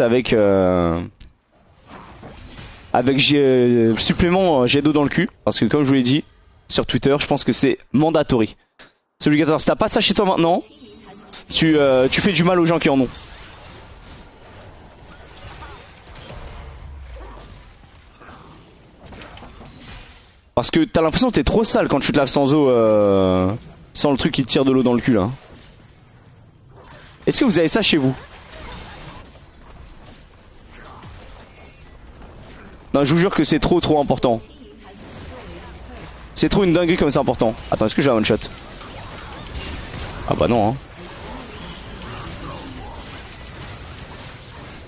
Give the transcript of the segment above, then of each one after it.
avec supplément jet d'eau dans le cul. Parce que comme je vous l'ai dit sur Twitter, je pense que c'est mandatory. C'est obligatoire. Si t'as pas ça chez toi maintenant, tu fais du mal aux gens qui en ont. Parce que t'as l'impression que t'es trop sale quand tu te laves sans eau, sans le truc qui te tire de l'eau dans le cul là. Est-ce que vous avez ça chez vous? Non, je vous jure que c'est trop important. C'est trop une dinguerie comme c'est important. Attends, est-ce que j'ai un one shot? Ah bah non hein.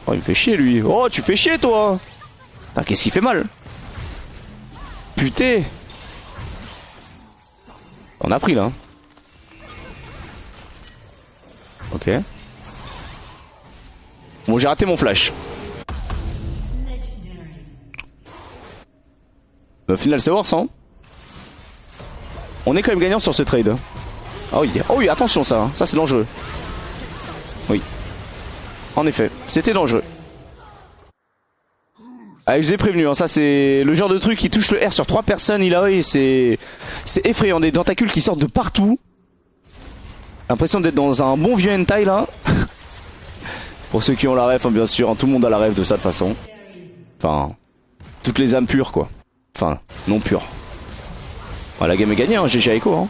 Oh il me fait chier lui. Oh tu fais chier toi. Putain qu'est-ce qui fait mal? Putain. On a pris là. Ok. Bon j'ai raté mon flash. Au final c'est worse hein. On est quand même gagnant sur ce trade. Oh oui attention ça, hein. Ça c'est dangereux. Oui. En effet, c'était dangereux. Ah, je vous ai prévenu, hein. Ça c'est le genre de truc qui touche le R sur 3 personnes, il a oui, c'est effrayant, des tentacules qui sortent de partout. L'impression d'être dans un bon vieux hentai là. Pour ceux qui ont la ref, hein, bien sûr, hein. Tout le monde a la ref de ça de toute façon. Enfin, toutes les âmes pures quoi. Enfin, non pures. Ouais, la game est gagnée, hein. GG à Echo hein.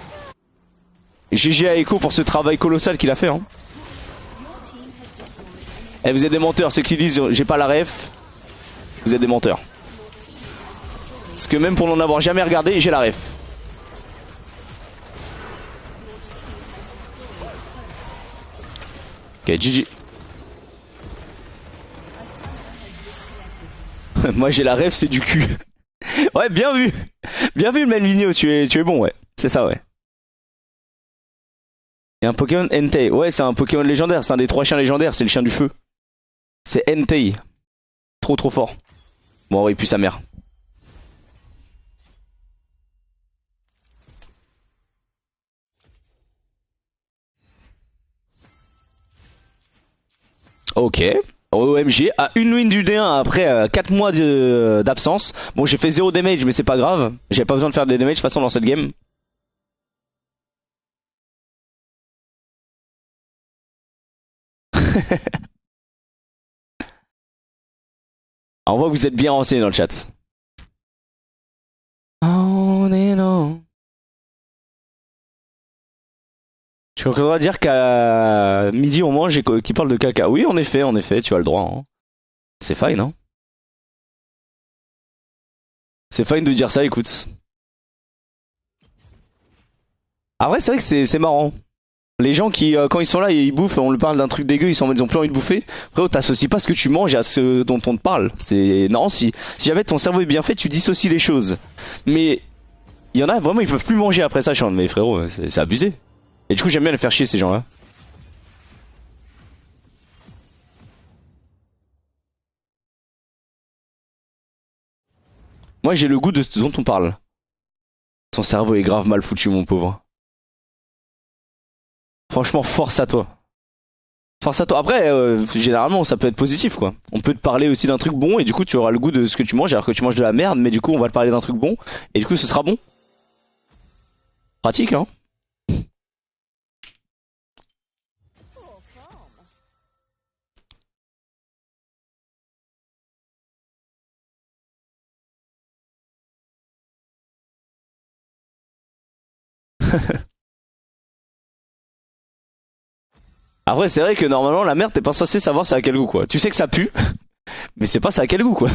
GG à Echo pour ce travail colossal qu'il a fait hein. Eh vous êtes des menteurs, ceux qui disent j'ai pas la ref. Vous êtes des menteurs. Parce que même pour n'en avoir jamais regardé, j'ai la ref. Ok, GG. Moi j'ai la ref, c'est du cul. Ouais, bien vu. Bien vu le Melvinho, tu es bon, ouais. C'est ça, ouais. Il y a un Pokémon Entei. Ouais, c'est un Pokémon légendaire. C'est un des 3 chiens légendaires. C'est le chien du feu. C'est Entei. Trop fort. Bon, oui, puis sa mère. Ok. OMG à une win du D1 après 4 mois d'absence. Bon, j'ai fait 0 damage, mais c'est pas grave. J'avais pas besoin de faire des damage de toute façon dans cette game. On voit que vous êtes bien renseigné dans le chat. On est non. Je suis en dire qu'à midi on mange et qu'il parle de caca. Oui, en effet, tu as le droit. Hein. C'est fine, hein. C'est fine de dire ça, écoute. Ah ouais, c'est vrai que c'est marrant. Les gens qui, quand ils sont là et ils bouffent, on leur parle d'un truc dégueu, ils ont plus envie de bouffer. Frérot, t'associes pas ce que tu manges à ce dont on te parle. C'est non, si jamais ton cerveau est bien fait, tu dissocies les choses. Mais il y en a vraiment, ils peuvent plus manger après ça. Mais frérot, c'est abusé. Et du coup, j'aime bien les faire chier ces gens-là. Moi, j'ai le goût de ce dont on parle. Ton cerveau est grave mal foutu, mon pauvre. Franchement, force à toi. Force à toi. Après, généralement, ça peut être positif, quoi. On peut te parler aussi d'un truc bon, et du coup, tu auras le goût de ce que tu manges, alors que tu manges de la merde, mais du coup, on va te parler d'un truc bon, et du coup, ce sera bon. Pratique, hein. Après, c'est vrai que normalement, la merde, t'es pas censé savoir ça a quel goût, quoi. Tu sais que ça pue, mais c'est pas ça a quel goût, quoi.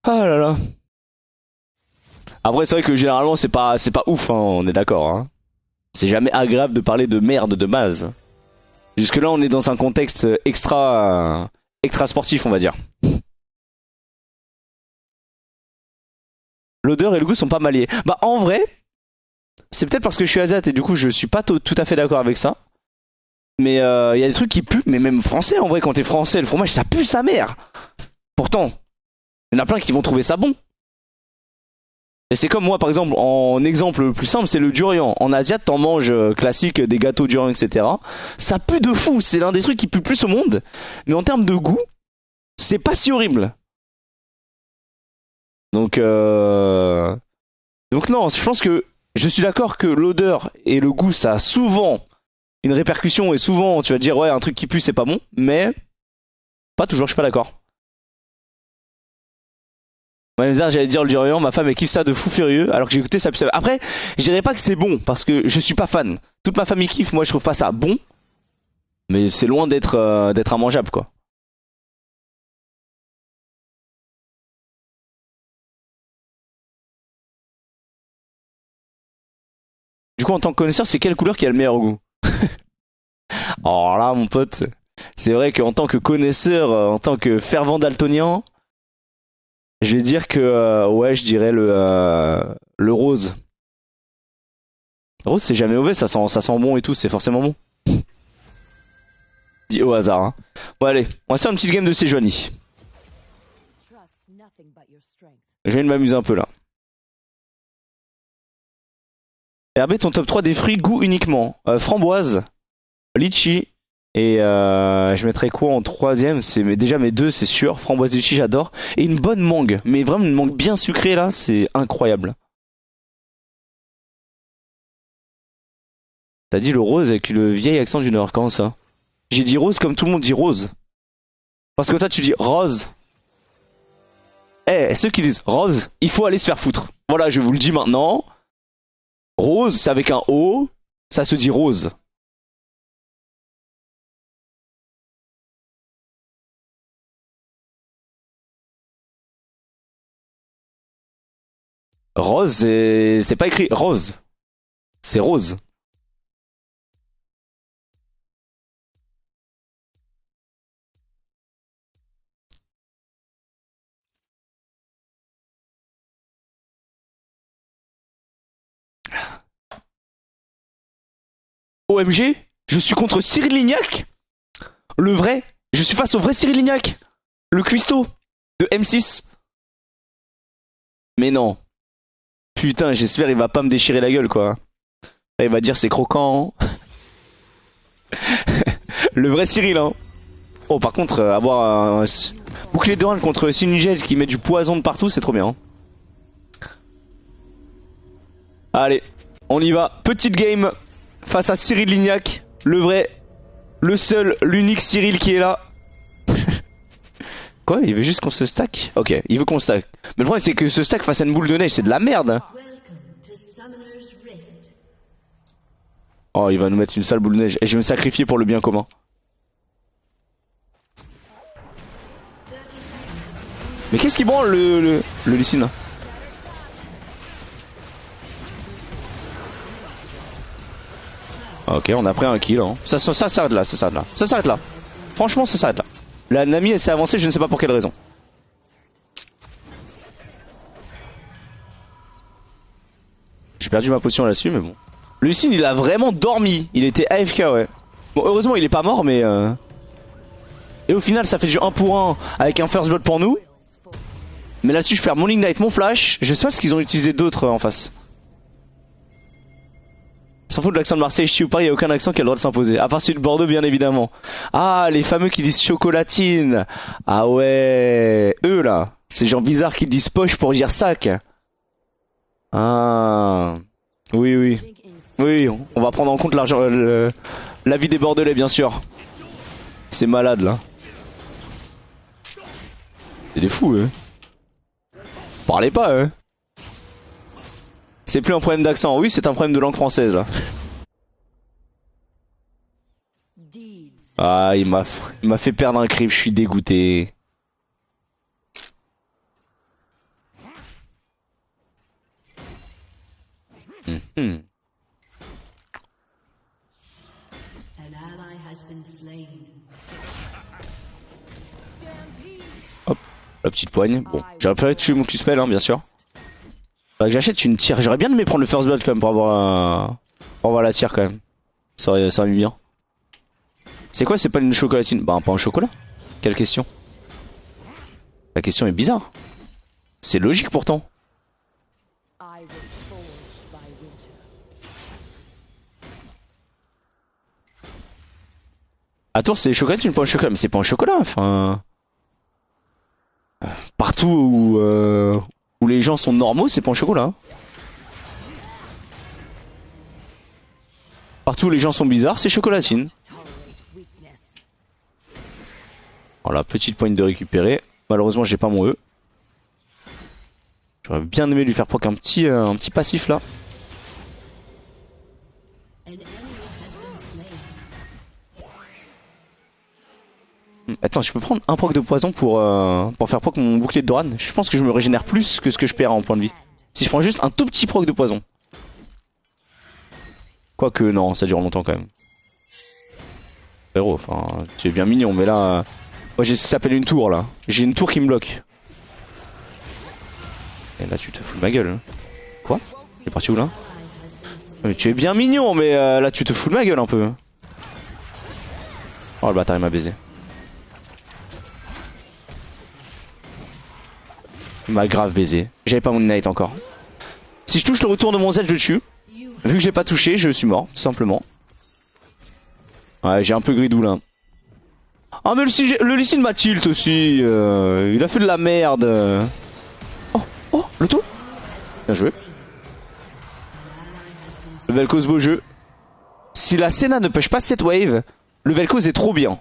Ah là là. Après, c'est vrai que généralement, c'est pas ouf, hein, on est d'accord, hein. C'est jamais agréable de parler de merde de base. Jusque là, on est dans un contexte extra sportif, on va dire. L'odeur et le goût sont pas malliés. Bah, en vrai, c'est peut-être parce que je suis asiate et du coup, je suis pas tout à fait d'accord avec ça. Mais il y a des trucs qui puent, mais même français, en vrai, quand t'es français, le fromage, ça pue sa mère. Pourtant, il y en a plein qui vont trouver ça bon. Et c'est comme moi par exemple, en exemple le plus simple, c'est le durian. En Asie, t'en manges classique, des gâteaux durian, etc. Ça pue de fou, c'est l'un des trucs qui pue le plus au monde. Mais en termes de goût, c'est pas si horrible. Donc, Donc non, je pense que je suis d'accord que l'odeur et le goût, ça a souvent une répercussion et souvent tu vas te dire ouais, un truc qui pue c'est pas bon, mais pas toujours, je suis pas d'accord. Ouais, j'allais dire le durian, ma femme elle kiffe ça de fou furieux alors que j'ai écouté ça. Après, je dirais pas que c'est bon parce que je suis pas fan. Toute ma famille kiffe, moi je trouve pas ça bon, mais c'est loin d'être immangeable quoi. Du coup en tant que connaisseur, c'est quelle couleur qui a le meilleur goût? Alors là mon pote, c'est vrai qu'en tant que connaisseur, en tant que fervent daltonien, je vais dire que ouais, je dirais le rose. Rose c'est jamais mauvais, ça sent bon et tout, c'est forcément bon. Dit au hasard. Hein. Bon allez, on va se faire une petite game de Sejuani. Je viens de m'amuser un peu là. RB, ton top 3 des fruits, goût uniquement. Framboise, litchi, et je mettrais quoi en troisième? C'est déjà mes deux, c'est sûr. Framboise, litchi, j'adore. Et une bonne mangue, mais vraiment une mangue bien sucrée là, c'est incroyable. T'as dit le rose avec le vieil accent du Nord, comment ça? J'ai dit rose comme tout le monde dit rose. Parce que toi tu dis rose. Eh, ceux qui disent rose, il faut aller se faire foutre. Voilà, je vous le dis maintenant. Rose, c'est avec un O, ça se dit rose. Rose, c'est pas écrit rose. C'est rose. OMG, je suis contre Cyril Lignac. Le vrai. Je suis face au vrai Cyril Lignac. Le cuistot de M6. Mais non. Putain, j'espère il va pas me déchirer la gueule quoi. Là, il va dire c'est croquant. Le vrai Cyril hein. Oh par contre avoir un bouclier de rein contre Sinugel qui met du poison de partout c'est trop bien. Hein. Allez, on y va. Petite game face à Cyril Lignac. Le vrai, le seul, l'unique Cyril qui est là. Quoi? Il veut juste qu'on se stack? Ok, il veut qu'on stack. Mais le problème c'est que ce stack face à une boule de neige c'est de la merde. Hein. Oh, il va nous mettre une sale boule de neige. Et je vais me sacrifier pour le bien commun. Mais qu'est-ce qui branle le Licine? Ok, on a pris un kill. Hein. Ça s'arrête là, ça s'arrête là. Ça s'arrête là. Franchement, ça s'arrête là. La Nami, elle s'est avancée, je ne sais pas pour quelle raison. J'ai perdu ma position là-dessus, mais bon. Lucine, il a vraiment dormi. Il était AFK, ouais. Bon, heureusement, il est pas mort, mais... Et au final, ça fait du 1 pour 1 avec un first blood pour nous. Mais là-dessus, je perds mon Ignite, mon flash. Je sais pas ce qu'ils ont utilisé d'autres en face. S'en fout de l'accent de Marseille, je ou pas, il n'y a aucun accent qui a le droit de s'imposer. À part celui de Bordeaux, bien évidemment. Ah, les fameux qui disent chocolatine. Ah ouais. Eux, là. Ces gens bizarres qui disent poche pour dire sac. Ah. Oui, oui. Oui, on va prendre en compte l'argent, l'avis des Bordelais, bien sûr. C'est malade, là. C'est des fous, eux. Parlez pas, eux. C'est plus un problème d'accent. Oui, c'est un problème de langue française, là. Ah, il m'a fait perdre un creep, je suis dégoûté. Hop, la petite poigne. Bon, j'aurais préféré tuer mon Q-spell, hein, bien sûr. Faudrait que j'achète une tire. J'aurais bien aimé prendre le first blood quand même pour avoir la tire quand même. Ça aurait mis bien. C'est quoi, c'est pas une chocolatine? Bah, pas un chocolat. Quelle question? La question est bizarre. C'est logique pourtant. À Tours, c'est chocolatine, pas au chocolat. Mais c'est pas au chocolat, enfin. Partout où les gens sont normaux, c'est pas au chocolat. Partout où les gens sont bizarres, c'est chocolatine. Voilà, petite pointe de récupérer. Malheureusement, j'ai pas mon E. J'aurais bien aimé lui faire proc un petit passif là. Attends, je peux prendre un proc de poison pour faire proc mon bouclier de Doran. Je pense que je me régénère plus que ce que je perds en point de vie. Si je prends juste un tout petit proc de poison. Quoique non, ça dure longtemps quand même. Frérot, enfin, tu es bien mignon, mais là... Moi j'ai ce qui s'appelle une tour là. J'ai une tour qui me bloque. Et là tu te fous de ma gueule. Hein. Quoi? Il est parti où là? Mais tu es bien mignon, mais là tu te fous de ma gueule un peu. Oh le bâtard il m'a baisé. Il m'a grave baisé. J'avais pas mon Ignite encore. Si je touche le retour de mon Z, je le tue. Vu que j'ai pas touché, je suis mort, tout simplement. Ouais, j'ai un peu gridou là. Ah mais le Lee Sin m'a tilt aussi. Il a fait de la merde. Oh, le tout. Bien joué. Le Vel'Koz beau jeu. Si la Senna ne push pas cette wave, le Vel'Koz est trop bien.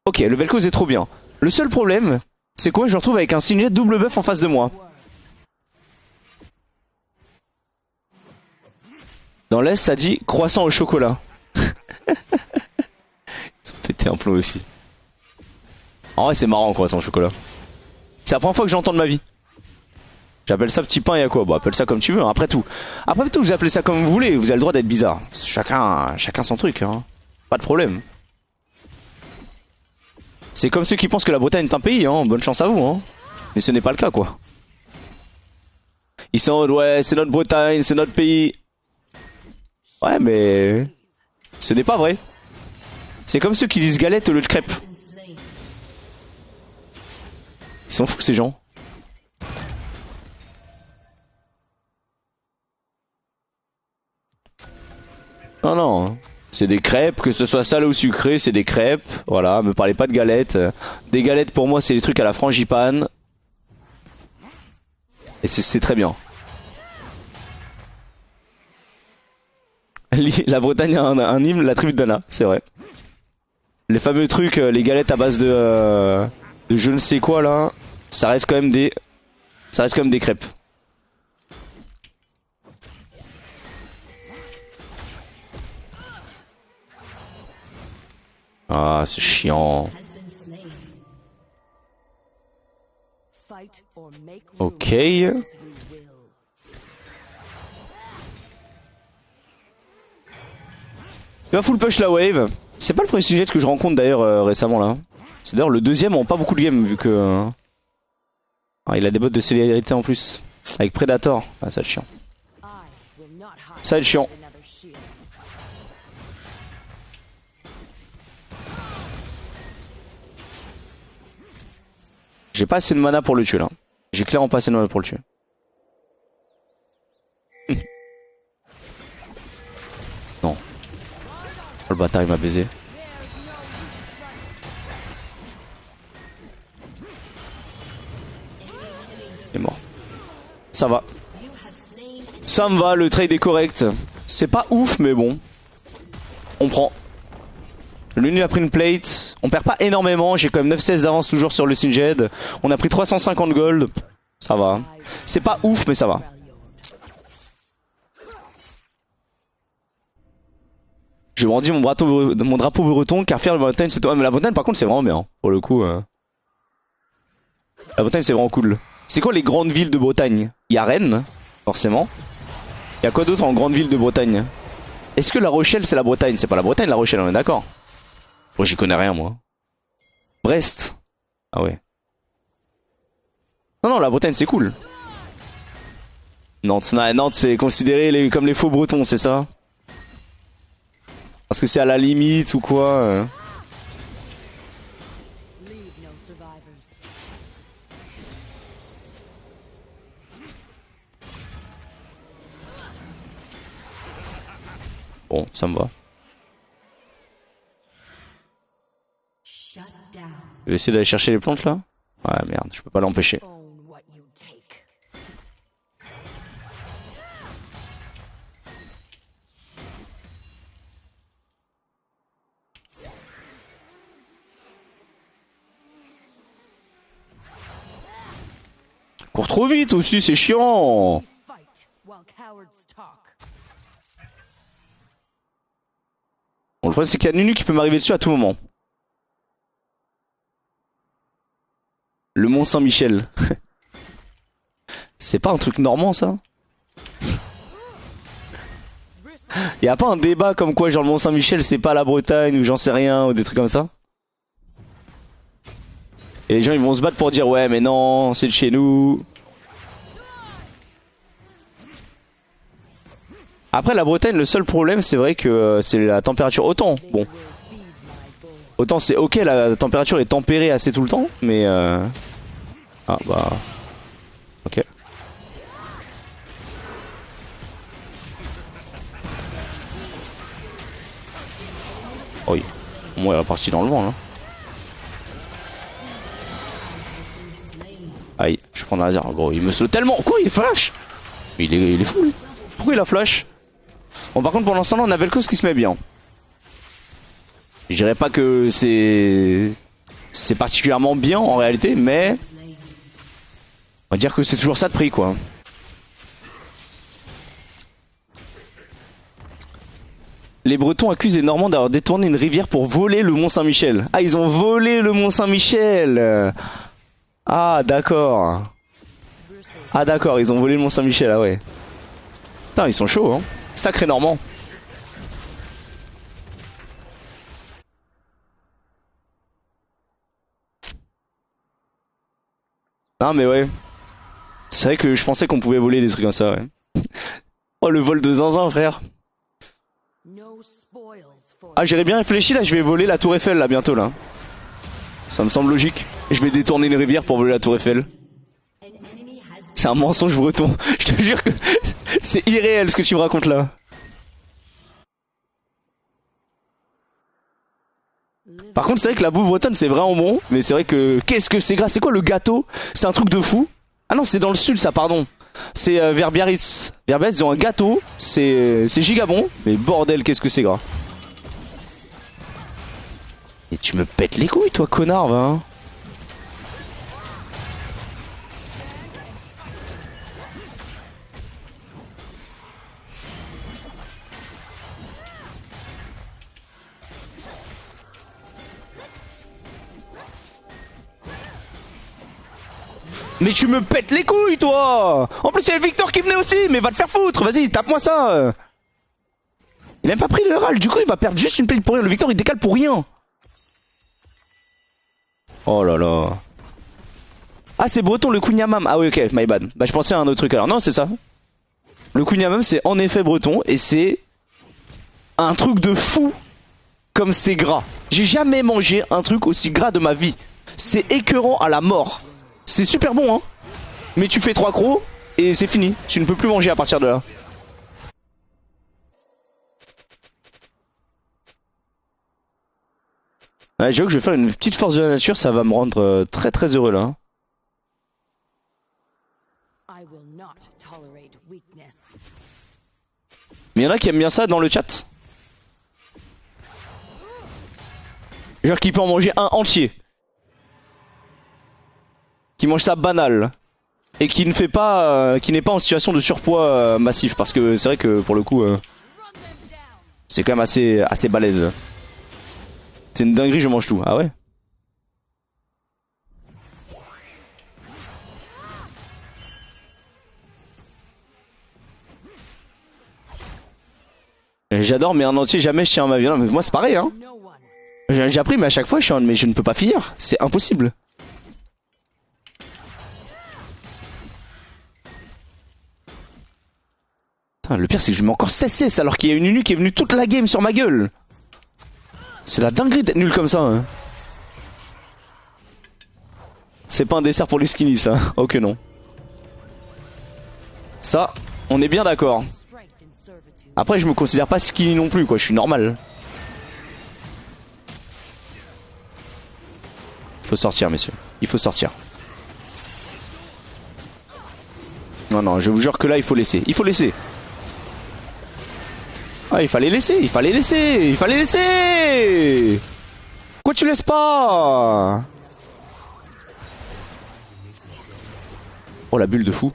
Ok, le Vel'Koz est trop bien. Le seul problème, c'est quoi? Je me retrouve avec un Singed double buff en face de moi. Dans l'Est, ça dit croissant au chocolat. Ils ont pété un plomb aussi. En vrai, c'est marrant, croissant au chocolat. C'est la première fois que j'entends de ma vie. J'appelle ça petit pain et à quoi? Bon, appelle ça comme tu veux, hein. Après tout, vous appelez ça comme vous voulez, vous avez le droit d'être bizarre. Chacun son truc, hein. Pas de problème. C'est comme ceux qui pensent que la Bretagne est un pays, hein. Bonne chance à vous, hein. Mais ce n'est pas le cas, quoi. Ils sont en mode, ouais, c'est notre Bretagne, c'est notre pays. Ouais, mais... ce n'est pas vrai. C'est comme ceux qui disent galette au lieu de crêpe. Ils sont fous, ces gens. Non, non. C'est des crêpes, que ce soit salé ou sucré, c'est des crêpes. Voilà, me parlez pas de galettes. Des galettes, pour moi, c'est des trucs à la frangipane. Et c'est très bien. La Bretagne a un hymne, la tribu de Dana, c'est vrai. Les fameux trucs, les galettes à base de je ne sais quoi là, ça reste quand même des crêpes. Ah, c'est chiant. Ok. Il va full push la wave. C'est pas le premier sujet que je rencontre d'ailleurs récemment là. C'est d'ailleurs le deuxième en pas beaucoup de games vu que... Ah, il a des bottes de célérité en plus. Avec Predator. Ah, ça va être chiant. Ça va être chiant. J'ai pas assez de mana pour le tuer là. J'ai clairement pas assez de mana pour le tuer. Non. Oh, le bâtard il m'a baisé. Il est mort. Ça va. Ça me va, le trade est correct. C'est pas ouf mais bon. On prend. L'Uni a pris une plate. On perd pas énormément. J'ai quand même 9-16 d'avance toujours sur le Singed. On a pris 350 gold. Ça va. C'est pas ouf mais ça va. J'ai brandi mon drapeau breton car faire le Bretagne c'est toi. Mais la Bretagne par contre c'est vraiment bien. Pour le coup. La Bretagne c'est vraiment cool. C'est quoi les grandes villes de Bretagne? Il y a Rennes, forcément. Il y a quoi d'autre en grande ville de Bretagne? Est-ce que La Rochelle c'est la Bretagne? C'est pas la Bretagne La Rochelle, on est d'accord? Moi j'y connais rien moi. Brest. Ah ouais. Non, la Bretagne c'est cool. Nantes, Nantes c'est considéré comme les faux bretons, c'est ça? Parce que c'est à la limite ou quoi Bon, ça me va. Je vais essayer d'aller chercher les plantes là. Ouais merde, je peux pas l'empêcher. Cours trop vite aussi, c'est chiant. Bon, le problème c'est qu'il y a Nunu qui peut m'arriver dessus à tout moment. Le Mont Saint-Michel. C'est pas un truc normand ça? Y a pas un débat comme quoi genre le Mont Saint-Michel c'est pas la Bretagne ou j'en sais rien ou des trucs comme ça? Et les gens ils vont se battre pour dire ouais mais non c'est de chez nous. Après la Bretagne le seul problème c'est vrai que c'est la température. Autant bon, autant c'est ok la température est tempérée assez tout le temps mais ah bah ok. Oh oui, bon, il est reparti dans le vent là. Aïe, je vais prendre un laser. Gros, il me saute tellement. Quoi, il flash? Il est fou lui. Pourquoi il a flash? Bon, par contre, pour l'instant, on a Vel'Koz qui se met bien. Je dirais pas que c'est particulièrement bien en réalité, mais on va dire que c'est toujours ça de prix quoi. Les Bretons accusent les Normands d'avoir détourné une rivière pour voler le Mont Saint-Michel. Ah, ils ont volé le Mont Saint-Michel. Ah, d'accord. Ah, d'accord, ils ont volé le Mont Saint-Michel, ah ouais. Putain, ils sont chauds, hein. Sacré Normand. Non, mais ouais. C'est vrai que je pensais qu'on pouvait voler des trucs comme ça, ouais. Oh, le vol de zinzin, frère. Ah, j'aurais bien réfléchi, là, je vais voler la Tour Eiffel, là, bientôt, là. Ça me semble logique. Et je vais détourner une rivière pour voler la Tour Eiffel. C'est un mensonge breton. Je te jure que c'est irréel ce que tu me racontes là. Par contre, c'est vrai que la bouffe bretonne c'est vraiment bon. Mais c'est vrai que qu'est-ce que c'est gras. C'est quoi le gâteau? C'est un truc de fou. Ah non, c'est dans le sud ça, pardon. C'est vers Biarritz. Vers Biarritz, ils ont un gâteau. C'est giga bon. Mais bordel, qu'est-ce que c'est gras. Et tu me pètes les couilles, toi, connard, va. Hein. Mais tu me pètes les couilles, toi. En plus, il y a Victor qui venait aussi. Mais va te faire foutre. Vas-y, tape-moi ça. Il a même pas pris le Herald. Du coup, il va perdre juste une pile pour rien. Le Victor, il décale pour rien. Oh là là. Ah, c'est breton, le Kunyamam. Ah oui, ok, my bad. Bah, je pensais à un autre truc alors. Non, c'est ça. Le Kunyamam, c'est en effet breton. Et c'est un truc de fou. Comme c'est gras. J'ai jamais mangé un truc aussi gras de ma vie. C'est écœurant à la mort. C'est super bon, hein. Mais tu fais 3 crocs et c'est fini. Tu ne peux plus manger à partir de là. Ouais, j'avoue que je vais faire une petite force de la nature. Ça va me rendre très très heureux là. Hein. Mais il y en a qui aiment bien ça dans le chat. Genre qui peut en manger un entier. Qui mange ça banal. Et qui ne fait pas, qui n'est pas en situation de surpoids massif. Parce que c'est vrai que pour le coup, c'est quand même assez balèze. C'est une dinguerie, je mange tout. Ah ouais? J'adore, mais un entier jamais je tiens ma vie. Non, mais moi c'est pareil, hein. J'ai appris, mais à chaque fois je suis en mais je ne peux pas finir. C'est impossible. Putain, le pire c'est que je mets encore 16 alors qu'il y a une Nunu qui est venue toute la game sur ma gueule. C'est la dinguerie d'être nul comme ça. Hein. C'est pas un dessert pour les skinny ça. Oh que non. Ça, on est bien d'accord. Après je me considère pas skinny non plus quoi, je suis normal. faut sortir, messieurs. Il faut sortir. Non, non, je vous jure que là, il faut laisser. Il faut laisser. Ah, il fallait laisser, il fallait laisser, il fallait laisser. Pourquoi tu laisses pas? Oh, la bulle de fou.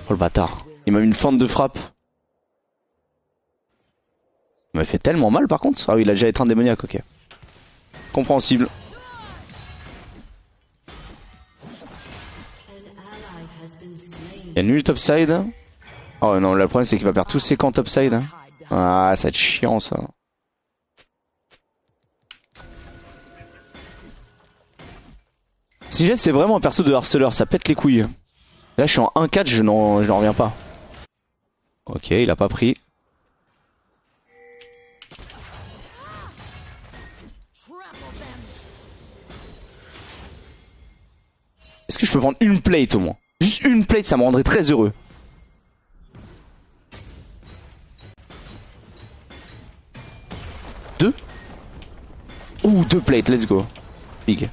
Oh le bâtard. Il m'a mis une fente de frappe. Il m'a fait tellement mal par contre. Ah oui, il a déjà éteint un démoniaque, ok. Compréhensible. Il y a nul topside. Oh non, le problème c'est qu'il va perdre tous ses camps topside. Ah, ça va être chiant ça. Si c'est vraiment un perso de harceleur, ça pète les couilles. Là je suis en 1-4, je n'en reviens pas. Ok, il a pas pris. Est-ce que je peux prendre une plate au moins? Juste une plate, ça me rendrait très heureux. Deux? Ouh, 2 plates, let's go. Big.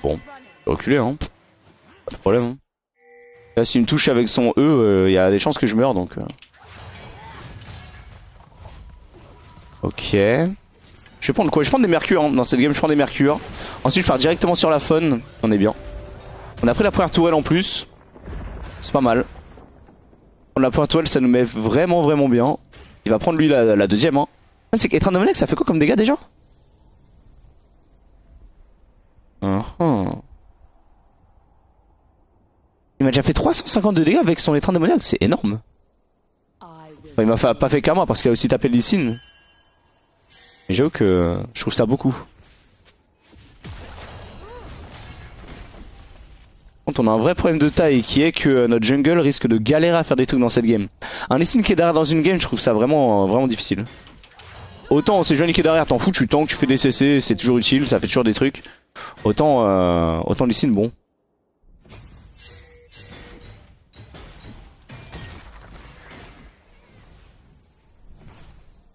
Bon, reculer hein. Pas de problème hein. Là s'il me touche avec son E, y a des chances que je meure donc. Ok. Je vais prendre quoi? Je vais prendre des mercures hein. Dans cette game je prends des mercures. Ensuite je pars directement sur la faune. On est bien. On a pris la première tourelle en plus. C'est pas mal. La première tourelle ça nous met vraiment bien. Il va prendre lui la deuxième hein. C'est qu'être un démoniaque ça fait quoi comme dégâts déjà? Il m'a déjà fait 350 de dégâts avec son étreint démoniaque, c'est énorme. Enfin, il m'a pas fait qu'à moi parce qu'il a aussi tapé le Lee Sin. Mais j'avoue que je trouve ça beaucoup. On a un vrai problème de taille qui est que notre jungle risque de galérer à faire des trucs dans cette game. Un Lee Sin qui est derrière dans une game, je trouve ça vraiment difficile. Autant c'est Johnny qui est derrière, t'en fous, tu tanks, tu fais des CC, c'est toujours utile, ça fait toujours des trucs. Autant Lee Sin, bon.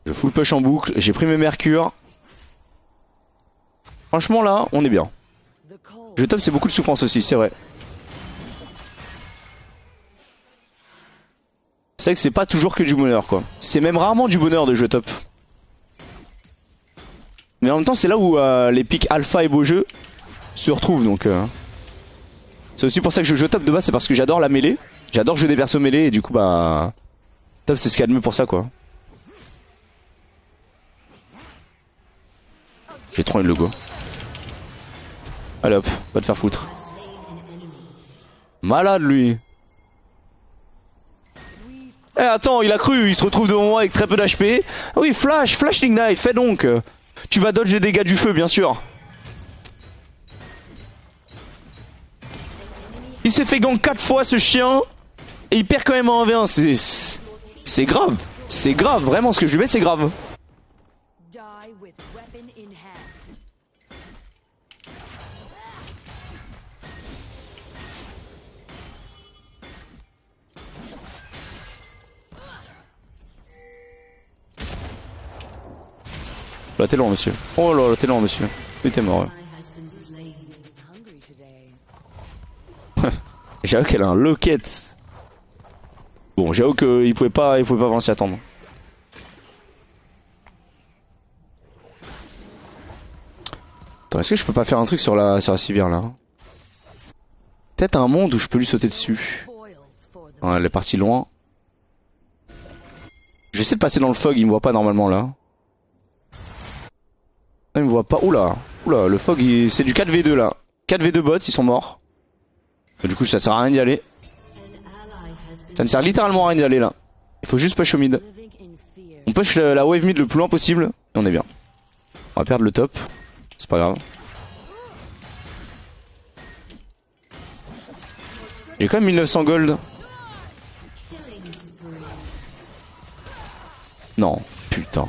Je full push en boucle, j'ai pris mes mercures. Franchement là, on est bien. Je top c'est beaucoup de souffrance aussi, c'est vrai. C'est vrai que c'est pas toujours que du bonheur quoi. C'est même rarement du bonheur de jouer top. Mais en même temps c'est là où les pics alpha et beau jeu se retrouvent donc. C'est aussi pour ça que je joue top de base, c'est parce que j'adore la mêlée. J'adore jouer des persos mêlés et du coup bah... Top c'est ce qu'il y a de mieux pour ça quoi. J'ai trop une logo. Allez hop, va te faire foutre. Malade lui. Eh attends, il a cru, il se retrouve devant moi avec très peu d'HP. Ah oui, flash ignite, fais donc. Tu vas dodge les dégâts du feu bien sûr. Il s'est fait gank 4 fois ce chien. Et il perd quand même en 1v1, c'est grave. C'est grave, vraiment ce que je lui mets c'est grave. Là t'es loin monsieur. Oh là là t'es loin monsieur. Oui t'es mort. Ouais. J'avoue qu'elle a un locket. Bon j'avoue qu'il pouvait pas vraiment s'y attendre. Attends est-ce que je peux pas faire un truc sur la civière là? Peut-être un monde où je peux lui sauter dessus. Ouais, elle est partie loin. J'essaie de passer dans le fog, il me voit pas normalement là. Il me voit pas. Oula, le fog c'est du 4v2 là. 4v2 bots, ils sont morts. Du coup ça sert à rien d'y aller. Ça ne sert littéralement à rien d'y aller là. Il faut juste push au mid. On push la wave mid le plus loin possible et on est bien. On va perdre le top. C'est pas grave. J'ai quand même 1900 gold. Non, putain.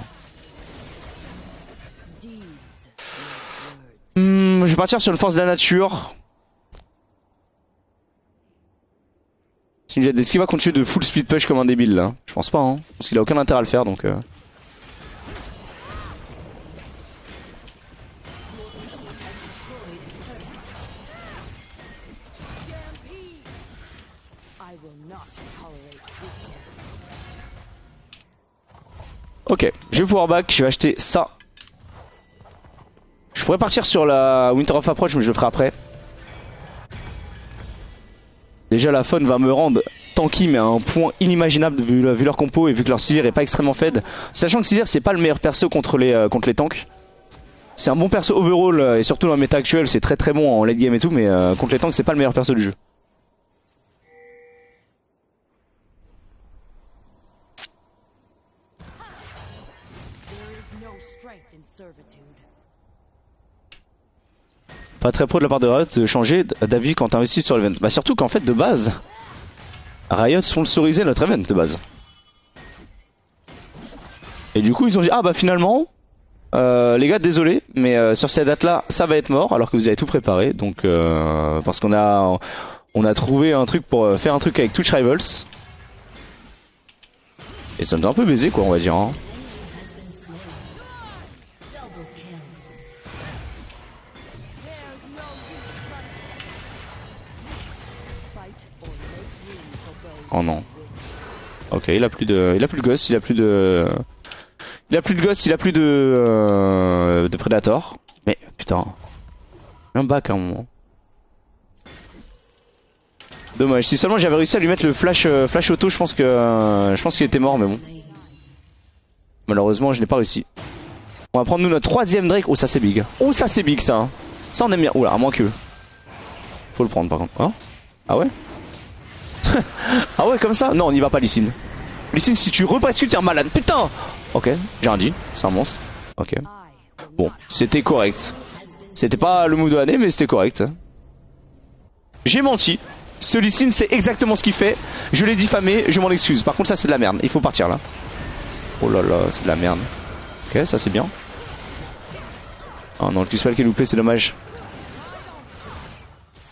Je vais partir sur une force de la nature. Est-ce qu'il va continuer de full speed push comme un débile là? Je pense pas, hein. Parce qu'il a aucun intérêt à le faire donc. Ok, je vais pouvoir back, je vais acheter ça. Je pourrais partir sur la Winter of Approach mais je le ferai après. Déjà la faune va me rendre tanky mais à un point inimaginable vu leur compo et vu que leur Sivir est pas extrêmement fed. Sachant que Sivir c'est pas le meilleur perso contre les tanks. C'est un bon perso overall et surtout dans la méta actuelle c'est très très bon en late game et tout mais contre les tanks c'est pas le meilleur perso du jeu. Pas très pro de la part de Riot de changer d'avis quand t'investis sur l'event. Bah surtout qu'en fait de base, Riot sponsorisait notre event de base. Et du coup ils ont dit ah bah finalement, les gars désolé, mais sur cette date là ça va être mort alors que vous avez tout préparé. Donc parce qu'on a trouvé un truc pour faire un truc avec Twitch Rivals. Et ça nous a un peu baisé quoi on va dire. Hein. Oh non. Ok, il a plus de ghost, il a plus de ghost, il a plus de Predator. Mais putain, un back à un moment. Dommage. Si seulement j'avais réussi à lui mettre le flash auto, je pense qu'il était mort, mais bon. Malheureusement, je n'ai pas réussi. On va prendre nous notre troisième Drake. Oh ça c'est big. Oh ça c'est big ça. Ça on aime bien. Oula, à moins que. Faut le prendre par contre. Hein? Ah ouais? Ah ouais comme ça? Non on n'y va pas Lysine. Lysine si tu repasses t'es un malade. Putain. Ok j'ai rien dit. C'est un monstre. Ok. Bon c'était correct. C'était pas le move de l'année mais c'était correct. J'ai menti. Ce Lysine c'est exactement ce qu'il fait. Je l'ai diffamé. Je m'en excuse. Par contre ça c'est de la merde. Il faut partir là. Oh là là c'est de la merde. Ok ça c'est bien. Oh non le Q-spell qui est loupé c'est dommage.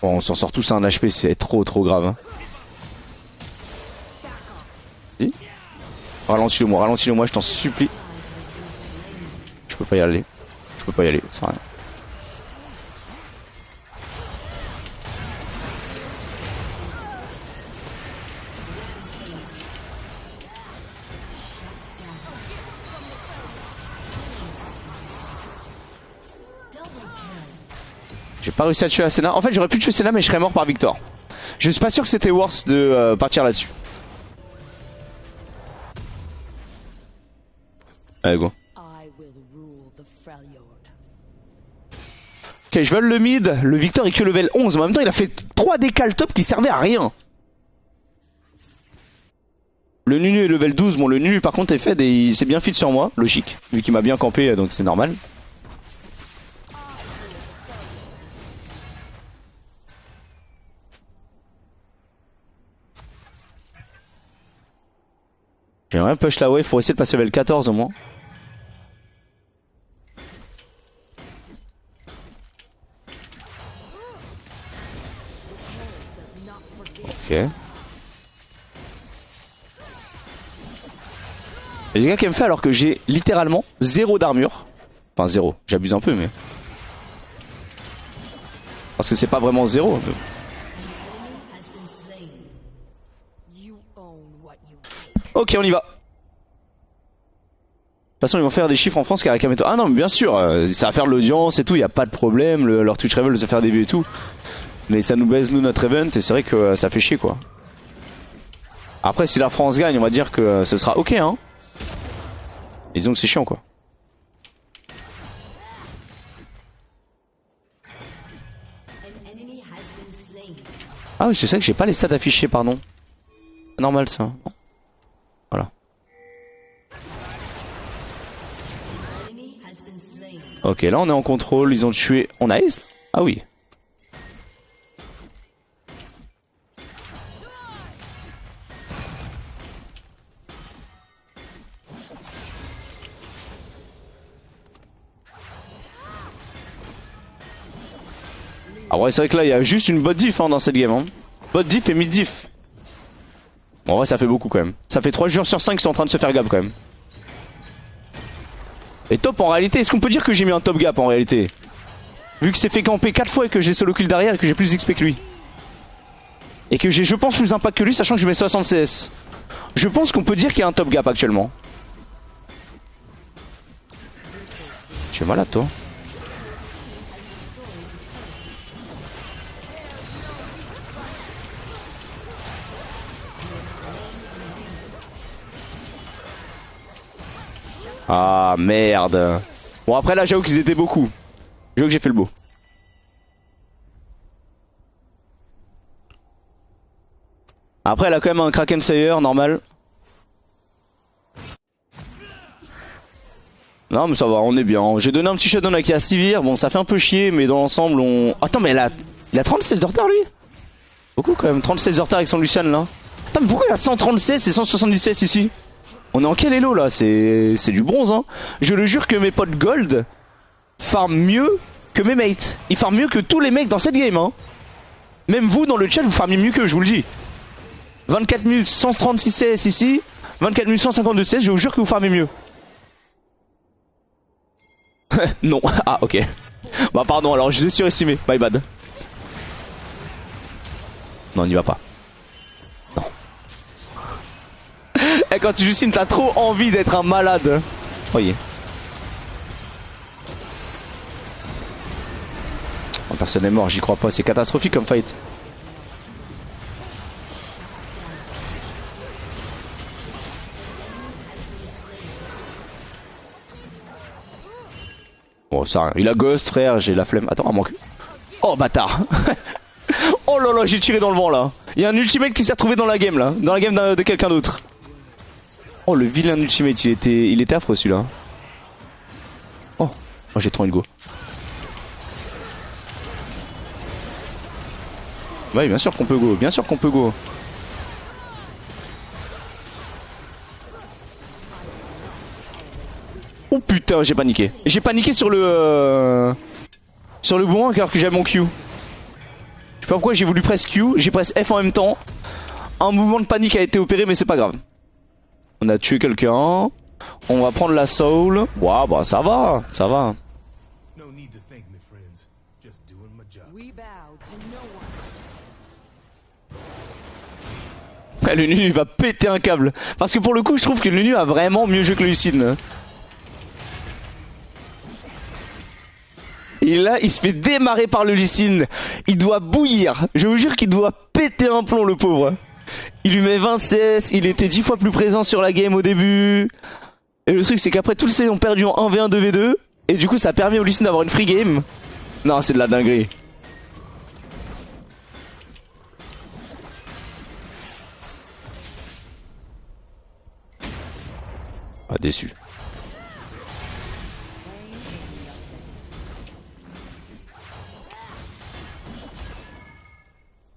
Bon on s'en sort tous à un HP c'est trop grave hein. Ralentis-le moi, je t'en supplie. Je peux pas y aller. Ça sert à rien. J'ai pas réussi à tuer Asena. En fait j'aurais pu tuer Asena mais je serais mort par Victor. Je suis pas sûr que c'était worth de partir là-dessus. Allez go. Ok je vole le mid. Le Victor est que level 11. En même temps il a fait 3 décals top qui servaient à rien. Le Nunu est level 12. Bon le Nunu par contre est fed et il s'est bien fit sur moi. Logique. Vu qu'il m'a bien campé donc c'est normal. J'aimerais push la wave pour essayer de passer level 14 au moins. Ok. Il y a des gars qui me fait alors que j'ai littéralement 0 d'armure. Enfin 0, j'abuse un peu mais... Parce que c'est pas vraiment 0. Mais... Ok on y va. De toute façon ils vont faire des chiffres en France car Kameto. Ah non mais bien sûr, ça va faire l'audience et tout, y a pas de problème, leur Twitch Revel va faire des vues et tout. Mais ça nous baise nous notre event et c'est vrai que ça fait chier quoi. Après si la France gagne on va dire que ce sera ok hein. Et disons que c'est chiant quoi. Ah oui c'est ça que j'ai pas les stats affichés pardon. Normal ça. Voilà. Ok là on est en contrôle, ils ont tué... On a ace? Ah oui. Ah ouais, c'est vrai que là il y a juste une bot diff dans cette game. Hein. Bot diff et mid diff. Bon, en vrai ça fait beaucoup quand même. Ça fait 3 joueurs sur 5 qui sont en train de se faire gap quand même. Et top en réalité, est-ce qu'on peut dire que j'ai mis un top gap en réalité? Vu que c'est fait camper 4 fois et que j'ai solo kill derrière et que j'ai plus d'XP que lui. Et que j'ai je pense plus d'impact que lui sachant que je mets 60 CS. Je pense qu'on peut dire qu'il y a un top gap actuellement. Tu es malade toi. Ah merde. Bon après là j'avoue qu'ils étaient beaucoup. J'avoue que j'ai fait le beau. Après elle a quand même un Kraken Slayer normal. Non mais ça va, on est bien. J'ai donné un petit shutdown à Sivir. Bon ça fait un peu chier mais dans l'ensemble on... Attends mais il a 36 de retard lui. Beaucoup quand même, 36 de retard avec son Lucian là. Attends mais pourquoi il a 136 et 176 ici? On est en quel elo là? C'est du bronze hein. Je le jure que mes potes gold farment mieux que mes mates. Ils farment mieux que tous les mecs dans cette game hein. Même vous dans le chat vous farmez mieux que je vous le dis. 24 minutes 136 CS ici, 24 minutes 152 CS, je vous jure que vous farmez mieux. Non, ah ok. Bah pardon alors je les ai surestimés, my bad. Non on n'y va pas. Non. Et quand tu Justine t'as trop envie d'être un malade. Voyez. Oh, personne n'est mort, j'y crois pas, c'est catastrophique comme fight. Bon ça, il a ghost frère, j'ai la flemme. Attends, à moins que... Oh bâtard. Oh là là, j'ai tiré dans le vent là. Il y a un ultimate qui s'est retrouvé dans la game là. Dans la game de quelqu'un d'autre. Oh le vilain ultimate, il était affreux celui-là. Oh, oh j'ai trop envie de go. Ouais bien sûr qu'on peut go, bien sûr qu'on peut go. Oh putain j'ai paniqué. J'ai paniqué sur le boomerang alors que j'avais mon Q. Je sais pas pourquoi j'ai voulu press Q, j'ai press F en même temps. Un mouvement de panique a été opéré mais c'est pas grave. On a tué quelqu'un. On va prendre la soul. Waouh bah ça va, ça va. Le Nunu il va péter un câble. Parce que pour le coup je trouve que le Nunu a vraiment mieux joué que le Lucine. Et là il se fait démarrer par le Lucine. Il doit bouillir. Je vous jure qu'il doit péter un plomb le pauvre. Il lui met 20 CS. Il était 10 fois plus présent sur la game au début. Et le truc c'est qu'après tous les CS ont perdu en 1v1 2v2. Et du coup ça a permis au Lucine d'avoir une free game. Non c'est de la dinguerie. Ah déçu.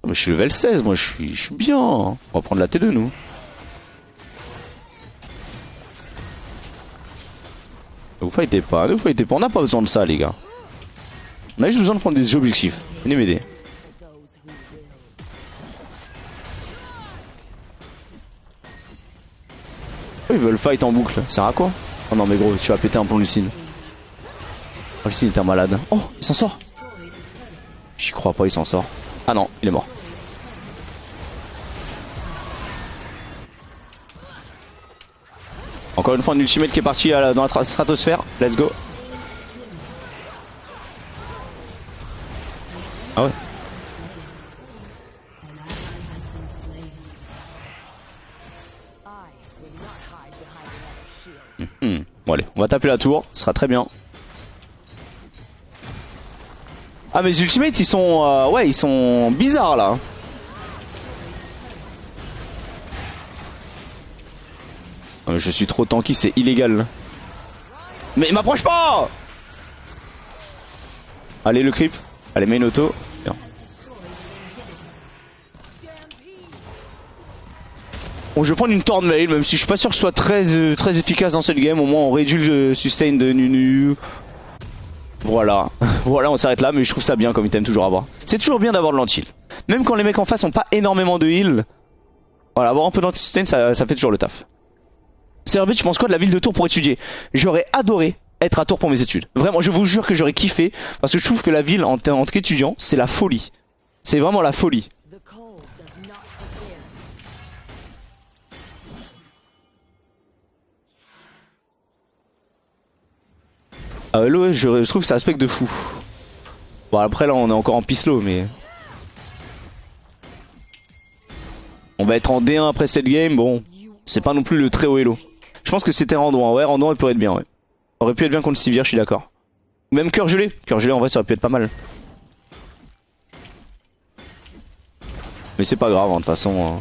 Mais je suis level 16 moi je suis bien. On va prendre la T2 nous. Ne vous fightez pas, ne vous fightez pas, on n'a pas besoin de ça les gars. On a juste besoin de prendre des objectifs. Venez m'aider. Ils veulent fight en boucle, ça sert à quoi? Oh non mais gros, tu vas péter un plomb Lucine. Oh Lucine est un malade. Oh, il s'en sort. J'y crois pas, il s'en sort. Ah non, il est mort. Encore une fois un ultimate qui est parti dans la stratosphère. Let's go. Ah ouais. Bon allez, on va taper la tour, ce sera très bien. Ah mais les ultimates ils sont ouais ils sont bizarres là. Oh, je suis trop tanky, c'est illégal. Mais m'approche pas. Allez le creep, allez main auto. Bien. Bon, je vais prendre une Tornmail, même si je suis pas sûr que ce soit très efficace dans cette game. Au moins on réduit le sustain de Nunu. Voilà, voilà, on s'arrête là, mais je trouve ça bien comme item toujours à avoir. C'est toujours bien d'avoir de l'anti-heal. Même quand les mecs en face ont pas énormément de heal, voilà, avoir un peu d'anti-sustain, ça fait toujours le taf. Cerbit, tu penses quoi de la ville de Tours pour étudier? J'aurais adoré être à Tours pour mes études. Vraiment, je vous jure que j'aurais kiffé, parce que je trouve que la ville en tant qu'étudiant, c'est la folie. C'est vraiment la folie. Ouais, je trouve que ça aspect de fou. Bon, après là, on est encore en pislo, mais... On va être en D1 après cette game, bon... C'est pas non plus le très haut elo. Je pense que c'était Randouin, ouais, Randouin il pourrait être bien, ouais. Aurait pu être bien contre Sivir, je suis d'accord. Même cœur gelé en vrai ça aurait pu être pas mal. Mais c'est pas grave, hein, de toute façon.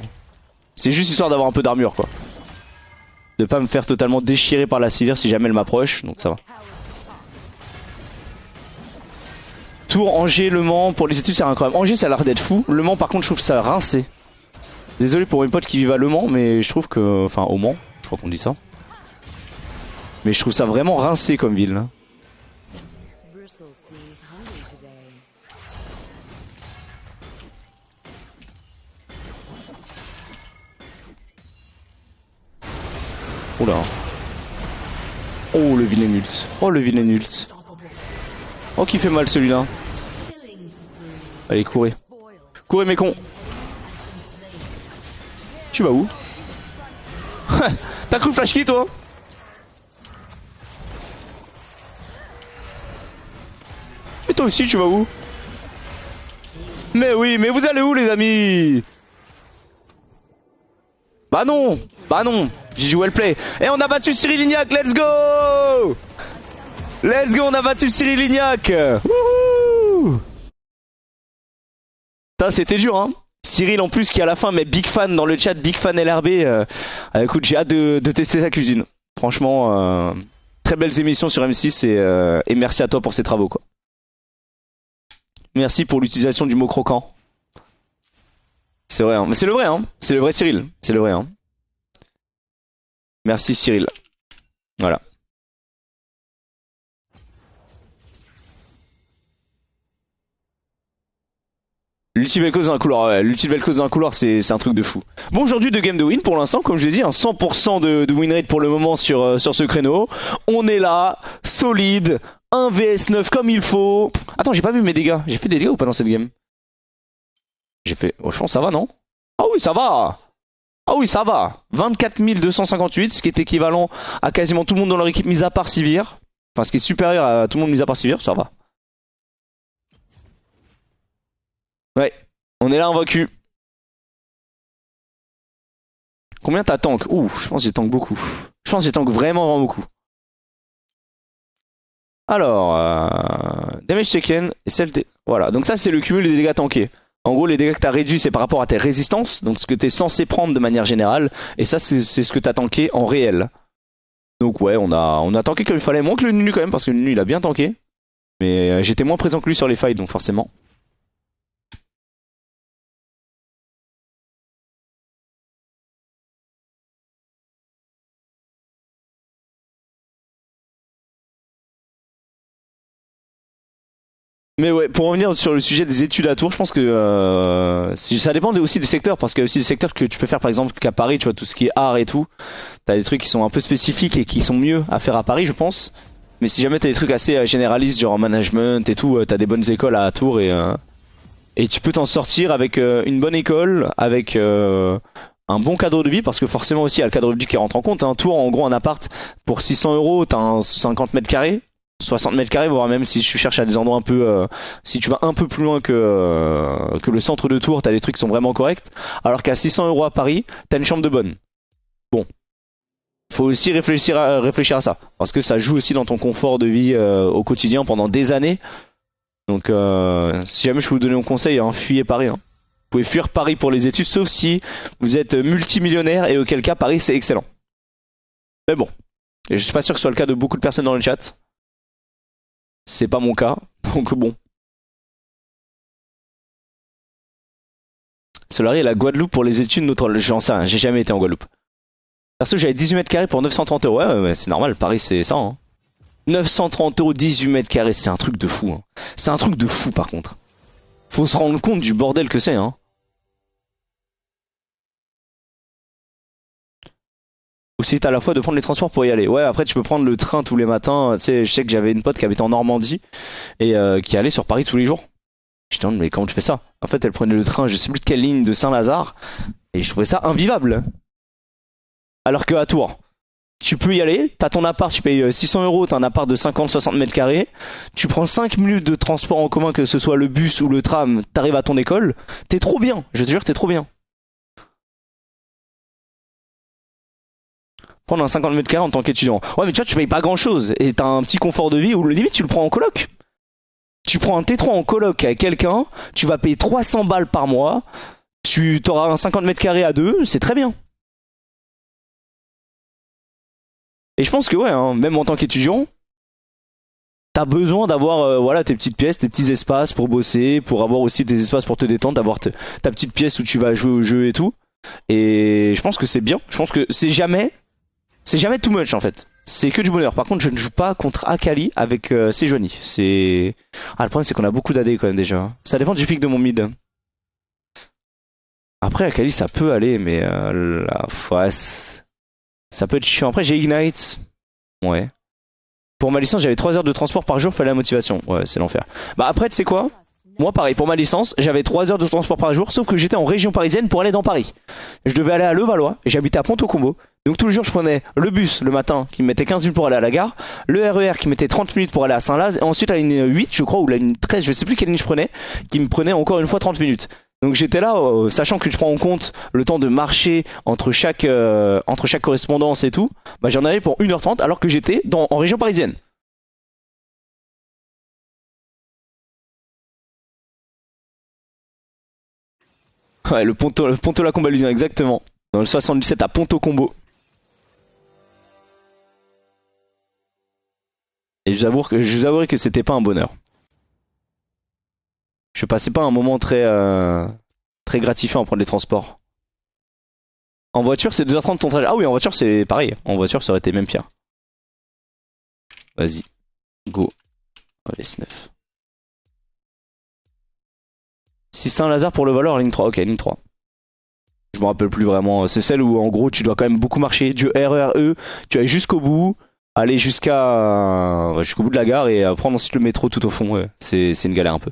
C'est juste histoire d'avoir un peu d'armure, quoi. De pas me faire totalement déchirer par la Sivir si jamais elle m'approche, donc ça va. Tours, Angers, Le Mans, pour les études c'est incroyable. Angers ça a l'air d'être fou, Le Mans par contre je trouve ça rincé. Désolé pour mes potes qui vivent à Le Mans, mais je trouve que... Enfin au Mans, je crois qu'on dit ça. Mais je trouve ça vraiment rincé comme ville. Hein. Oula. Oh le vilain ult. Oh le vilain ult. Oh qui fait mal celui-là. Allez courez. Courez mes cons. Tu vas où? T'as cru flash qui toi? Et toi aussi tu vas où? Mais oui, mais vous allez où les amis? Bah non. Bah non. J'ai joué well play. Et on a battu Cyril Lignac, let's go. Let's go, on a battu Cyril Lignac. Wouhou. C'était dur hein. Cyril en plus qui à la fin met big fan dans le chat, big fan LRB. Écoute, j'ai hâte de tester sa cuisine. Franchement, très belles émissions sur M6 et merci à toi pour ces travaux quoi. Merci pour l'utilisation du mot croquant. C'est vrai, hein. Mais c'est le vrai, hein. C'est le vrai Cyril. C'est le vrai, hein. Merci Cyril. Voilà. L'ulti Vel'Koz dans un couloir, ouais. L'ulti Vel'Koz dans un couloir, c'est un truc de fou. Bon, aujourd'hui, 2 games de win pour l'instant, comme je l'ai dit, un 100% de win rate pour le moment sur ce créneau. On est là, solide, 1 vs 9 comme il faut. Attends, j'ai pas vu mes dégâts. J'ai fait des dégâts ou pas dans cette game? J'ai fait... Oh, je pense que ça va, non? Ah oui, ça va. Ah oui, ça va. 24 258, ce qui est équivalent à quasiment tout le monde dans leur équipe, mis à part Sivir. Enfin, ce qui est supérieur à tout le monde mis à part Sivir, ça va. Ouais, on est là invaincu. Combien t'as tank? Ouh, je pense que j'ai tank beaucoup. Je pense que j'ai tank vraiment beaucoup. Alors, damage taken et self... Voilà, donc ça c'est le cumul des dégâts tankés. En gros, les dégâts que t'as réduits, c'est par rapport à tes résistances, donc ce que t'es censé prendre de manière générale, et ça c'est ce que t'as tanké en réel. Donc ouais, on a tanké comme il fallait, moins que le Nunu quand même, parce que le Nunu il a bien tanké. Mais j'étais moins présent que lui sur les fights, donc forcément. Mais ouais, pour revenir sur le sujet des études à Tours, je pense que ça dépend aussi des secteurs, parce qu'il y a aussi des secteurs que tu peux faire par exemple qu'à Paris, tu vois, tout ce qui est art et tout. T'as des trucs qui sont un peu spécifiques et qui sont mieux à faire à Paris, je pense. Mais si jamais t'as des trucs assez généralistes, genre en management et tout, t'as des bonnes écoles à Tours et tu peux t'en sortir avec une bonne école, avec un bon cadre de vie, parce que forcément aussi il y a le cadre de vie qui rentre en compte. Un Tours, en gros, un appart pour 600 €, t'as un 50 mètres carrés. 60 mètres carrés, voire même si tu cherches à des endroits un peu... si tu vas un peu plus loin que le centre de Tours, t'as des trucs qui sont vraiment corrects. Alors qu'à 600 € à Paris, t'as une chambre de bonne. Bon. Faut aussi réfléchir à ça. Parce que ça joue aussi dans ton confort de vie au quotidien pendant des années. Donc si jamais je peux vous donner un conseil, hein, fuyez Paris. Hein. Vous pouvez fuir Paris pour les études, sauf si vous êtes multimillionnaire, et auquel cas Paris c'est excellent. Mais bon. Et je suis pas sûr que ce soit le cas de beaucoup de personnes dans le chat. C'est pas mon cas, donc bon. Solari et la Guadeloupe pour les études, j'en sais rien, j'ai jamais été en Guadeloupe. Perso, j'avais 18 mètres carrés pour 930 €. Ouais, c'est normal, Paris c'est ça. Hein. 930 €, 18 mètres carrés, c'est un truc de fou. Hein. C'est un truc de fou par contre. Faut se rendre compte du bordel que c'est. Hein. Aussi, t'as à la fois de prendre les transports pour y aller. Ouais, après tu peux prendre le train tous les matins. Tu sais, je sais que j'avais une pote qui habitait en Normandie et qui allait sur Paris tous les jours. Je me dis, mais comment tu fais ça? En fait, elle prenait le train, je sais plus de quelle ligne de Saint-Lazare, et je trouvais ça invivable. Alors que à Tours, tu peux y aller, t'as ton appart, tu payes 600 €, t'as un appart de 50-60 mètres carrés, tu prends 5 minutes de transport en commun, que ce soit le bus ou le tram, t'arrives à ton école, t'es trop bien, je te jure, t'es trop bien. Prendre un 50 mètres carrés en tant qu'étudiant. Ouais, mais tu vois, tu payes pas grand chose, et t'as un petit confort de vie où limite tu le prends en coloc. Tu prends un T3 en coloc avec quelqu'un, tu vas payer 300 balles par mois, tu t'auras un 50 mètres carrés à deux, c'est très bien. Et je pense que ouais, hein, même en tant qu'étudiant, t'as besoin d'avoir voilà, tes petites pièces, tes petits espaces pour bosser, pour avoir aussi des espaces pour te détendre, d'avoir ta petite pièce où tu vas jouer au jeu et tout. Et je pense que c'est bien. Je pense que c'est jamais too much en fait. C'est que du bonheur. Par contre, je ne joue pas contre Akali avec Sejuani. C'est le problème, c'est qu'on a beaucoup d'AD quand même déjà. Ça dépend du pic de mon mid. Après, Akali, ça peut aller, mais ouais, ça peut être chiant. Après, j'ai Ignite. Ouais. Pour ma licence, j'avais 3 heures de transport par jour, fallait la motivation. Ouais, c'est l'enfer. Bah après, tu sais quoi? Moi, pareil, pour ma licence, j'avais 3 heures de transport par jour, sauf que j'étais en région parisienne pour aller dans Paris. Je devais aller à Levallois, et j'habitais à Ponto-Combo. Donc tous les jours, je prenais le bus le matin, qui me mettait 15 minutes pour aller à la gare, le RER qui mettait 30 minutes pour aller à Saint-Laz, et ensuite la ligne 8, je crois, ou la ligne 13, je sais plus quelle ligne je prenais, qui me prenait encore une fois 30 minutes. Donc j'étais là, sachant que je prends en compte le temps de marcher entre chaque correspondance et tout, bah j'en avais pour 1h30 alors que j'étais en région parisienne. Ouais, le Ponto la Combalusien, exactement. Dans le 77 à Ponto Combo. Et je vous avouerai que c'était pas un bonheur. Je passais pas un moment très gratifiant à prendre les transports. En voiture, c'est 2h30 ton trajet. Ah oui, en voiture, c'est pareil. En voiture, ça aurait été même pire. Vas-y. Go. S9. Si Saint-Lazare pour le Valor, ligne 3. Ok, ligne 3. Je me rappelle plus vraiment. C'est celle où, en gros, tu dois quand même beaucoup marcher. Du RERE, tu vas jusqu'au bout, aller jusqu'au bout de la gare et prendre ensuite le métro tout au fond. Ouais. C'est une galère un peu.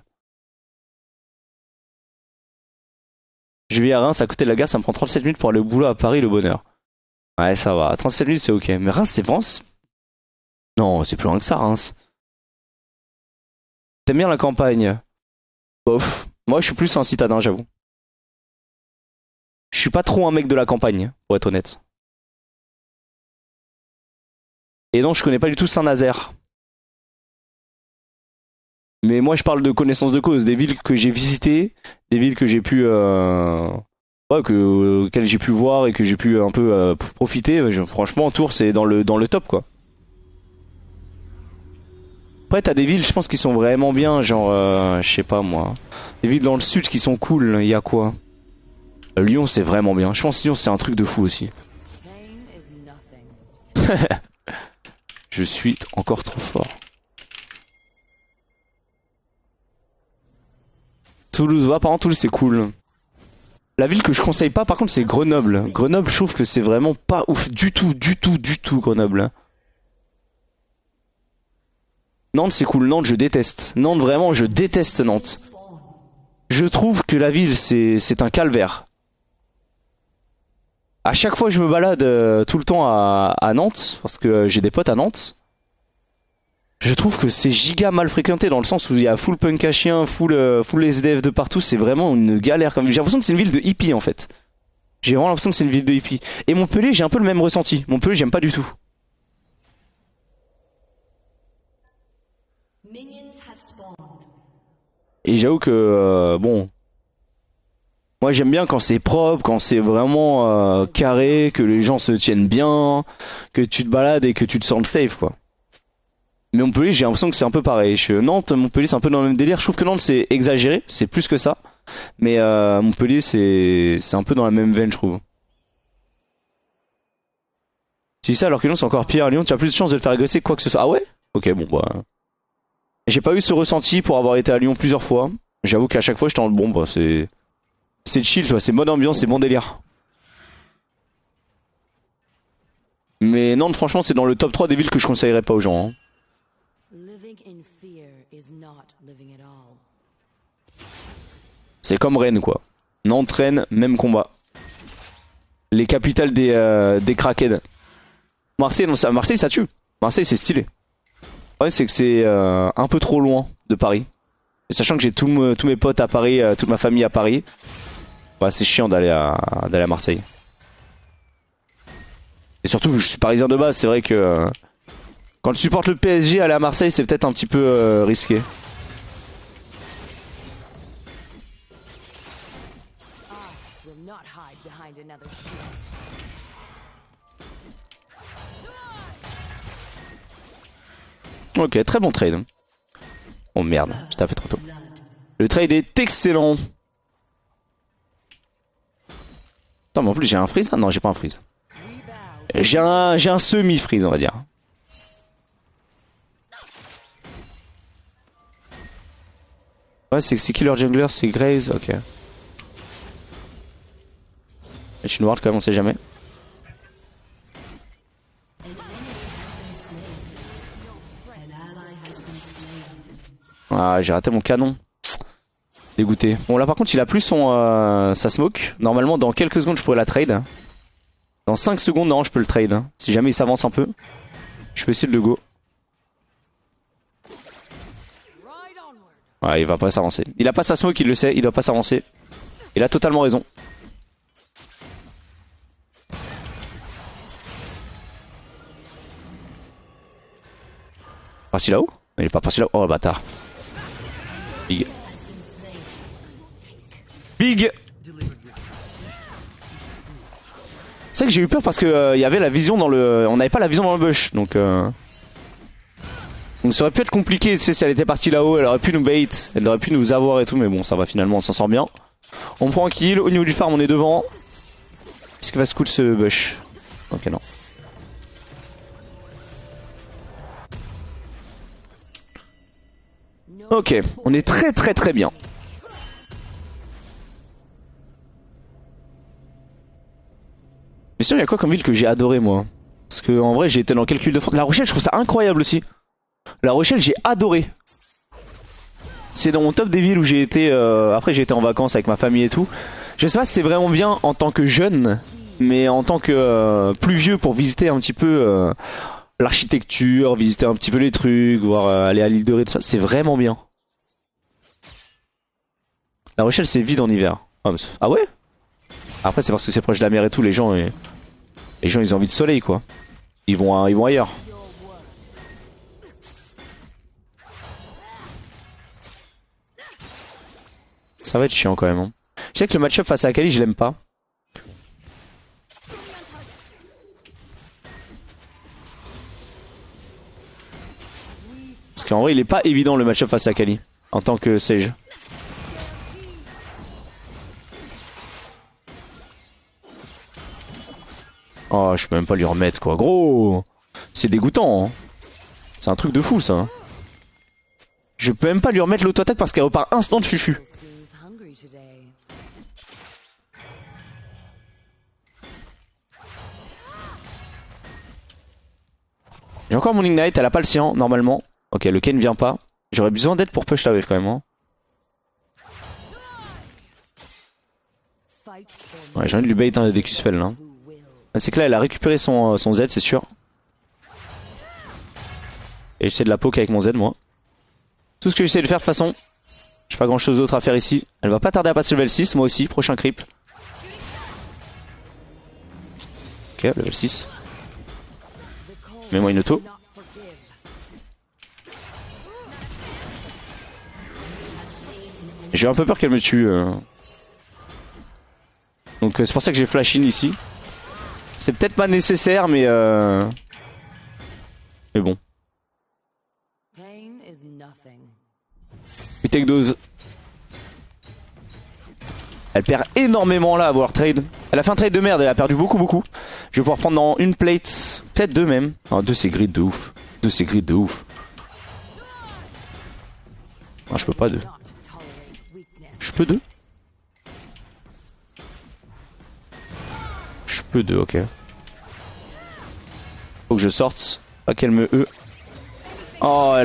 Je vis à Reims, à côté de la gare, ça me prend 37 minutes pour aller au boulot à Paris, le bonheur. Ouais, ça va. 37 minutes, c'est ok. Mais Reims, c'est vraiment... Non, c'est plus loin que ça, Reims. T'aimes bien la campagne? Bof. Moi, je suis plus un citadin, j'avoue. Je suis pas trop un mec de la campagne, pour être honnête. Et donc, je connais pas du tout Saint-Nazaire. Mais moi, je parle de connaissance de cause. Des villes que j'ai visitées, des villes que j'ai pu... Ouais, auxquelles j'ai pu voir et que j'ai pu un peu profiter. Franchement, Tours, c'est dans le top, quoi. Après, t'as des villes, je pense, qui sont vraiment bien. Genre, je sais pas, moi. Des villes dans le sud qui sont cool. Il y a quoi? Lyon, c'est vraiment bien. Je pense que Lyon, c'est un truc de fou aussi. Je suis encore trop fort. Toulouse, ouais, par contre, Toulouse, c'est cool. La ville que je conseille pas, par contre, c'est Grenoble. Grenoble, je trouve que c'est vraiment pas ouf du tout, Grenoble. Nantes, c'est cool. Nantes, je déteste. Nantes, vraiment, je déteste Nantes. Je trouve que la ville, c'est un calvaire. À chaque fois que je me balade tout le temps à Nantes, parce que j'ai des potes à Nantes, je trouve que c'est giga mal fréquenté dans le sens où il y a full punk à chien, full SDF de partout. C'est vraiment une galère. J'ai l'impression que c'est une ville de hippie en fait. J'ai vraiment l'impression que c'est une ville de hippie. Et Montpellier, j'ai un peu le même ressenti. Montpellier, j'aime pas du tout. Et j'avoue que bon, moi j'aime bien quand c'est propre, quand c'est vraiment carré, que les gens se tiennent bien, que tu te balades et que tu te sens safe quoi. Mais Montpellier, j'ai l'impression que c'est un peu pareil. Nantes, Montpellier, c'est un peu dans le même délire. Je trouve que Nantes, c'est exagéré, c'est plus que ça. Mais Montpellier, c'est un peu dans la même veine, je trouve. Si ça, alors que Lyon, c'est encore pire. À Lyon, tu as plus de chances de te faire agresser, quoi que ce soit. Ah ouais? Ok, bon bah. J'ai pas eu ce ressenti pour avoir été à Lyon plusieurs fois. J'avoue qu'à chaque fois j'étais en bon bah c'est chill, tu vois, c'est bonne ambiance, c'est bon délire. Mais Nantes franchement c'est dans le top 3 des villes que je conseillerais pas aux gens. Hein. C'est comme Rennes quoi. Nantes, Rennes, même combat. Les capitales des crackheads. Marseille, non, Marseille ça tue. Marseille c'est stylé. Ouais c'est que c'est un peu trop loin de Paris. Et sachant que j'ai tous mes potes à Paris, toute ma famille à Paris. Bah, c'est chiant d'aller à Marseille. Et surtout vu que je suis parisien de base, c'est vrai que quand tu supportes le PSG, aller à Marseille c'est peut-être un petit peu risqué. Ok, très bon trade. Oh merde, j'ai tapé trop tôt. Le trade est excellent. Attends, mais en plus j'ai un freeze là? Non, j'ai pas un freeze. J'ai un semi-freeze, on va dire. Ouais, c'est qui leur jungler? C'est Graze, ok. Je suis noir quand même, on sait jamais. Ah, j'ai raté mon canon. Dégoûté. Bon, là par contre, il a plus sa smoke. Normalement, dans quelques secondes, je pourrais la trade. Dans 5 secondes, non, je peux le trade. Hein. Si jamais il s'avance un peu, je peux essayer de le go. Ouais, il va pas s'avancer. Il a pas sa smoke, il le sait, il doit pas s'avancer. Il a totalement raison. Parti là-haut? Il est pas parti là-haut. Oh le bâtard. Big. Big. C'est vrai que j'ai eu peur parce que y avait la vision dans le... On n'avait pas la vision dans le bush, donc ça aurait pu être compliqué, tu sais, si elle était partie là-haut, elle aurait pu nous bait, elle aurait pu nous avoir et tout, mais bon, ça va finalement, on s'en sort bien. On prend un kill, au niveau du farm, on est devant. Est-ce qu'il va se cool ce bush? Ok, non. Ok, on est très très très bien. Mais sinon, il y a quoi comme ville que j'ai adoré moi? Parce que en vrai, j'ai été dans quelques villes de France. La Rochelle, je trouve ça incroyable aussi. La Rochelle, j'ai adoré. C'est dans mon top des villes où j'ai été. Après, j'ai été en vacances avec ma famille et tout. Je sais pas si c'est vraiment bien en tant que jeune, mais en tant que plus vieux pour visiter un petit peu l'architecture, visiter un petit peu les trucs, voir aller à l'île de Ré, tout ça, c'est vraiment bien. La Rochelle, c'est vide en hiver. Ah ouais? Après, c'est parce que c'est proche de la mer et tout, les gens ils ont envie de soleil quoi. Ils vont ailleurs. Ça va être chiant quand même. Hein. Je sais que le match-up face à Akali, je l'aime pas. Parce qu'en vrai, il est pas évident le match-up face à Akali en tant que Sage. Oh, je peux même pas lui remettre quoi. Gros, c'est dégoûtant. Hein. C'est un truc de fou ça. Je peux même pas lui remettre l'auto-attaque parce qu'elle repart instant de fufu. J'ai encore mon Ignite, elle a pas le sien normalement. Ok, le Ken vient pas. J'aurais besoin d'aide pour push la wave quand même. Hein. Ouais, j'ai envie de lui bait un des Q-spell là. C'est que là, elle a récupéré son Z, c'est sûr. Et j'essaie de la poke avec mon Z, moi. Tout ce que j'essaie de faire de toute façon. J'ai pas grand chose d'autre à faire ici. Elle va pas tarder à passer level 6, moi aussi. Prochain creep. Ok, level 6. Mets-moi une auto. J'ai un peu peur qu'elle me tue. Donc c'est pour ça que j'ai flash in ici. C'est peut-être pas nécessaire, mais bon. We take those. Elle perd énormément là à avoir trade. Elle a fait un trade de merde, elle a perdu beaucoup. Je vais pouvoir prendre dans une plate, peut-être deux même. Ah, deux c'est grid de ouf. Deux c'est grid de ouf. Non, je peux pas deux. Je peux deux? Je peux deux, ok. Faut que je sorte. Pas qu'elle me Oh,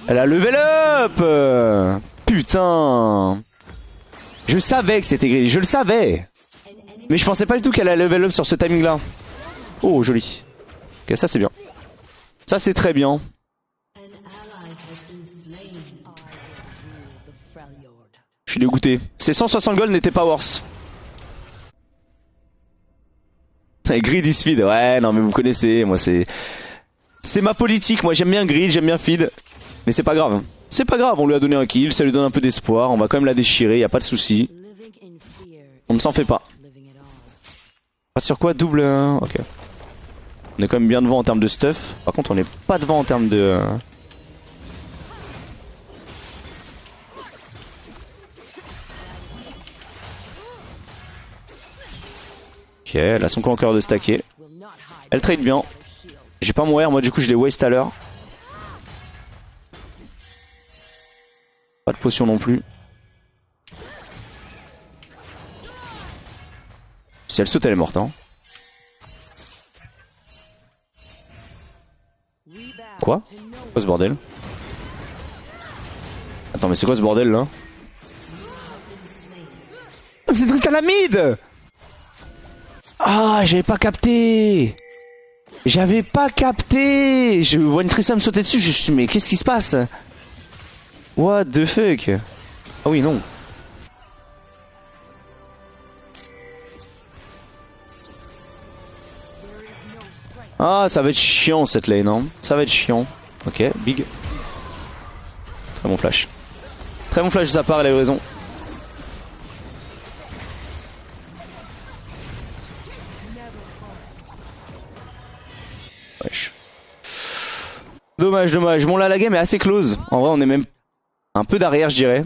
elle a level up. Putain. Je savais que c'était gris, je le savais. Mais je pensais pas du tout qu'elle allait level up sur ce timing là. Oh, joli. Ok, ça c'est bien. Ça c'est très bien. Je suis dégoûté. Ces 160 gold n'étaient pas worse. Grid is feed. Ouais, non mais vous connaissez, moi c'est ma politique. Moi j'aime bien grid, j'aime bien feed. Mais c'est pas grave. C'est pas grave, on lui a donné un kill, ça lui donne un peu d'espoir. On va quand même la déchirer, y a pas de souci. On ne s'en fait pas. Pas sur quoi? Double. Ok. On est quand même bien devant en termes de stuff. Par contre on n'est pas devant en termes de... Ok, elle a son coup encore de stacker. Elle trade bien. J'ai pas mourir, moi du coup je l'ai waste à l'heure. Pas de potion non plus. Si elle saute elle est morte hein. Quoi? Quoi ce bordel? Attends mais c'est quoi ce bordel là? C'est Tristan la mid! Ah j'avais pas capté! J'avais pas capté! Je vois une Tristana me sauter dessus, je suis mais qu'est-ce qui se passe? What the fuck? Ah oui non. Ah ça va être chiant cette lane hein. Ça va être chiant. Ok, big. Très bon flash. Très bon flash de sa part, elle a eu raison. Wesh. Dommage, dommage. Bon là la game est assez close. En vrai on est même un peu derrière je dirais.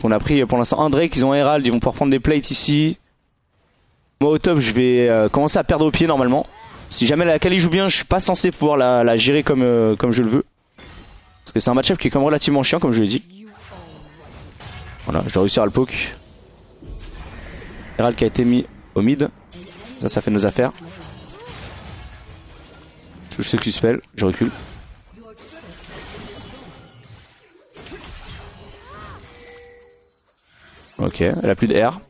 On a pris pour l'instant un Drake, ils ont un Herald, ils vont pouvoir prendre des plates ici. Moi au top je vais commencer à perdre au pied normalement. Si jamais la Kali joue bien, je suis pas censé pouvoir la gérer comme je le veux. Parce que c'est un match-up qui est quand même relativement chiant comme je l'ai dit. Voilà, je dois réussir à le poke. Herald qui a été mis au mid. Ça fait nos affaires. Je sais qu'il spell, je recule. Ok, elle a plus de R.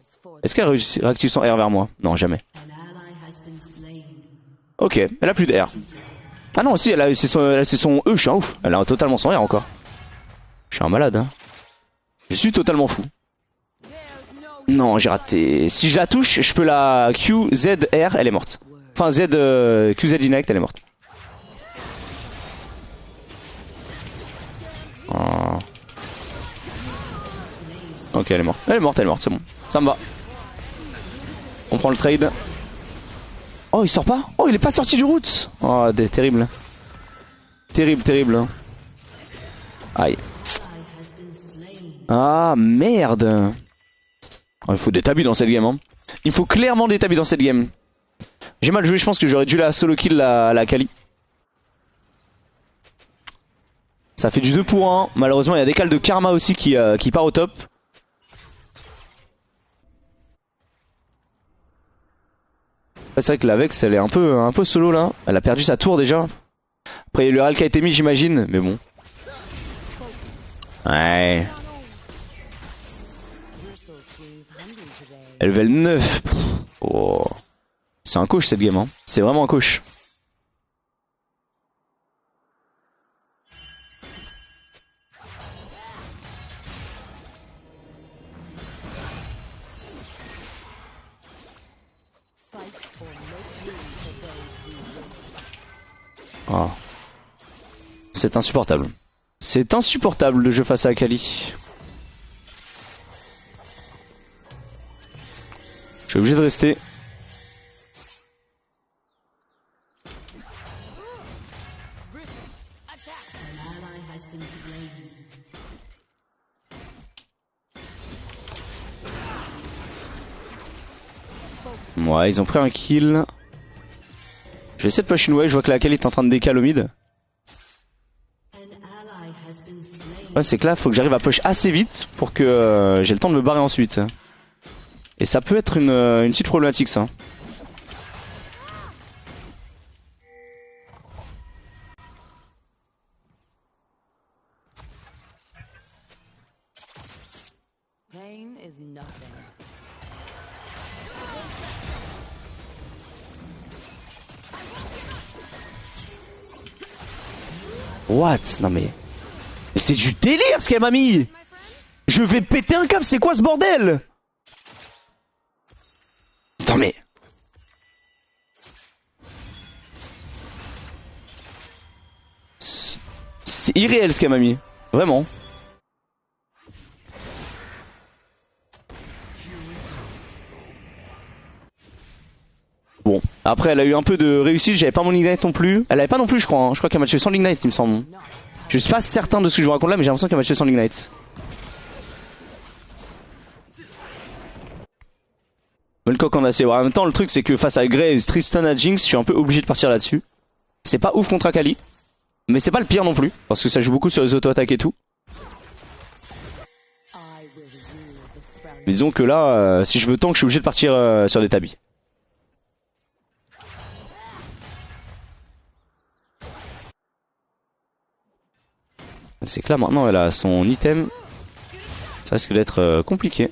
Est-ce qu'elle réactive son R vers moi? Non, jamais. Ok, elle a plus de R. Ah non, si, c'est son E, je suis un ouf. Elle a totalement son R encore. Je suis un malade, hein. Je suis totalement fou. Non, j'ai raté. Si je la touche, je peux la QZR, elle est morte. Enfin, QZ Inect, elle est morte. Oh. Ok, elle est morte. Elle est morte, c'est bon. Ça me va. On prend le trade. Oh, il sort pas? Oh, il est pas sorti du route. Oh, terrible. Terrible, terrible. Aïe. Ah, merde. Oh, il faut des tabus dans cette game. Hein. Il faut clairement des tabus dans cette game. J'ai mal joué, je pense que j'aurais dû la solo kill la Kali. Ça fait du 2 pour 1. Malheureusement, il y a des cales de karma aussi qui part au top. C'est vrai que la Vex elle est un peu solo là. Elle a perdu sa tour déjà. Après il y a le Herald qui a été mis j'imagine. Mais bon. Ouais. Level 9. Oh. C'est un coach cette game hein. C'est vraiment un coach. Oh. C'est insupportable. C'est insupportable le jeu face à Akali. Je suis obligé de rester. Ouais, ils ont pris un kill. Je vais essayer de push une wave, je vois que la Akali est en train de décaler au mid. Ouais, c'est que là, faut que j'arrive à push assez vite pour que j'ai le temps de me barrer ensuite. Et ça peut être une petite problématique, ça. Pain is nothing. What? Non mais c'est du délire ce qu'elle m'a mis. Je vais péter un câble, c'est quoi ce bordel? Attends mais... C'est irréel ce qu'elle m'a mis. Vraiment. Bon, après elle a eu un peu de réussite, j'avais pas mon ignite non plus. Elle avait pas non plus je crois, hein. Je crois qu'elle m'a tué sans l'ignite il me semble. Je suis pas certain de ce que je vous raconte là mais j'ai l'impression qu'elle m'a tué sans l'ignite. Le coq en acier. En même temps le truc c'est que face à Graves, Tristan à Jinx, je suis un peu obligé de partir là-dessus. C'est pas ouf contre Akali. Mais c'est pas le pire non plus, parce que ça joue beaucoup sur les auto-attaques et tout. Mais disons que là, si je veux tank, je suis obligé de partir sur des tabis. C'est que là maintenant elle a son item. Ça risque d'être compliqué.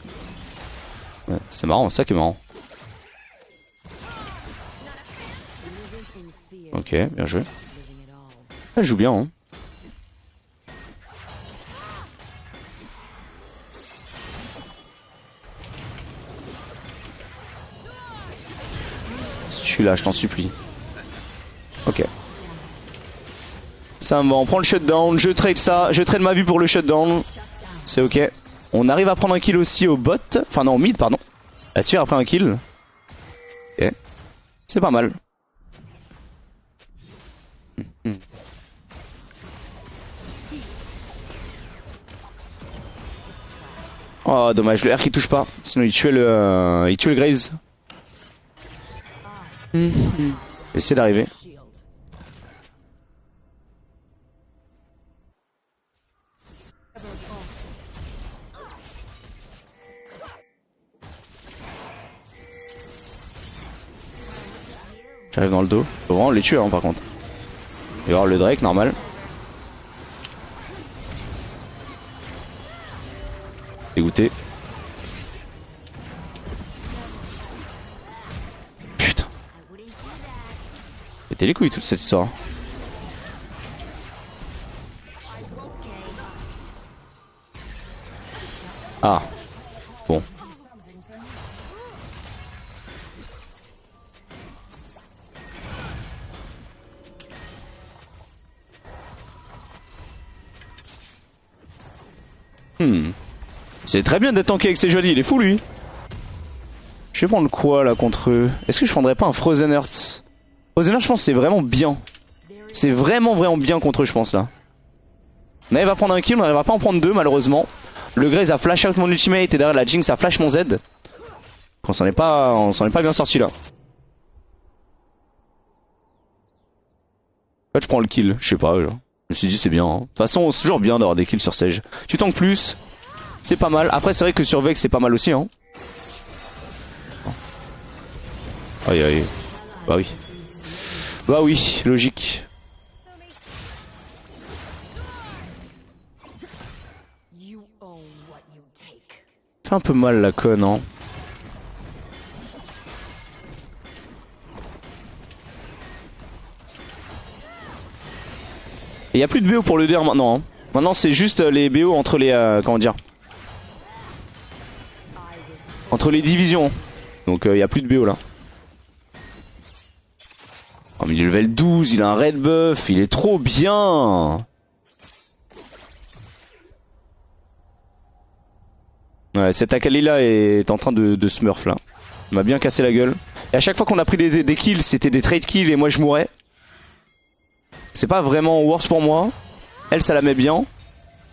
Ouais, c'est marrant, c'est ça qui est marrant. Ok, bien joué. Elle joue bien, hein. Je suis là, je t'en supplie. Ok. Ça me va, on prend le shutdown, je trade ça, je trade ma vue pour le shutdown. C'est ok. On arrive à prendre un kill aussi au bot. Enfin non, au mid, pardon. La sphère a pris un kill. Ok. C'est pas mal. Oh dommage, le R qui touche pas. Sinon il tuait le Graves. Essayer d'arriver. J'arrive dans le dos. Faut vraiment les tuer hein, par contre. Il va y avoir le Drake normal. Dégoûté. Putain. Pété les couilles toute cette histoire. Ah. Bon. C'est très bien d'être tanké avec ces jolis, il est fou lui. Je vais prendre quoi là contre eux? Est-ce que je prendrais pas un Frozen Earth? Frozen Earth je pense c'est vraiment bien. C'est vraiment bien contre eux je pense là. On arrive à prendre un kill, on n'arrivera pas à en prendre deux malheureusement. Le Graze a flash out mon ultimate et derrière la Jinx a flash mon Z. On s'en est pas bien sorti là. En fait je prends le kill, je sais pas genre. Je me suis dit c'est bien. Hein. De toute façon c'est toujours bien d'avoir des kills sur Sage. Tu tankes plus. C'est pas mal. Après, c'est vrai que sur Vex, c'est pas mal aussi. Hein. Aïe aïe. Bah oui. Bah oui, logique. Fait un peu mal la conne, hein. Et y a plus de BO pour le DR maintenant. Hein. Maintenant, c'est juste les BO entre les. Comment dire? Entre les divisions. Donc il n'y a plus de BO là. Oh mais il est level 12, il a un red buff, il est trop bien. Ouais, cet Akali là est en train de smurf là. Il m'a bien cassé la gueule. Et à chaque fois qu'on a pris des kills, c'était des trade kills et moi je mourais. C'est pas vraiment worse pour moi. Elle ça la met bien.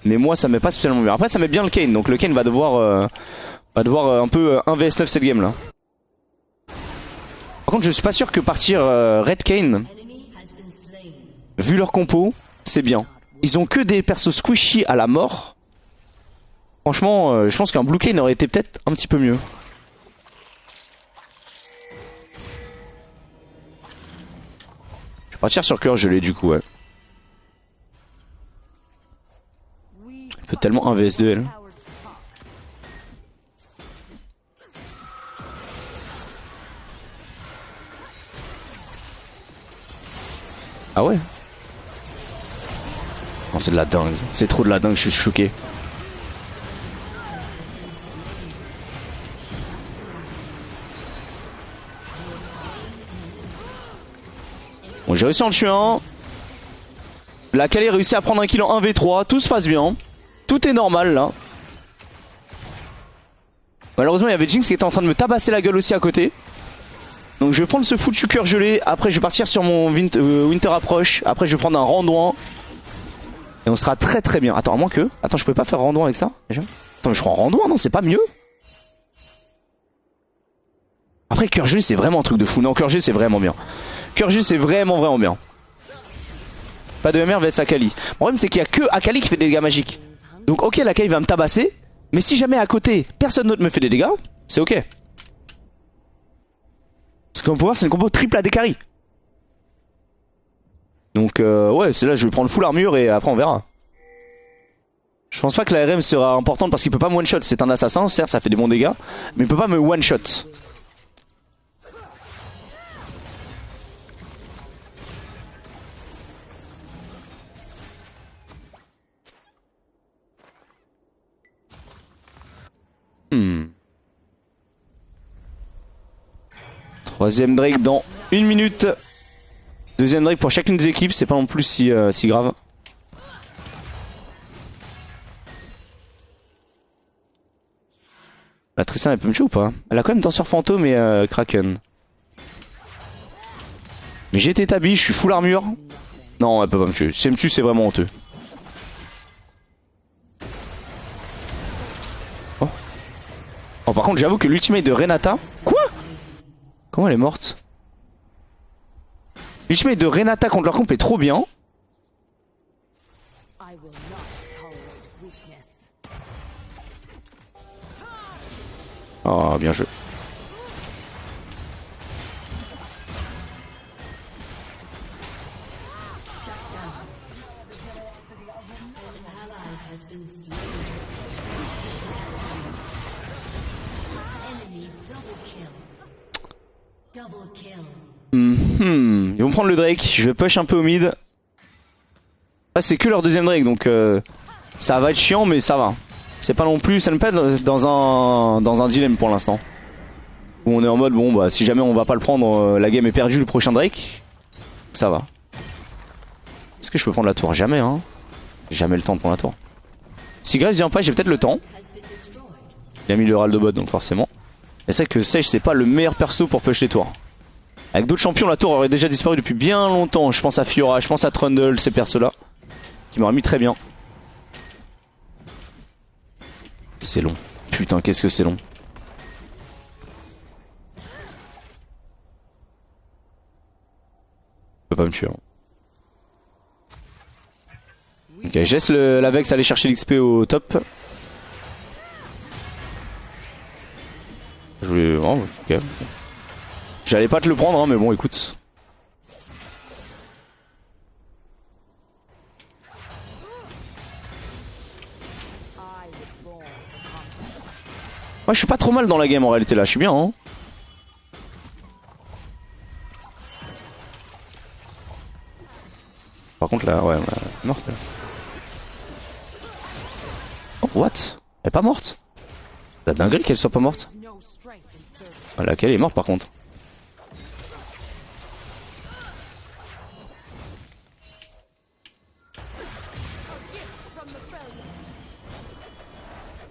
Mais moi ça met pas spécialement bien. Après ça met bien le Kayn, donc le Kayn va devoir un peu 1 vs 9 cette game là. Par contre je suis pas sûr que partir Red Kayn, vu leur compo, c'est bien. ils ont que des persos squishy à la mort. Franchement, je pense qu'un Blue Kayn aurait été peut-être un petit peu mieux. Je vais partir sur cœur gelé du coup, ouais. Elle peut tellement 1 vs 2 elle. Ah ouais? Non, c'est de la dingue. C'est trop de la dingue, je suis choqué. Bon, j'ai réussi à en tuer un. La Kali réussit à prendre un kill en 1v3. Tout se passe bien. Tout est normal là. Malheureusement, il y avait Jinx qui était en train de me tabasser la gueule aussi à côté. Donc je vais prendre ce foutu cœur gelé. Après, je vais partir sur mon Winter Approach. Après, je vais prendre un Randouin. Et on sera très très bien. Attends, à moins que... Attends, je pouvais pas faire Randouin avec ça déjà? Attends, mais je prends Randouin, non? C'est pas mieux? Après, cœur gelé, c'est vraiment un truc de fou. Non, cœur gelé, c'est vraiment bien. Cœur gelé, c'est vraiment bien. Pas de MR vs Akali. Le problème, c'est qu'il y a que Akali qui fait des dégâts magiques. Donc, ok, l'Akali va me tabasser. Mais si jamais à côté, personne d'autre me fait des dégâts, c'est ok. Parce qu'on peut voir, c'est une combo triple AD carry. Donc ouais, c'est là je vais prendre full armure et après on verra. Je pense pas que la RM sera importante parce qu'il peut pas me one shot. C'est un assassin, certes ça fait des bons dégâts, mais il peut pas me one shot. Troisième Drake dans 1 minute. Deuxième Drake pour chacune des équipes, c'est pas non plus si grave. La Tristan elle peut me tuer ou pas? Elle a quand même danseur fantôme et Kraken. Mais j'ai été tabi, je suis full armure. Non, elle peut pas me tuer. Si elle me tue, c'est vraiment honteux. Oh. Oh, par contre, j'avoue que l'ultimate de Renata. Quoi? Comment elle est morte? L'ultimate de Renata contre leur comp est trop bien. Oh, bien joué. Ils vont prendre le Drake, je vais push un peu au mid. Ah, c'est que leur deuxième Drake donc ça va être chiant mais ça va. C'est pas non plus, ça ne peut pas dans un dilemme pour l'instant. Où on est en mode bon bah si jamais on va pas le prendre, la game est perdue le prochain Drake. Ça va. Est-ce que je peux prendre la tour? Jamais hein. Jamais le temps de prendre la tour. Si Graves vient pas j'ai peut-être le temps. Il a mis le râle de bot donc forcément. Et c'est vrai que Sage c'est pas le meilleur perso pour push les tours. Avec d'autres champions, la tour aurait déjà disparu depuis bien longtemps. Je pense à Fiora, je pense à Trundle, ces persos-là. Qui m'auraient mis très bien. C'est long. Putain, qu'est-ce que c'est long. Il peut pas me tuer. Hein. Ok, je laisse la Vex aller chercher l'XP au top. Je voulais... Oh, ok. J'allais pas te le prendre, hein, mais bon, écoute. Moi, je suis pas trop mal dans la game en réalité là, je suis bien, hein. Par contre, là, ouais, morte là. Oh, what? Elle est pas morte? La dinguerie qu'elle soit pas morte. Ah, laquelle est morte par contre.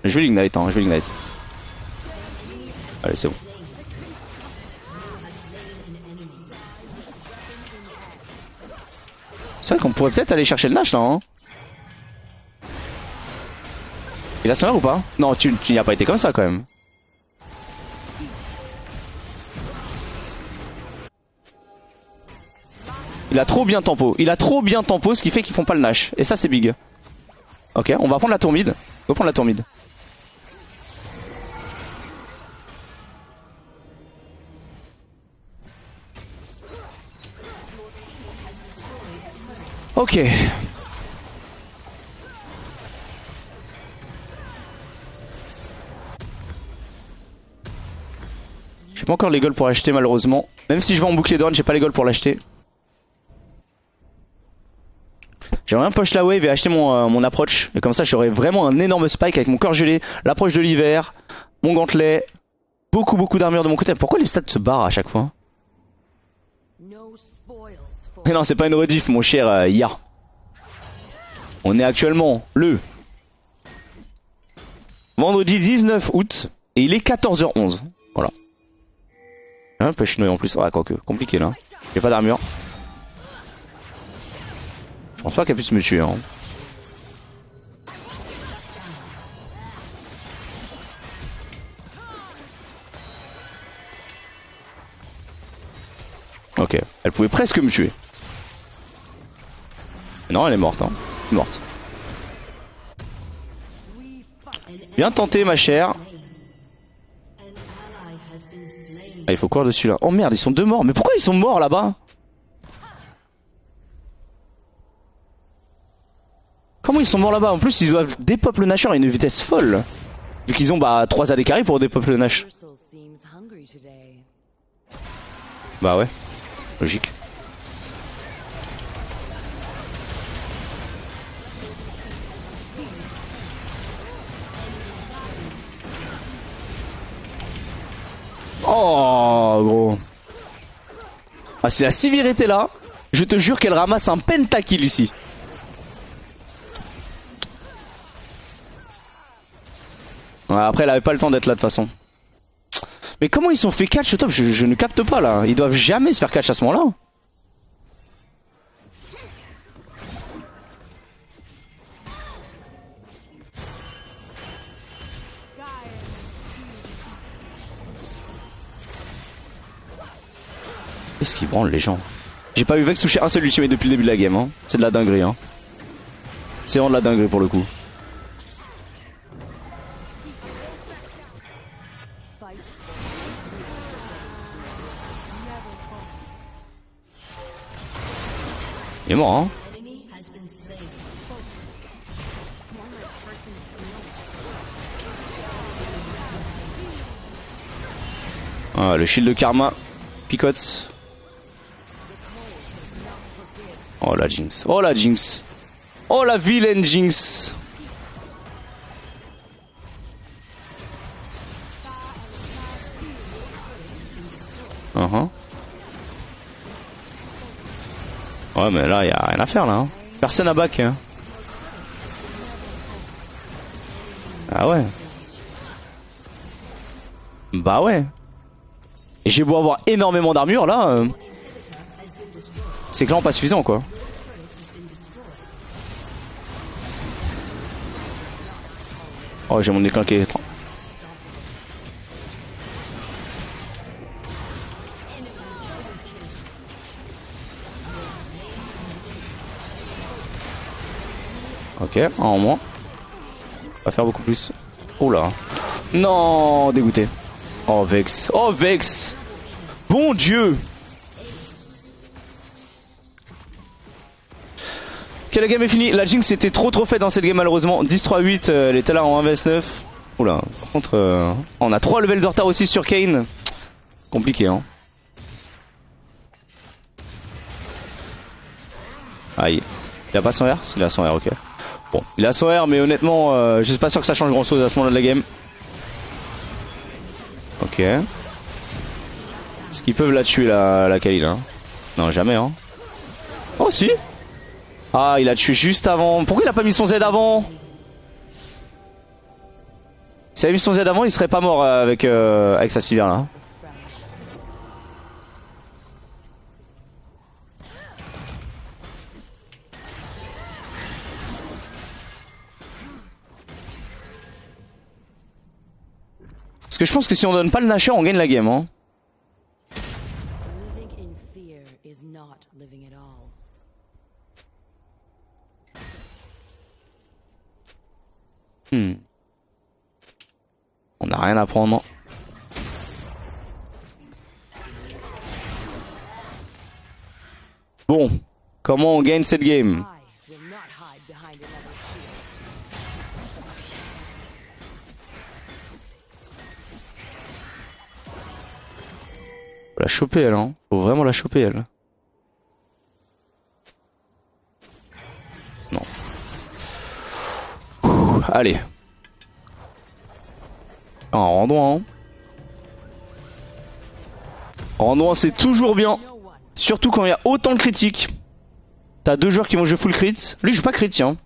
Je vais l'ignite, hein, je vais l'ignite. Allez, c'est bon. C'est vrai qu'on pourrait peut-être aller chercher le Nash là, hein. Il a son heure ou pas? Non, tu n'y as pas été comme ça quand même. Il a trop bien tempo. Il a trop bien tempo, ce qui fait qu'ils font pas le Nash. Et ça c'est big. Ok, on va prendre la tour mid. On va prendre la tour mid. Ok. J'ai pas encore les golds pour l'acheter malheureusement. Même si je vais en boucler d'or, j'ai pas les golds pour l'acheter. J'aimerais bien push la wave et acheter mon approach. Et comme ça j'aurai vraiment un énorme spike avec mon corps gelé, l'approche de l'hiver, mon gantelet, beaucoup d'armure de mon côté. Pourquoi les stats se barrent à chaque fois? Mais non, c'est pas une rediff mon cher Ya. On est actuellement le vendredi 19 août et il est 14h11. Voilà. Un peu chinois en plus, ouais, quoique compliqué là. J'ai pas d'armure. Je pense pas qu'elle puisse me tuer. Hein. Ok, elle pouvait presque me tuer. Non, elle est morte. Hein. Elle est morte. Bien tenté, ma chère. Ah, il faut courir dessus là. Oh merde, ils sont deux morts. Mais pourquoi ils sont morts là-bas? Comment ils sont morts là-bas? En plus, ils doivent dépop le Nashor à une vitesse folle. Vu qu'ils ont 3 AD carry pour dépop le Nash. Bah ouais, logique. Oh gros. Ah si la Sivir était là, je te jure qu'elle ramasse un pentakill ici. Ouais, après elle avait pas le temps d'être là de toute façon. Mais comment ils sont fait catch au top, je ne capte pas là. Ils doivent jamais se faire catch à ce moment là. Qu'est-ce qu'ils branlent les gens? J'ai pas eu Vex toucher un seul ultimate depuis le début de la game hein. C'est de la dinguerie hein. C'est vraiment de la dinguerie pour le coup. Il est mort hein. Ah, le shield de karma picote. Oh la Jinx. Oh la Jinx. Oh la vilaine Jinx. Ouais mais là y a rien à faire là hein. Personne à back hein. Ah ouais. Bah ouais. Et j'ai beau avoir énormément d'armure là c'est clairement pas suffisant quoi. Oh j'ai mon déclin qui est étrange. Ok, un en moins. On va faire beaucoup plus. Oh là. Non, dégoûté. Oh Vex. Oh Vex. Bon Dieu. Ok, la game est finie. La Jinx était trop faite dans cette game malheureusement. 10-3-8, elle était là en 1vs9. Oula, par contre, on a 3 levels de retard aussi sur Kayn. Compliqué hein. Aïe. Il a pas son R? Il a son R, ok. Bon, il a son R, mais honnêtement, je suis pas sûr que ça change grand chose à ce moment-là de la game. Ok. Est-ce qu'ils peuvent la tuer la Kali hein? Non, jamais hein. Oh si. Ah, il a tué juste avant. Pourquoi il a pas mis son Z avant? S'il avait mis son Z avant, il serait pas mort avec sa Sivir là. Parce que je pense que si on donne pas le Nashor, on gagne la game hein. living at all. On n'a rien à prendre. Bon, comment on gagne cette game? I will not hide behind another shield. Faut la choper elle, hein. Faut vraiment la choper elle. Non. Allez. En rendant, hein. Rendant, c'est toujours bien. Surtout quand il y a autant de critiques. T'as deux joueurs qui vont jouer full crit. Lui il joue pas crit, tiens.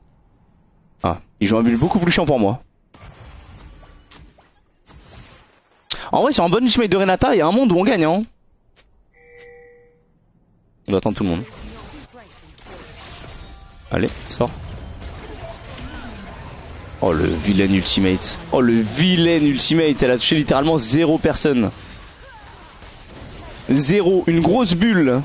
Ah, il joue un build beaucoup plus chiant pour moi. En vrai sur un bon ultimate de Renata, il y a un monde où on gagne, hein. On doit attendre tout le monde. Allez, sors. Oh le vilain ultimate. Oh le vilain ultimate. Elle a touché littéralement 0 personne. 0, une grosse bulle.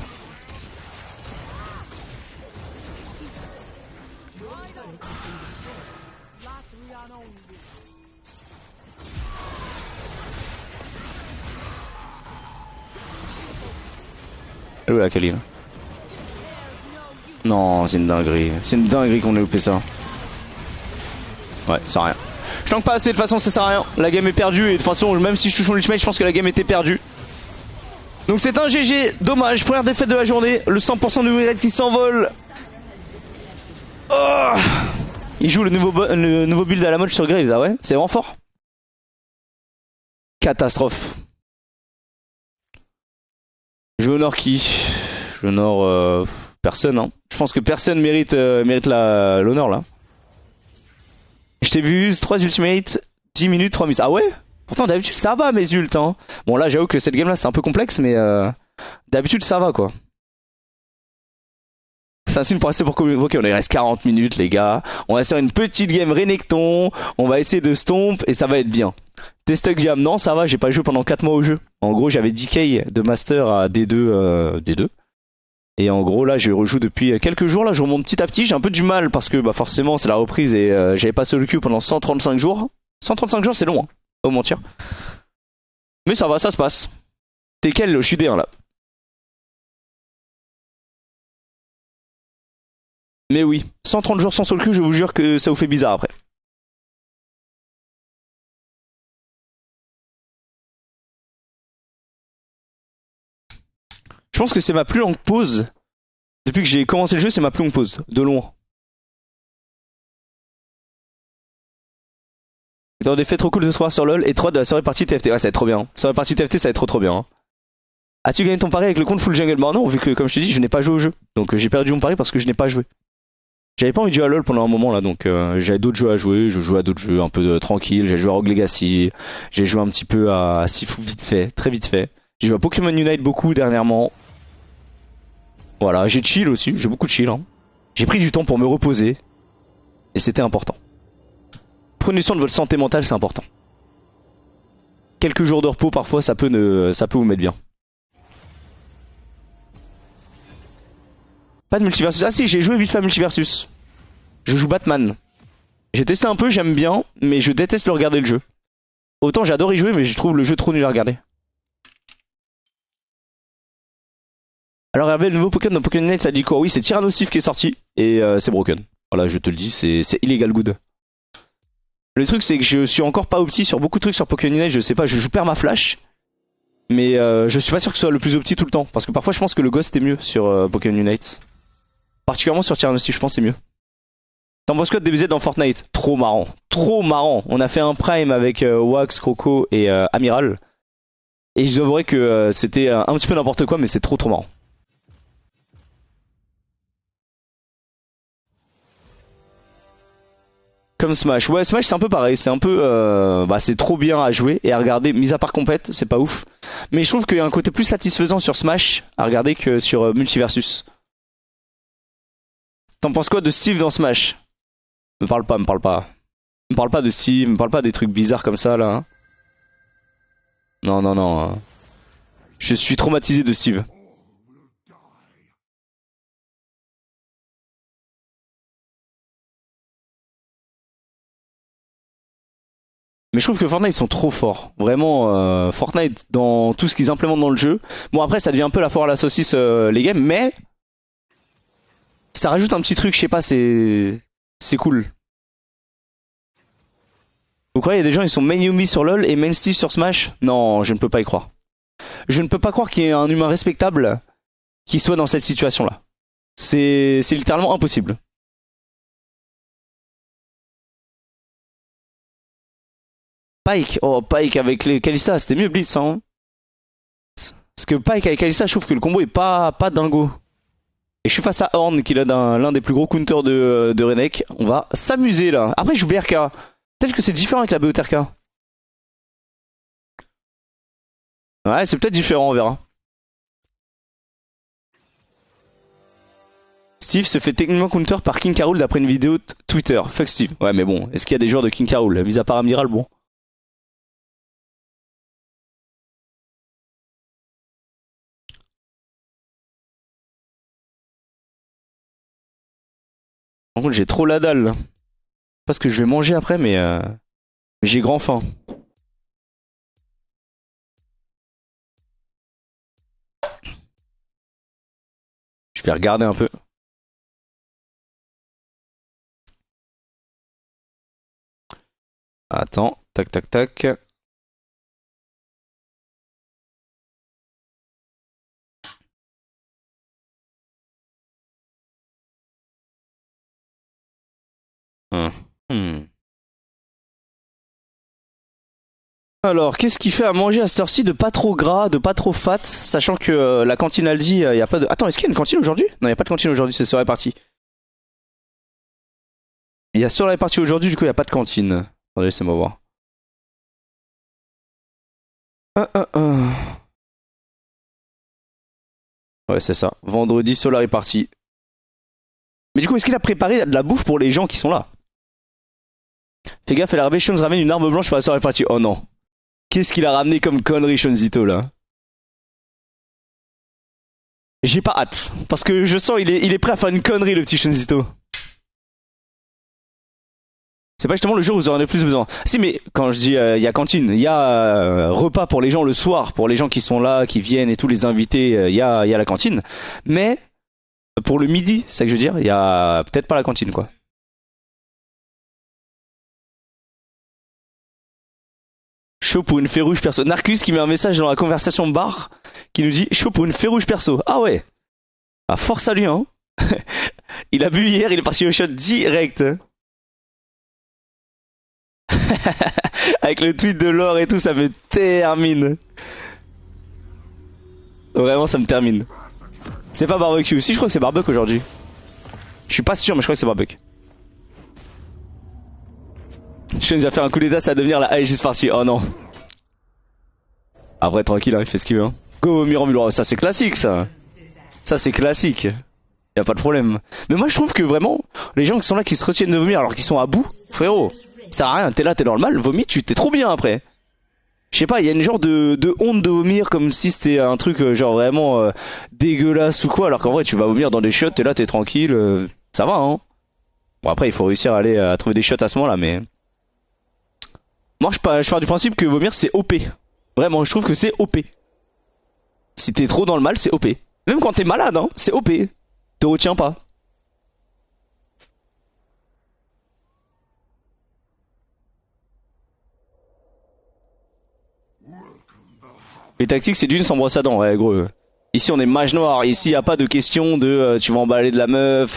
Elle est où la Kaline? Non, c'est une dinguerie. C'est une dinguerie qu'on ait loupé ça. Ouais, ça sert à rien. Je tank pas assez, de toute façon ça sert à rien. La game est perdue et de toute façon, même si je touche mon ultimate, je pense que la game était perdue. Donc c'est un GG, dommage, première défaite de la journée, le 100% de win rate qui s'envole. Oh, il joue le nouveau build à la mode sur Graves, ah ouais, c'est vraiment fort. Catastrophe. Je honore qui? Je honore personne, hein. Je pense que personne mérite l'honneur là. Je t'ai vu use 3 ultimates, 10 minutes, 3 miss. Ah ouais? Pourtant d'habitude ça va mes ults, hein. Bon là j'avoue que cette game là c'est un peu complexe mais d'habitude ça va quoi. C'est un signe pour rester pour convoquer. On il reste 40 minutes les gars. On va faire une petite game Renekton. On va essayer de stomp et ça va être bien. Testuck Jam, non ça va, j'ai pas joué pendant 4 mois au jeu. En gros j'avais 10k de master à D2. Et en gros là je rejoue depuis quelques jours, là je remonte petit à petit. J'ai un peu du mal parce que bah forcément c'est la reprise et j'avais pas solo queue pendant 135 jours. 135 jours c'est long hein, pas vous mentir. Mais ça va, ça se passe. T'es quel? Je suis D1 là. Mais oui, 130 jours sans solo queue, je vous jure que ça vous fait bizarre après. Je pense que c'est ma plus longue pause. Depuis que j'ai commencé le jeu, c'est ma plus longue pause. De loin. Dans des faits trop cool de 3 sur LoL et 3 de la soirée partie TFT. Ouais, ça va être trop bien. Soirée partie TFT, ça va être trop bien. Hein. As-tu gagné ton pari avec le compte Full Jungle? Bah non, vu que, comme je t'ai dit, je n'ai pas joué au jeu. Donc j'ai perdu mon pari parce que je n'ai pas joué. J'avais pas envie de jouer à LoL pendant un moment là, donc j'avais d'autres jeux à jouer. Je jouais à d'autres jeux un peu tranquilles. J'ai joué à Rogue Legacy. J'ai joué un petit peu à Sifu vite fait, très vite fait. J'ai joué à Pokémon Unite beaucoup dernièrement. Voilà, j'ai chill aussi, j'ai beaucoup de chill. Hein. J'ai pris du temps pour me reposer. Et c'était important. Prenez soin de votre santé mentale, c'est important. Quelques jours de repos parfois, ça peut vous mettre bien. Pas de multiversus. Ah si, j'ai joué vite fait à multiversus. Je joue Batman. J'ai testé un peu, j'aime bien, mais je déteste le regarder le jeu. Autant j'adore y jouer, mais je trouve le jeu trop nul à regarder. Alors Hervé, le nouveau Pokémon dans Pokémon Unite, ça dit quoi? Oui, c'est Tyrannosif qui est sorti, et c'est broken. Voilà, je te le dis, c'est illegal good. Le truc, c'est que je suis encore pas opti sur beaucoup de trucs sur Pokémon Unite, je sais pas, je perds ma flash. Mais je suis pas sûr que ce soit le plus opti tout le temps, parce que parfois je pense que le Ghost est mieux sur Pokémon Unite. Particulièrement sur Tyrannosif, je pense que c'est mieux. T'en penses quoi de DBZ dans Fortnite? Trop marrant, trop marrant. On a fait un prime avec Wax, Croco et Amiral. Et je avouerais que c'était un petit peu n'importe quoi, mais c'est trop marrant. Comme Smash. Ouais, Smash c'est un peu pareil. C'est un peu... c'est trop bien à jouer et à regarder. Mis à part compète, c'est pas ouf. Mais je trouve qu'il y a un côté plus satisfaisant sur Smash à regarder que sur Multiversus. T'en penses quoi de Steve dans Smash? Me parle pas, me parle pas. Me parle pas de Steve, me parle pas des trucs bizarres comme ça là. Hein. Non, non, non. Je suis traumatisé de Steve. Mais je trouve que Fortnite ils sont trop forts. Vraiment, Fortnite dans tout ce qu'ils implémentent dans le jeu. Bon après ça devient un peu la foire à la saucisse les games, mais ça rajoute un petit truc, je sais pas, c'est cool. Vous croyez il y a des gens ils sont main Yumi sur LoL et main Steve sur Smash? Non, je ne peux pas y croire. Je ne peux pas croire qu'il y ait un humain respectable qui soit dans cette situation-là. C'est littéralement impossible. Pike, oh Pike avec les Kalista, c'était mieux Blitz hein. Parce que Pike avec Kalista, je trouve que le combo est pas dingo. Et je suis face à Horn qui est l'un des plus gros counters de Renek. On va s'amuser là. Après je joue BRK. Peut-être que c'est différent avec la BOTRK. Ouais, c'est peut-être différent, on verra. Steve se fait techniquement counter par King Carol d'après une vidéo Twitter. Fuck Steve. Ouais, mais bon, est-ce qu'il y a des joueurs de King Carol? Mis à part Amiral, bon. Par contre, j'ai trop la dalle. Pas ce que je vais manger après, mais j'ai grand faim. Je vais regarder un peu. Attends, tac tac tac. Hmm. Alors, qu'est-ce qu'il fait à manger à cette heure-ci de pas trop gras, de pas trop fat, sachant que la cantine Aldi, il y a pas de... Attends, est-ce qu'il y a une cantine aujourd'hui? Non, il y a pas de cantine aujourd'hui, c'est sur la partie. Il y a sur la partie aujourd'hui, du coup, il y a pas de cantine. Attendez, laissez-moi voir. Ouais, c'est ça. Vendredi, Solar Party. Mais du coup, est-ce qu'il a préparé de la bouffe pour les gens qui sont là? Fais gaffe, la Sean ramène une arme blanche pour la Solar Party. Oh non. Qu'est-ce qu'il a ramené comme connerie, Shonzito, là? J'ai pas hâte. Parce que je sens il est prêt à faire une connerie, le petit Shonzito. C'est pas justement le jour où vous en avez plus besoin. Si, mais quand je dis il y a cantine, il y a repas pour les gens le soir, pour les gens qui sont là, qui viennent et tous les invités, il y a la cantine. Mais pour le midi, c'est ça que je veux dire, il y a peut-être pas la cantine, quoi. Chaud pour une férouche perso. Narcus qui met un message dans la conversation bar qui nous dit chaud pour une férouche perso. Ah ouais. Ah, force à lui, hein. Il a bu hier, il est parti au shot direct. Avec le tweet de l'or et tout, ça me termine. Vraiment, ça me termine. C'est pas barbecue. Si, je crois que c'est barbecue aujourd'hui. Je suis pas sûr, mais je crois que c'est barbecue. Sean va faire un coup d'état, ça va devenir la Aegis Party. Oh non. Après, tranquille, hein, il fait ce qu'il veut. Hein. Go, Miran, ça c'est classique, ça. Ça c'est classique. Y a pas de problème. Mais moi, je trouve que vraiment, les gens qui sont là, qui se retiennent de vomir alors qu'ils sont à bout, frérot, ça sert à rien. T'es là, t'es dans le mal, vomis, tu t'es trop bien après. Je sais pas, il y a une genre de honte de vomir comme si c'était un truc genre vraiment dégueulasse ou quoi, alors qu'en vrai, tu vas vomir dans des shots, t'es là, t'es tranquille, ça va, hein. Bon, après, il faut réussir à aller à trouver des shots à ce moment-là, mais... Moi, je pars du principe que vomir, c'est OP. Vraiment, je trouve que c'est OP. Si t'es trop dans le mal, c'est OP. Même quand t'es malade, hein, c'est OP. Te retiens pas. Les tactiques, c'est d'une sans brosse à dents, ouais, gros. Ici, on est mage noir. Ici, y a pas de question de tu vas emballer de la meuf,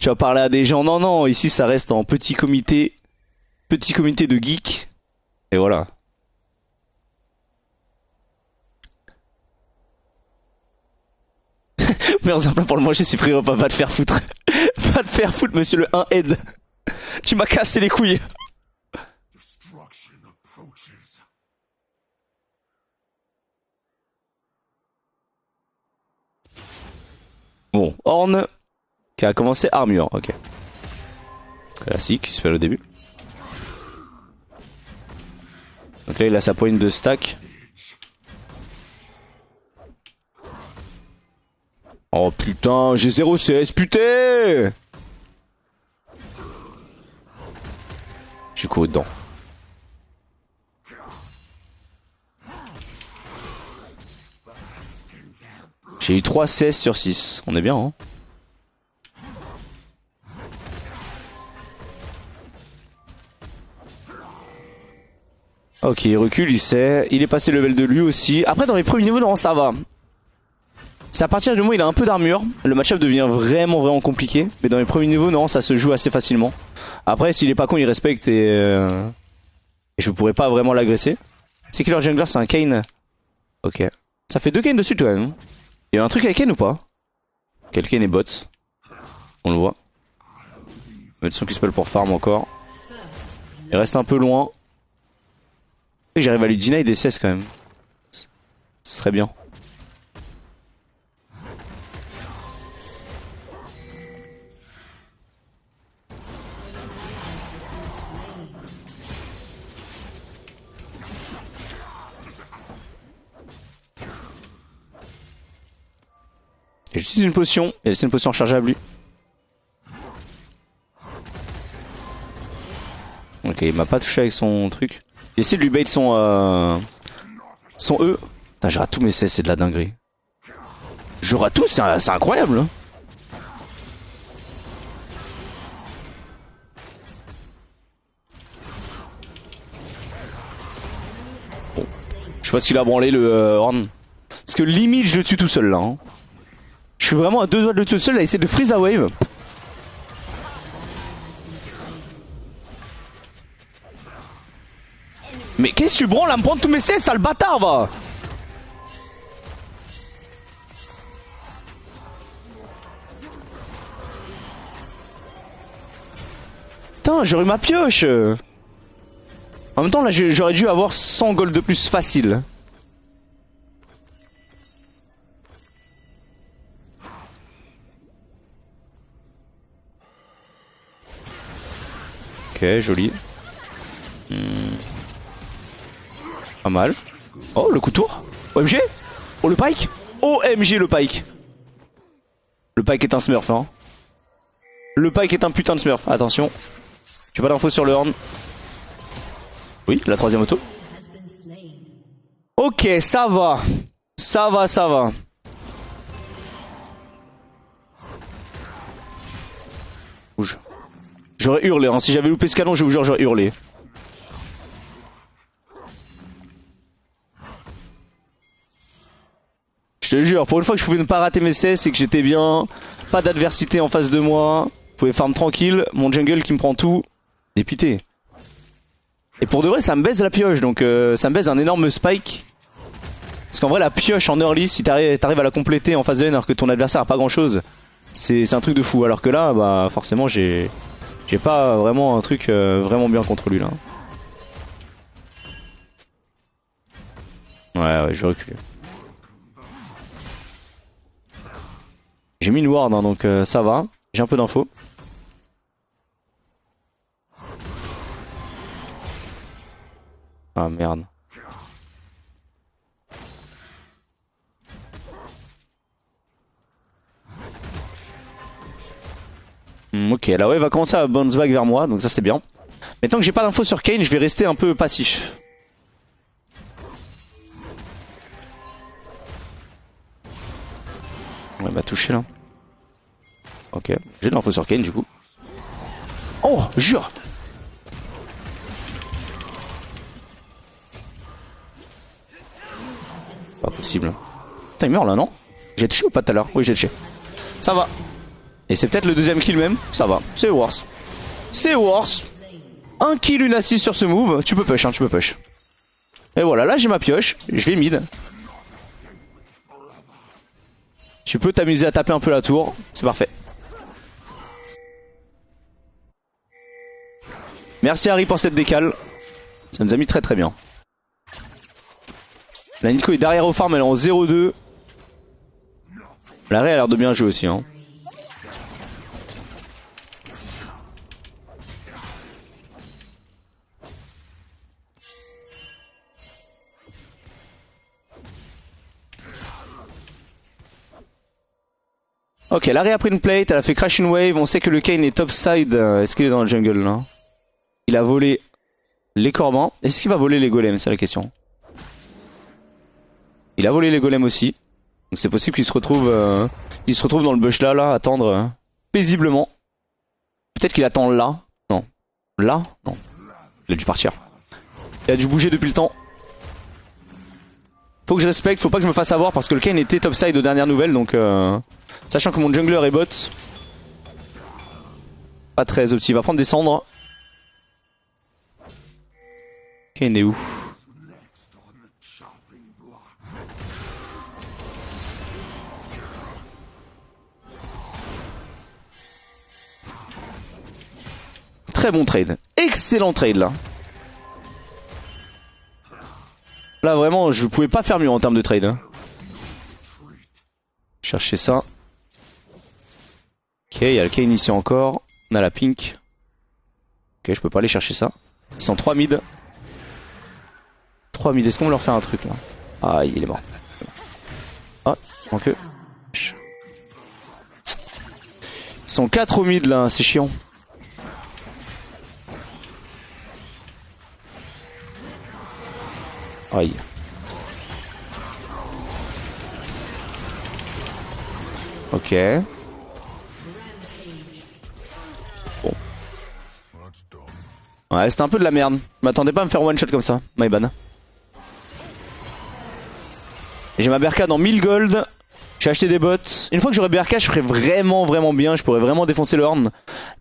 tu vas parler à des gens. Non, non, ici, ça reste en petit comité de geeks. Et voilà. Meilleur plat pour le manger, c'est frérot, va te faire foutre. Va te faire foutre, monsieur le 1 aide. Tu m'as cassé les couilles. Bon, Horn qui a commencé armure, ok. Classique, qui se fait au début. Donc là, il a sa poigne de stack. Oh putain, j'ai 0 CS, putain! J'ai couru dedans. J'ai eu 3 CS sur 6. On est bien, hein. Ok, il recule, il sait. Il est passé level de lui aussi. Après, dans les premiers niveaux, non, ça va. C'est à partir du moment où il a un peu d'armure. Le match-up devient vraiment compliqué. Mais dans les premiers niveaux, non, ça se joue assez facilement. Après, s'il est pas con, il respecte et je pourrais pas vraiment l'agresser. C'est que leur jungler, c'est un Kayn. Ok. Ça fait 2 Kayn dessus, quand même. Il y a un truc avec Kayn ou pas? Quel Kayn est bot. On le voit. Mettre son Q-spell pour farm encore. Il reste un peu loin. J'arrive à lui deny des CS quand même. Ce serait bien. Et j'utilise une potion. Et c'est une potion rechargeable lui. Ok, il m'a pas touché avec son truc. J'ai essayé de lui bait son E. Putain, je rate tous mes CS, c'est de la dinguerie. Je rate tout, c'est incroyable. Hein. Bon. Je sais pas s'il a branlé le Horn. Parce que limite, je le tue tout seul là. Hein. Je suis vraiment à 2 doigts de le tuer tout seul à essayer de freeze la wave. Mais qu'est-ce que tu branles à me prendre tous mes CS, sale bâtard, va! Putain, j'aurais eu ma pioche! En même temps, là, j'aurais dû avoir 100 gold de plus facile. Ok, joli. Pas mal. Oh, le coup de tour. OMG. Oh, le pike. OMG, le pike. Le pike est un smurf, hein. Le pike est un putain de smurf. Attention. J'ai pas d'infos sur le horn. Oui, la 3ème auto. Ok, ça va. Ça va, ça va. Bouge. J'aurais hurlé, hein. Si j'avais loupé ce canon, je vous jure, j'aurais hurlé. Je te jure, pour une fois que je pouvais ne pas rater mes CS et que j'étais bien, pas d'adversité en face de moi, je pouvais farm tranquille, mon jungle qui me prend tout, dépité. Et pour de vrai, ça me baise la pioche, donc ça me baise un énorme spike. Parce qu'en vrai, la pioche en early, si t'arrives à la compléter en phase de lane alors que ton adversaire a pas grand chose, c'est un truc de fou. Alors que là, bah forcément, j'ai pas vraiment un truc vraiment bien contre lui là. Ouais, je vais reculer. J'ai mis une ward, hein, donc ça va. J'ai un peu d'infos. Ah merde. Ok, la wave va commencer à bounce back vers moi, donc ça c'est bien. Mais tant que j'ai pas d'infos sur Kayn, je vais rester un peu passif. Ouais, bah touché là. Ok, j'ai de l'info sur Kayn du coup. Oh, jure. Pas possible. Putain, il meurt là, non? J'ai touché ou pas tout à l'heure? Oui, j'ai touché. Ça va. Et c'est peut-être le 2ème kill même. Ça va. C'est worse. C'est worse. Un kill, une assist sur ce move. Tu peux push, hein, tu peux push. Et voilà, là j'ai ma pioche. Je vais mid. Tu peux t'amuser à taper un peu la tour. C'est parfait. Merci Harry pour cette décale. Ça nous a mis très très bien. La Nico est derrière au farm, elle est en 0-2. La Ré a l'air de bien jouer aussi. Hein. Ok, la Ré a pris une plate, elle a fait crash une wave. On sait que le Kayn est topside. Est-ce qu'il est dans le jungle là? Il a volé les corbeaux. Est-ce qu'il va voler les golems? C'est la question. Il a volé les golems aussi. Donc c'est possible qu'il se retrouve dans le bush là, attendre paisiblement. Peut-être qu'il attend là. Non. Là? Non. Il a dû partir. Il a dû bouger depuis le temps. Faut que je respecte, faut pas que je me fasse avoir parce que le Kayn était topside aux dernières nouvelles, donc sachant que mon jungler est bot. Pas très opti, il va prendre des cendres. Kayn est où? Très bon trade. Excellent trade là. Là vraiment je pouvais pas faire mieux en termes de trade. Chercher ça. Ok, il y a le Kayn ici encore. On a la pink. Ok, je peux pas aller chercher ça. Ils sont 3 mid. 3 mid, est-ce qu'on leur fait un truc là? Ah, il est mort. Ah, manque. Ils sont 4 au mid là, c'est chiant. Aïe. Ok. Bon. Ouais, c'était un peu de la merde. Je m'attendais pas à me faire one shot comme ça. My bad. J'ai ma BRK dans 1000 gold. J'ai acheté des bots. Une fois que j'aurai BRK, je ferai vraiment bien. Je pourrais vraiment défoncer le horn.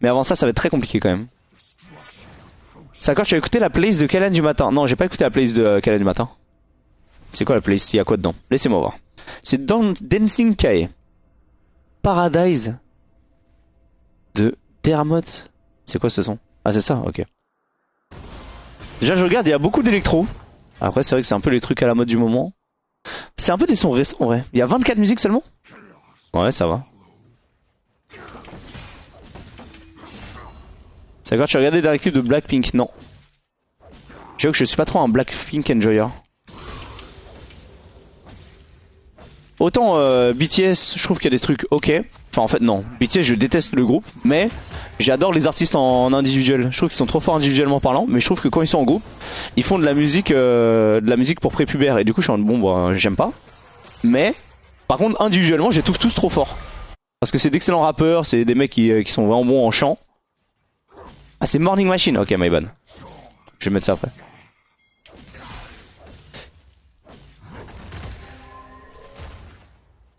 Mais avant ça, ça va être très compliqué quand même. C'est d'accord, tu as écouté la playlist de Kalen du matin? Non, j'ai pas écouté la playlist de Kalen du matin. C'est quoi la playlist? Il y a quoi dedans? Laissez-moi voir. C'est Dancing Kai. Paradise de Dermot. C'est quoi ce son? Ah, c'est ça, ok. Déjà, je regarde, il y a beaucoup d'électro. Après, c'est vrai que c'est un peu les trucs à la mode du moment. C'est un peu des sons récents, en vrai. Il y a 24 musiques seulement? Ouais, ça va. C'est d'accord, tu as regardé des clips de Blackpink? Non. J'avoue que je suis pas trop un Blackpink enjoyer. Autant BTS, je trouve qu'il y a des trucs ok. Enfin en fait non, BTS je déteste le groupe, mais j'adore les artistes en individuel. Je trouve qu'ils sont trop forts individuellement parlant, mais je trouve que quand ils sont en groupe, ils font de la musique pour prépubère. Et du coup je suis en bon bah j'aime pas. Mais par contre individuellement je les trouve tous trop forts. Parce que c'est d'excellents rappeurs, c'est des mecs qui sont vraiment bons en chant. Ah c'est Morning Machine, ok my bad. Je vais mettre ça après.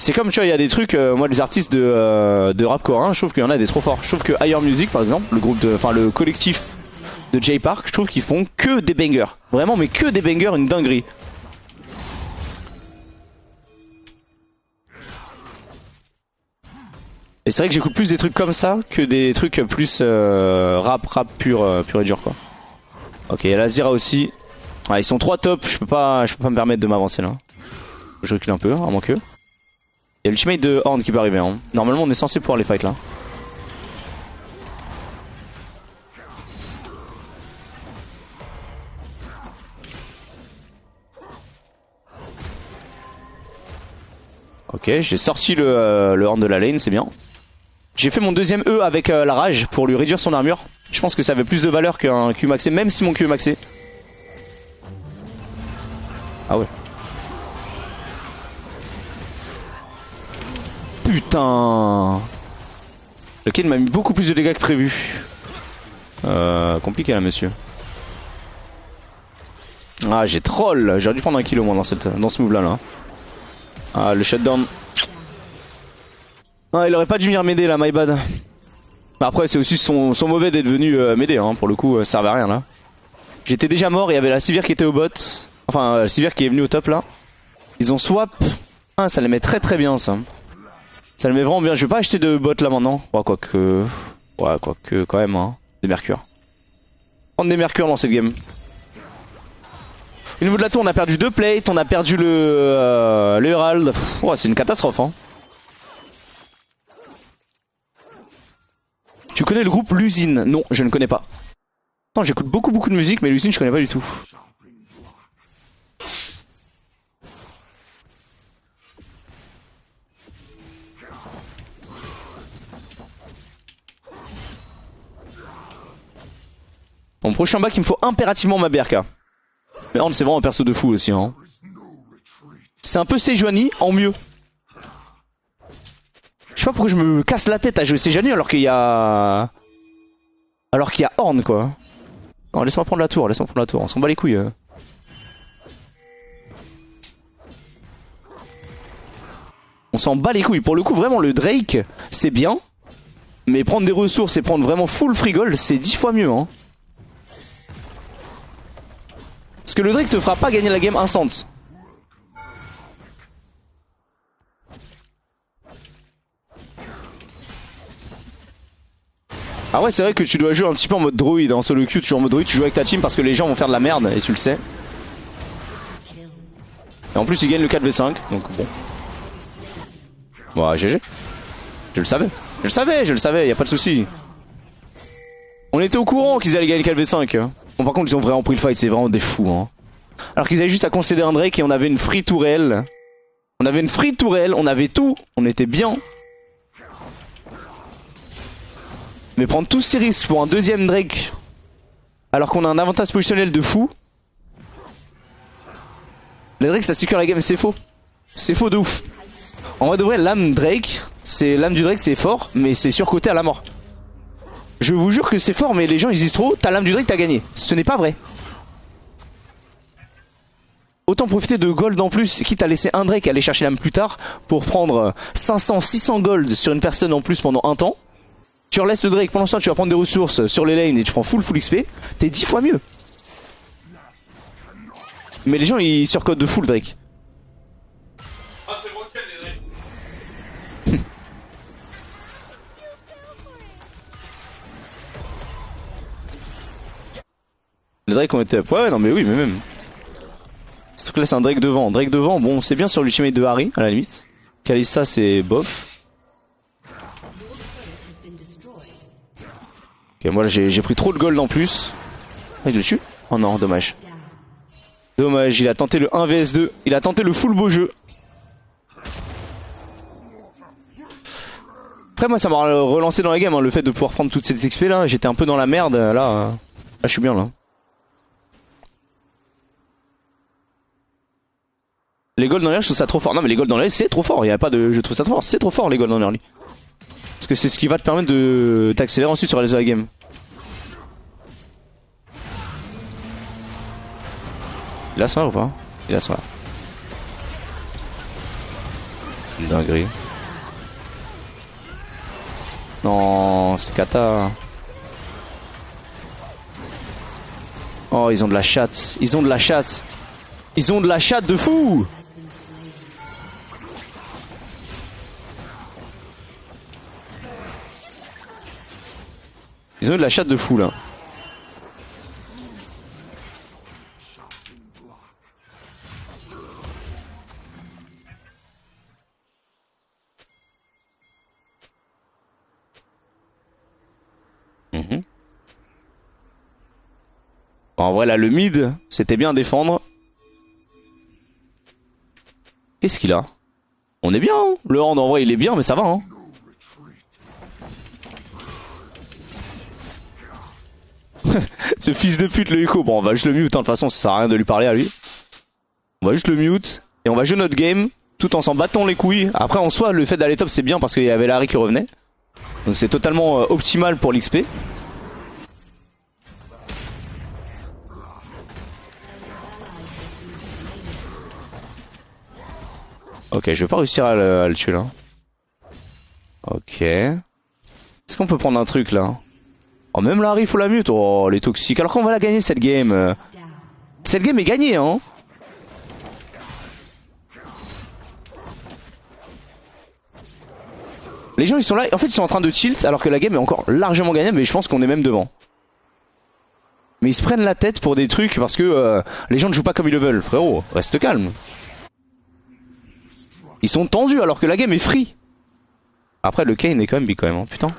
C'est comme tu vois, il y a des trucs, moi les artistes de rap coréen, je trouve qu'il y en a des trop forts. Je trouve que Higher Music par exemple, le collectif de Jay Park, je trouve qu'ils font que des bangers. Vraiment mais que des bangers, une dinguerie. Et c'est vrai que j'écoute plus des trucs comme ça que des trucs plus rap pur et dur quoi. Ok, il y a la Zira aussi. Ouais, ils sont 3 top, je peux pas me permettre de m'avancer là. Je recule un peu, à moins que. Il y a l'ultimate de Horn qui peut arriver. Hein. Normalement, on est censé pouvoir les fight là. Ok, j'ai sorti le Horn de la lane, c'est bien. J'ai fait mon deuxième E avec la rage pour lui réduire son armure. Je pense que ça avait plus de valeur qu'un Q maxé, même si mon Q est maxé. Ah ouais. Putain. Le Kayn m'a mis beaucoup plus de dégâts que prévu. Compliqué là monsieur. Ah j'ai troll. J'aurais dû prendre un kill au moins dans ce move là. Ah le shutdown. Ah il aurait pas dû venir m'aider là, my bad. Après c'est aussi son mauvais d'être venu m'aider hein. Pour le coup ça servait à rien là. J'étais déjà mort, il y avait la Sivir qui était au bot. Enfin la Sivir qui est venue au top là. Ils ont swap. Ah ça les met très bien ça. Ça le met vraiment bien. Je vais pas acheter de bot là maintenant. Ouais, quoique quand même, hein. Des mercures. Prendre des mercures dans cette game. Au niveau de la tour, on a perdu 2 plates. On a perdu le Herald. Ouais, c'est une catastrophe, hein. Tu connais le groupe L'Usine? Non, je ne connais pas. Attends, j'écoute beaucoup de musique, mais L'Usine, je connais pas du tout. Bon, prochain bac, il me faut impérativement ma BRK. Mais Horn, c'est vraiment un perso de fou aussi. Hein. C'est un peu Sejuani en mieux. pas pourquoi je me casse la tête à jouer Sejanus alors qu'il y a... Alors qu'il y a Horn quoi. Non, laisse-moi prendre la tour, on s'en bat les couilles. On s'en bat les couilles. Pour le coup, vraiment, le Drake, c'est bien. Mais prendre des ressources et prendre vraiment full free gold, c'est 10 fois mieux. Hein. Parce que le Drake te fera pas gagner la game instant. Ah ouais, c'est vrai que tu dois jouer un petit peu en mode droïde. En solo queue, tu joues en mode droïde, tu joues avec ta team parce que les gens vont faire de la merde et tu le sais. Et en plus, ils gagnent le 4v5, donc bon. Bon, GG. Je le savais, y a pas de souci. On était au courant qu'ils allaient gagner le 4v5. Bon, par contre, ils ont vraiment pris le fight, c'est vraiment des fous. Hein. Alors qu'ils avaient juste à concéder un Drake et on avait une free tourelle. On avait tout, on était bien. Mais prendre tous ces risques pour un deuxième Drake, alors qu'on a un avantage positionnel de fou. Le Drake, ça sécure la game, c'est faux. C'est faux de ouf. En vrai de vrai, l'âme du Drake, c'est fort, mais c'est surcoté à la mort. Je vous jure que c'est fort, mais les gens ils disent trop, t'as l'âme du Drake, t'as gagné. Ce n'est pas vrai. Autant profiter de gold en plus, quitte à laisser un Drake aller chercher l'âme plus tard, pour prendre 500, 600 gold sur une personne en plus pendant un temps. Tu relaisses le Drake, pendant ce temps tu vas prendre des ressources sur les lanes et tu prends full XP, t'es 10 fois mieux. Mais les gens ils surcodent de full Drake. Ah, c'est broken les Drake. Les Drake ont été up. Ouais, non mais oui, mais même. Sauf que là c'est un Drake devant. Drake devant, bon c'est bien sur l'ultimate de Harry à la limite. Kalista c'est bof. Ok, moi là j'ai pris trop de gold en plus. Ah, il le tue? Oh non, dommage. Dommage, il a tenté le 1 vs 2. Il a tenté le full beau jeu. Après moi ça m'a relancé dans la game, hein, le fait de pouvoir prendre toutes ces XP là. J'étais un peu dans la merde, là je suis bien là. Les golds dans l'air, je trouve ça trop fort. Non mais les golds dans l'air c'est trop fort, il y a pas de... Je trouve ça trop fort, c'est trop fort les golds dans early. Parce que c'est ce qui va te permettre de t'accélérer ensuite sur les autres games. Il a soin ou pas? Il a soin. Une dinguerie. Non, c'est cata. Oh, ils ont de la chatte. Ils ont de la chatte. Ils ont de la chatte de fou. Ils ont eu de la chatte de fou là. Bon, en vrai là le mid c'était bien à défendre. Qu'est-ce qu'il a? On est bien hein. Le hand en vrai il est bien mais ça va hein. Ce fils de pute le Echo. Bon on va juste le mute hein. De toute façon ça sert à rien de lui parler à lui. On va juste le mute et on va jouer notre game tout en s'en battant les couilles. Après en soi le fait d'aller top c'est bien parce qu'il y avait Larry qui revenait. Donc c'est totalement optimal pour l'XP. Ok, je vais pas réussir à le tuer là. Ok. Est-ce qu'on peut prendre un truc là? Oh, même Larry, faut la mute. Oh, les toxiques. Alors qu'on va la gagner cette game. Cette game est gagnée, hein. Les gens ils sont là, en fait ils sont en train de tilt alors que la game est encore largement gagnée, mais je pense qu'on est même devant. Mais ils se prennent la tête pour des trucs parce que les gens ne jouent pas comme ils le veulent. Frérot, reste calme. Ils sont tendus alors que la game est free. Après le Kayn est quand même big quand même, hein, putain.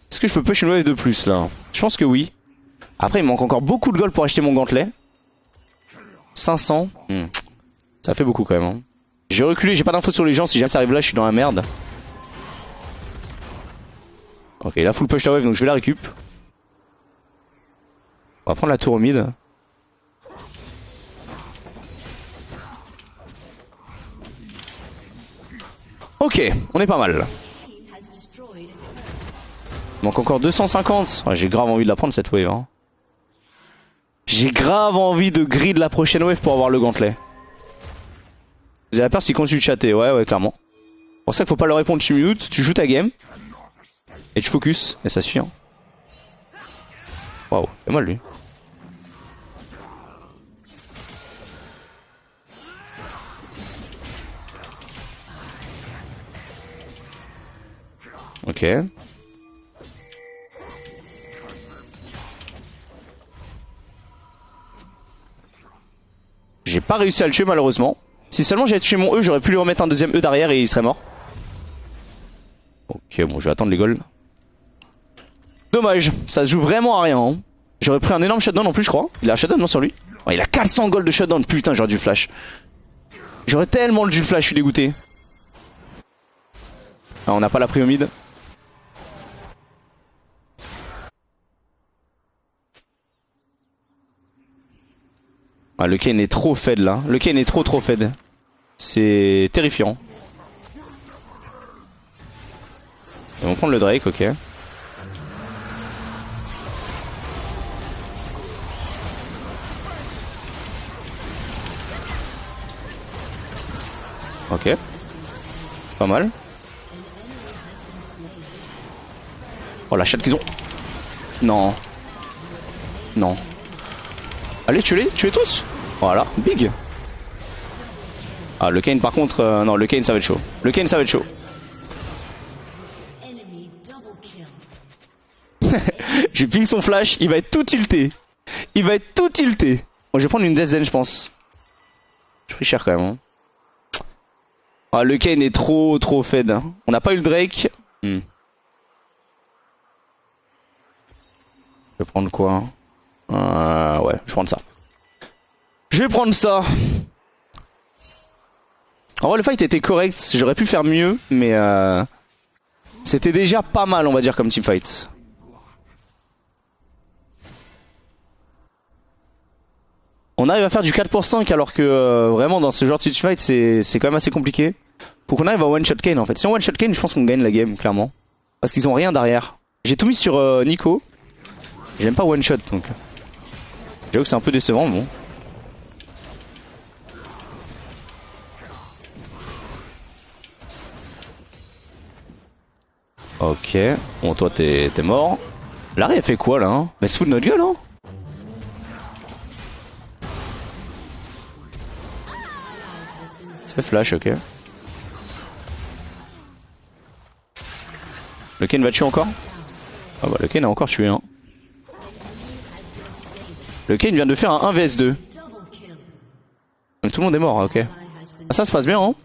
Est-ce que je peux push une wave de plus là? Je pense que oui. Après il manque encore beaucoup de gold pour acheter mon gantelet. 500. Ça fait beaucoup quand même. Hein. J'ai reculé, j'ai pas d'infos sur les gens. Si jamais ça arrive là, je suis dans la merde. Ok, là full push la wave donc je vais la récup. On va prendre la tour au mid. Ok, on est pas mal. Il manque encore 250. Ouais, j'ai grave envie de la prendre cette wave. Hein. J'ai grave envie de grid la prochaine wave pour avoir le gantelet. Vous avez peur s'il continue de chatter? Ouais, clairement. C'est pour ça qu'il faut pas leur répondre, tu mute, tu joues ta game. Et tu focus, et ça suffit. Hein. Waouh, c'est moi lui. Ok. J'ai pas réussi à le tuer malheureusement. Si seulement j'avais tué mon E, j'aurais pu lui remettre un deuxième E derrière et il serait mort. Ok, bon, je vais attendre les goals. Dommage, ça se joue vraiment à rien. Hein. J'aurais pris un énorme shutdown en plus, je crois. Il a un shutdown non sur lui. Oh, il a 400 gold de shutdown, putain, j'aurais dû le flash. J'aurais tellement dû le flash, je suis dégoûté. Ah, on n'a pas la prio mid. Ah, le Kayn est trop fed là. Le Kayn est trop fed. C'est terrifiant. Ils vont prendre le Drake, ok. Ok. Pas mal. Oh la chatte qu'ils ont. Non. Non. Allez, tuez-les tous. Voilà, big. Ah, le Kayn par contre, non, le Kayn ça va être chaud. Le Kayn ça va être chaud. J'ai ping son flash, il va être tout tilté. Il va être tout tilté. Bon, je vais prendre une Death Zen, je pense. Je pris cher quand même. Hein. Ah, le Kayn est trop fed. On n'a pas eu le Drake. Je vais prendre quoi? Ouais, je vais prendre ça. Je vais prendre ça. En vrai, le fight était correct. J'aurais pu faire mieux, mais c'était déjà pas mal, on va dire, comme teamfight. On arrive à faire du 4 pour 5 alors que vraiment dans ce genre de teamfight c'est quand même assez compliqué. Faut qu'on arrive à one shot Kayn en fait. Si on one shot Kayn, je pense qu'on gagne la game clairement. Parce qu'ils ont rien derrière. J'ai tout mis sur Nico. J'aime pas one shot donc. J'avoue que c'est un peu décevant mais bon. Ok. Bon toi t'es mort. Larry elle fait quoi là hein? Mais se fout de notre gueule hein? Ça fait flash, ok. Le Kayn va tuer encore? Ah bah le Kayn a encore tué hein. Le Kayn vient de faire un 1vs2. Donc tout le monde est mort, ok. Ah ça se passe bien hein.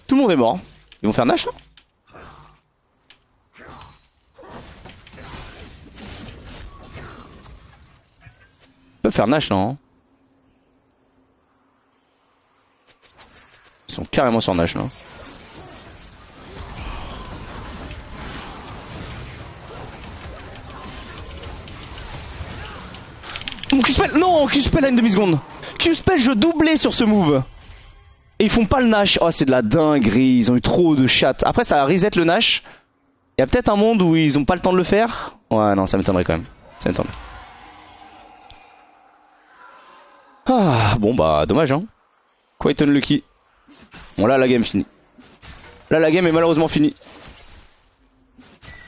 Tout le monde est mort. Ils vont faire Nash hein. Ils peuvent faire Nash non hein. Ils sont carrément sur Nash là. Mon Q-spell, non, Q-spell à une demi-seconde. Q-spell, je doublais sur ce move. Et ils font pas le Nash. Oh, c'est de la dinguerie. Ils ont eu trop de chat. Après, ça reset le Nash. Il y a peut-être un monde où ils ont pas le temps de le faire. Ouais, non, ça m'étonnerait quand même. Ça m'étonnerait. Ah, bon, bah, dommage, hein. Quite unlucky. Bon, là, la game finie. Là, la game est malheureusement finie.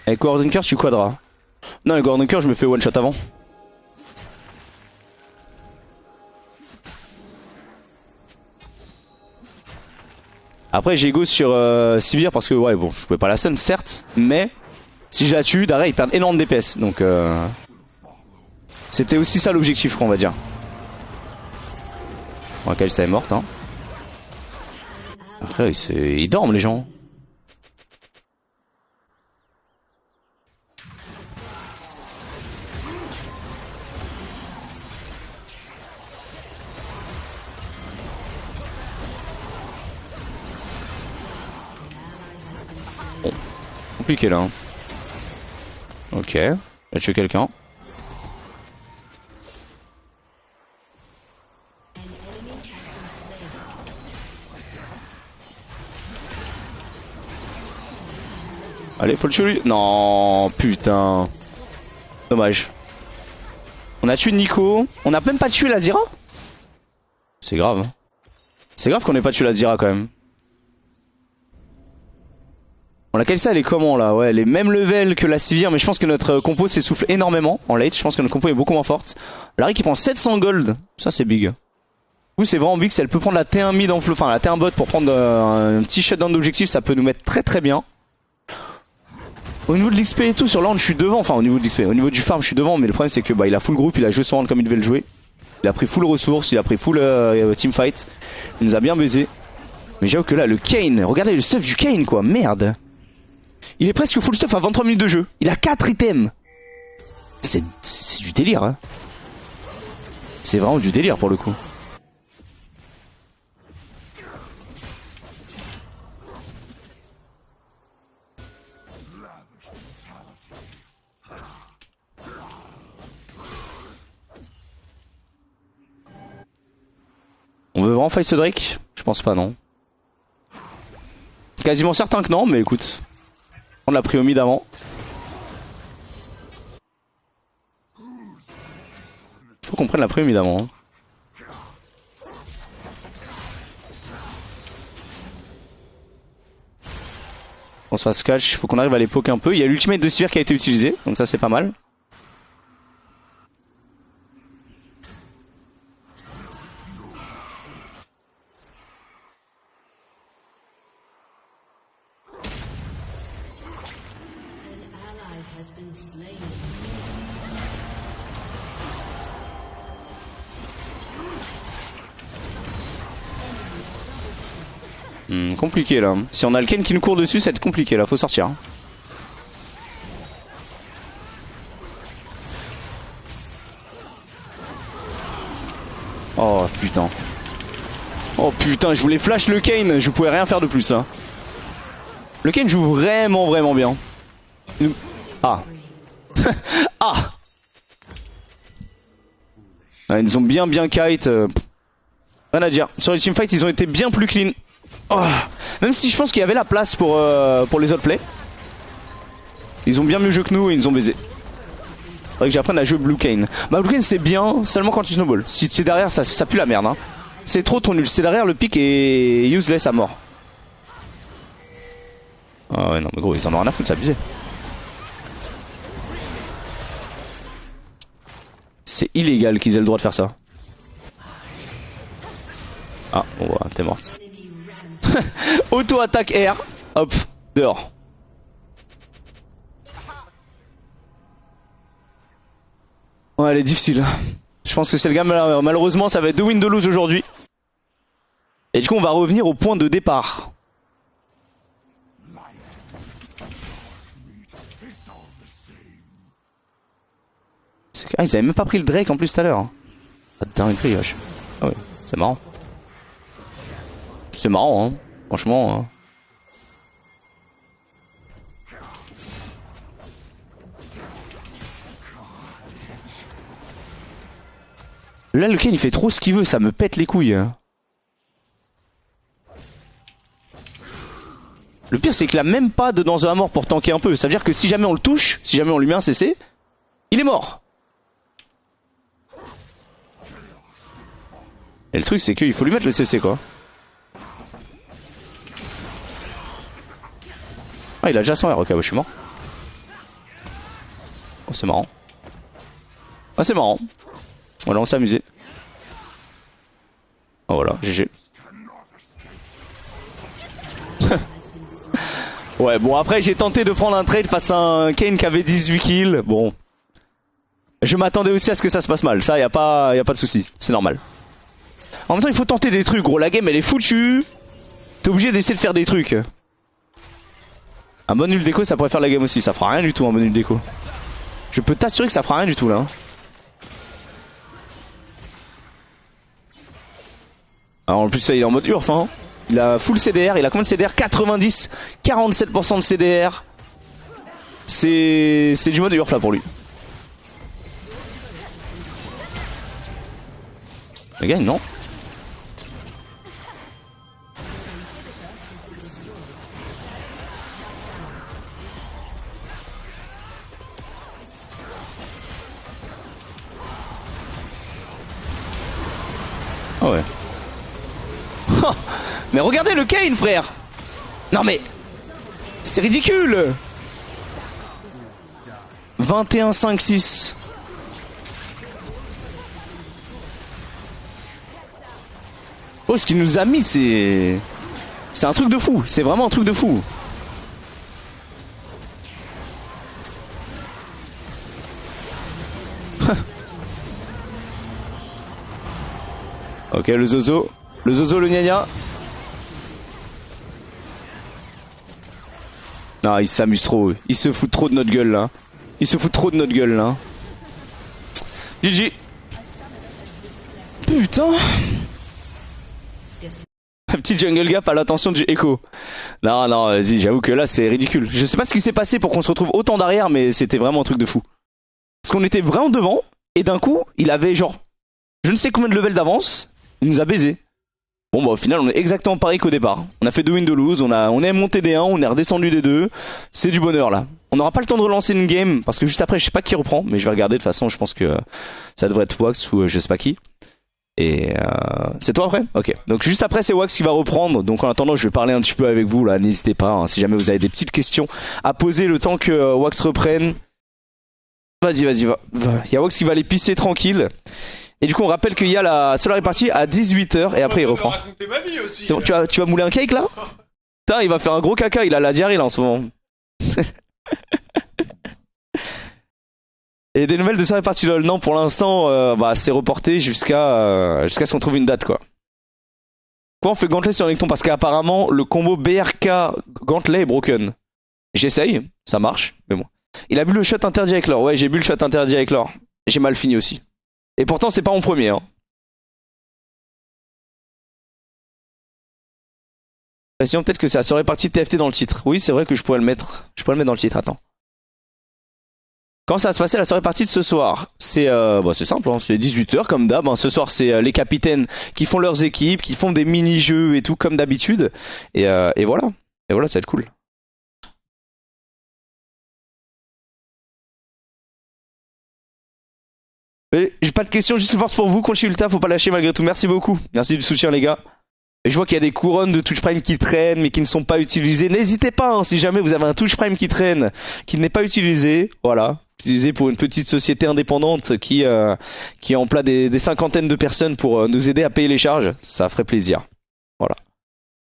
Avec War Drinker, tu quadras. Non, avec War Drinker, je me fais one shot avant. Après j'ai go sur Sivir parce que ouais bon je pouvais pas la stun certes mais si je la tue d'arrêt ils perdent énormément de DPS donc c'était aussi ça l'objectif quoi on va dire. Bon Kalista est morte hein. Après ils dorment les gens. Bon, compliqué là. Hein. Ok, il a tué quelqu'un. Allez, faut le tuer lui. Non, putain. Dommage. On a tué Nico. On a même pas tué la Zira. C'est grave. C'est grave qu'on ait pas tué la Zira quand même. On la Kalista elle est comment là? Ouais, elle est même level que la Sivir, mais je pense que notre compo s'essouffle énormément en late. Je pense que notre compo est beaucoup moins forte. Larry qui prend 700 gold. Ça c'est big. Oui, c'est vraiment big. Si elle peut prendre la T1 mid en flow, enfin la T1 bot pour prendre un petit shutdown d'objectif, ça peut nous mettre très très bien. Au niveau de l'XP et tout, sur land je suis devant. Enfin au niveau de l'XP, au niveau du farm je suis devant, mais le problème c'est que bah il a full groupe, il a joué son hand comme il devait le jouer. Il a pris full ressources, il a pris full teamfight. Il nous a bien baisé. Mais j'avoue que là le Kayn, regardez le stuff du Kayn quoi, merde. Il est presque full stuff à 23 minutes de jeu. Il a 4 items. C'est du délire hein. C'est vraiment du délire pour le coup. On veut vraiment fight ce Drake? Je pense pas non. Quasiment certain que non, mais écoute. On l'a pris au mid avant. Faut qu'on prenne la pris au mid avant. Hein. On se fasse catch, faut qu'on arrive à les poker un peu. Il y a l'ultimate de Sivir qui a été utilisé, donc ça c'est pas mal. Compliqué là. Si on a le Kayn qui nous court dessus, ça va être compliqué là, faut sortir. Oh putain. Oh putain, je voulais flash le Kayn, je pouvais rien faire de plus hein. Le Kayn joue vraiment bien. Ah. Ah. Ils nous ont bien kite. Rien à dire. Sur les teamfights, ils ont été bien plus clean. Oh. Même si je pense qu'il y avait la place pour les autres plays. Ils ont bien mieux joué que nous et ils nous ont baisé. Faudrait que j'apprenne à jouer Blue Kayn. Bah Blue Kayn c'est bien seulement quand tu snowball. Si tu es derrière ça pue la merde hein. C'est trop nul. C'est derrière le pic et useless à mort. Ah ouais non mais gros ils en ont rien à foutre, c'est abusé. C'est illégal qu'ils aient le droit de faire ça. Ah bon bah t'es morte. Auto-attaque R. Hop, dehors. Ouais, elle est difficile. Je pense que c'est le gars, malheureusement, ça va être 2 wins de lose aujourd'hui. Et du coup, on va revenir au point de départ. Ah, ils avaient même pas pris le Drake en plus tout à l'heure. Ah, dinguerie, wesh. Ah ouais, c'est marrant. C'est marrant, hein. Franchement. Hein. Là, le Kayn il fait trop ce qu'il veut, ça me pète les couilles. Le pire, c'est qu'il a même pas de dans un mort pour tanker un peu. Ça veut dire que si jamais on le touche, si jamais on lui met un CC, il est mort. Et le truc, c'est qu'il faut lui mettre le CC quoi. Ah, il a déjà 100 R, ok, bah, je suis mort. Oh, c'est marrant. Ah, c'est marrant. Voilà, on s'est amusé. Oh, voilà, GG. Ouais, bon, après, j'ai tenté de prendre un trade face à un Kayn qui avait 18 kills. Bon. Je m'attendais aussi à ce que ça se passe mal. Ça, y a pas de souci. C'est normal. En même temps, il faut tenter des trucs, gros. La game, elle est foutue. T'es obligé d'essayer de faire des trucs. Un bon nul déco, ça pourrait faire la game aussi. Ça fera rien du tout, un bon nul déco. Je peux t'assurer que ça fera rien du tout, là. Alors, en plus, ça, il est en mode urf, hein. Il a full CDR. Il a combien de CDR? 90, 47% de CDR. C'est du mode urf, là, pour lui. Le gars, non. Ah ouais. Oh, mais regardez le Kane, frère. Non mais... C'est ridicule. 21-5-6. Oh, ce qu'il nous a mis, c'est... C'est un truc de fou. C'est vraiment un truc de fou. Ok, le zozo. Le zozo, le gna. Ah, il s'amuse trop. Il se fout trop de notre gueule là. Il se fout trop de notre gueule là. GG. Putain. Un petit jungle gap à l'attention du Echo. Non, non, vas-y, j'avoue que là c'est ridicule. Je sais pas ce qui s'est passé pour qu'on se retrouve autant derrière, mais c'était vraiment un truc de fou. Parce qu'on était vraiment devant, et d'un coup, il avait genre, je ne sais combien de levels d'avance, il nous a baisé. Bon bah au final on est exactement pareil qu'au départ. On a fait 2 win 2 lose, on est monté des 1, on est redescendu des 2. C'est du bonheur là. On n'aura pas le temps de relancer une game parce que juste après je sais pas qui reprend, mais je vais regarder de toute façon, je pense que ça devrait être Wax ou je sais pas qui. Et c'est toi après? Ok. Donc juste après c'est Wax qui va reprendre. Donc en attendant je vais parler un petit peu avec vous là, n'hésitez pas hein, si jamais vous avez des petites questions à poser le temps que Wax reprenne. Vas-y, va. Il y a Wax qui va aller pisser tranquille. Et du coup on rappelle qu'il y a la Solar Party à 18h et après il reprend. C'est bon, tu vas mouler un cake là? Putain, il va faire un gros caca, il a la diarrhée là en ce moment. Et des nouvelles de Solar Party LOL? Non, pour l'instant bah, c'est reporté jusqu'à ce qu'on trouve une date quoi. Quoi on fait Gauntlet sur Necton? Parce qu'apparemment le combo BRK Gauntlet est broken. J'essaye, ça marche, mais bon. Il a bu le shot interdit avec l'or. Ouais, j'ai bu le shot interdit avec l'or. J'ai mal fini aussi. Et pourtant c'est pas mon premier hein. Sinon peut-être que ça serait parti TFT dans le titre. Oui c'est vrai que je pourrais le mettre. Je pourrais le mettre dans le titre, attends. Quand ça va se passer la soirée partie de ce soir? C'est bah, c'est simple hein, c'est 18h comme d'hab hein. Ce soir c'est les capitaines qui font leurs équipes, qui font des mini-jeux et tout comme d'habitude. Et voilà. Et voilà, ça va être cool. J'ai pas de questions, juste une force pour vous, continuez le taf, faut pas lâcher malgré tout, merci beaucoup, merci du soutien les gars. Et je vois qu'il y a des couronnes de Touch Prime qui traînent mais qui ne sont pas utilisées, n'hésitez pas hein, si jamais vous avez un Touch Prime qui traîne, qui n'est pas utilisé, voilà, utilisé pour une petite société indépendante qui emploie des cinquantaines de personnes pour nous aider à payer les charges, ça ferait plaisir, voilà.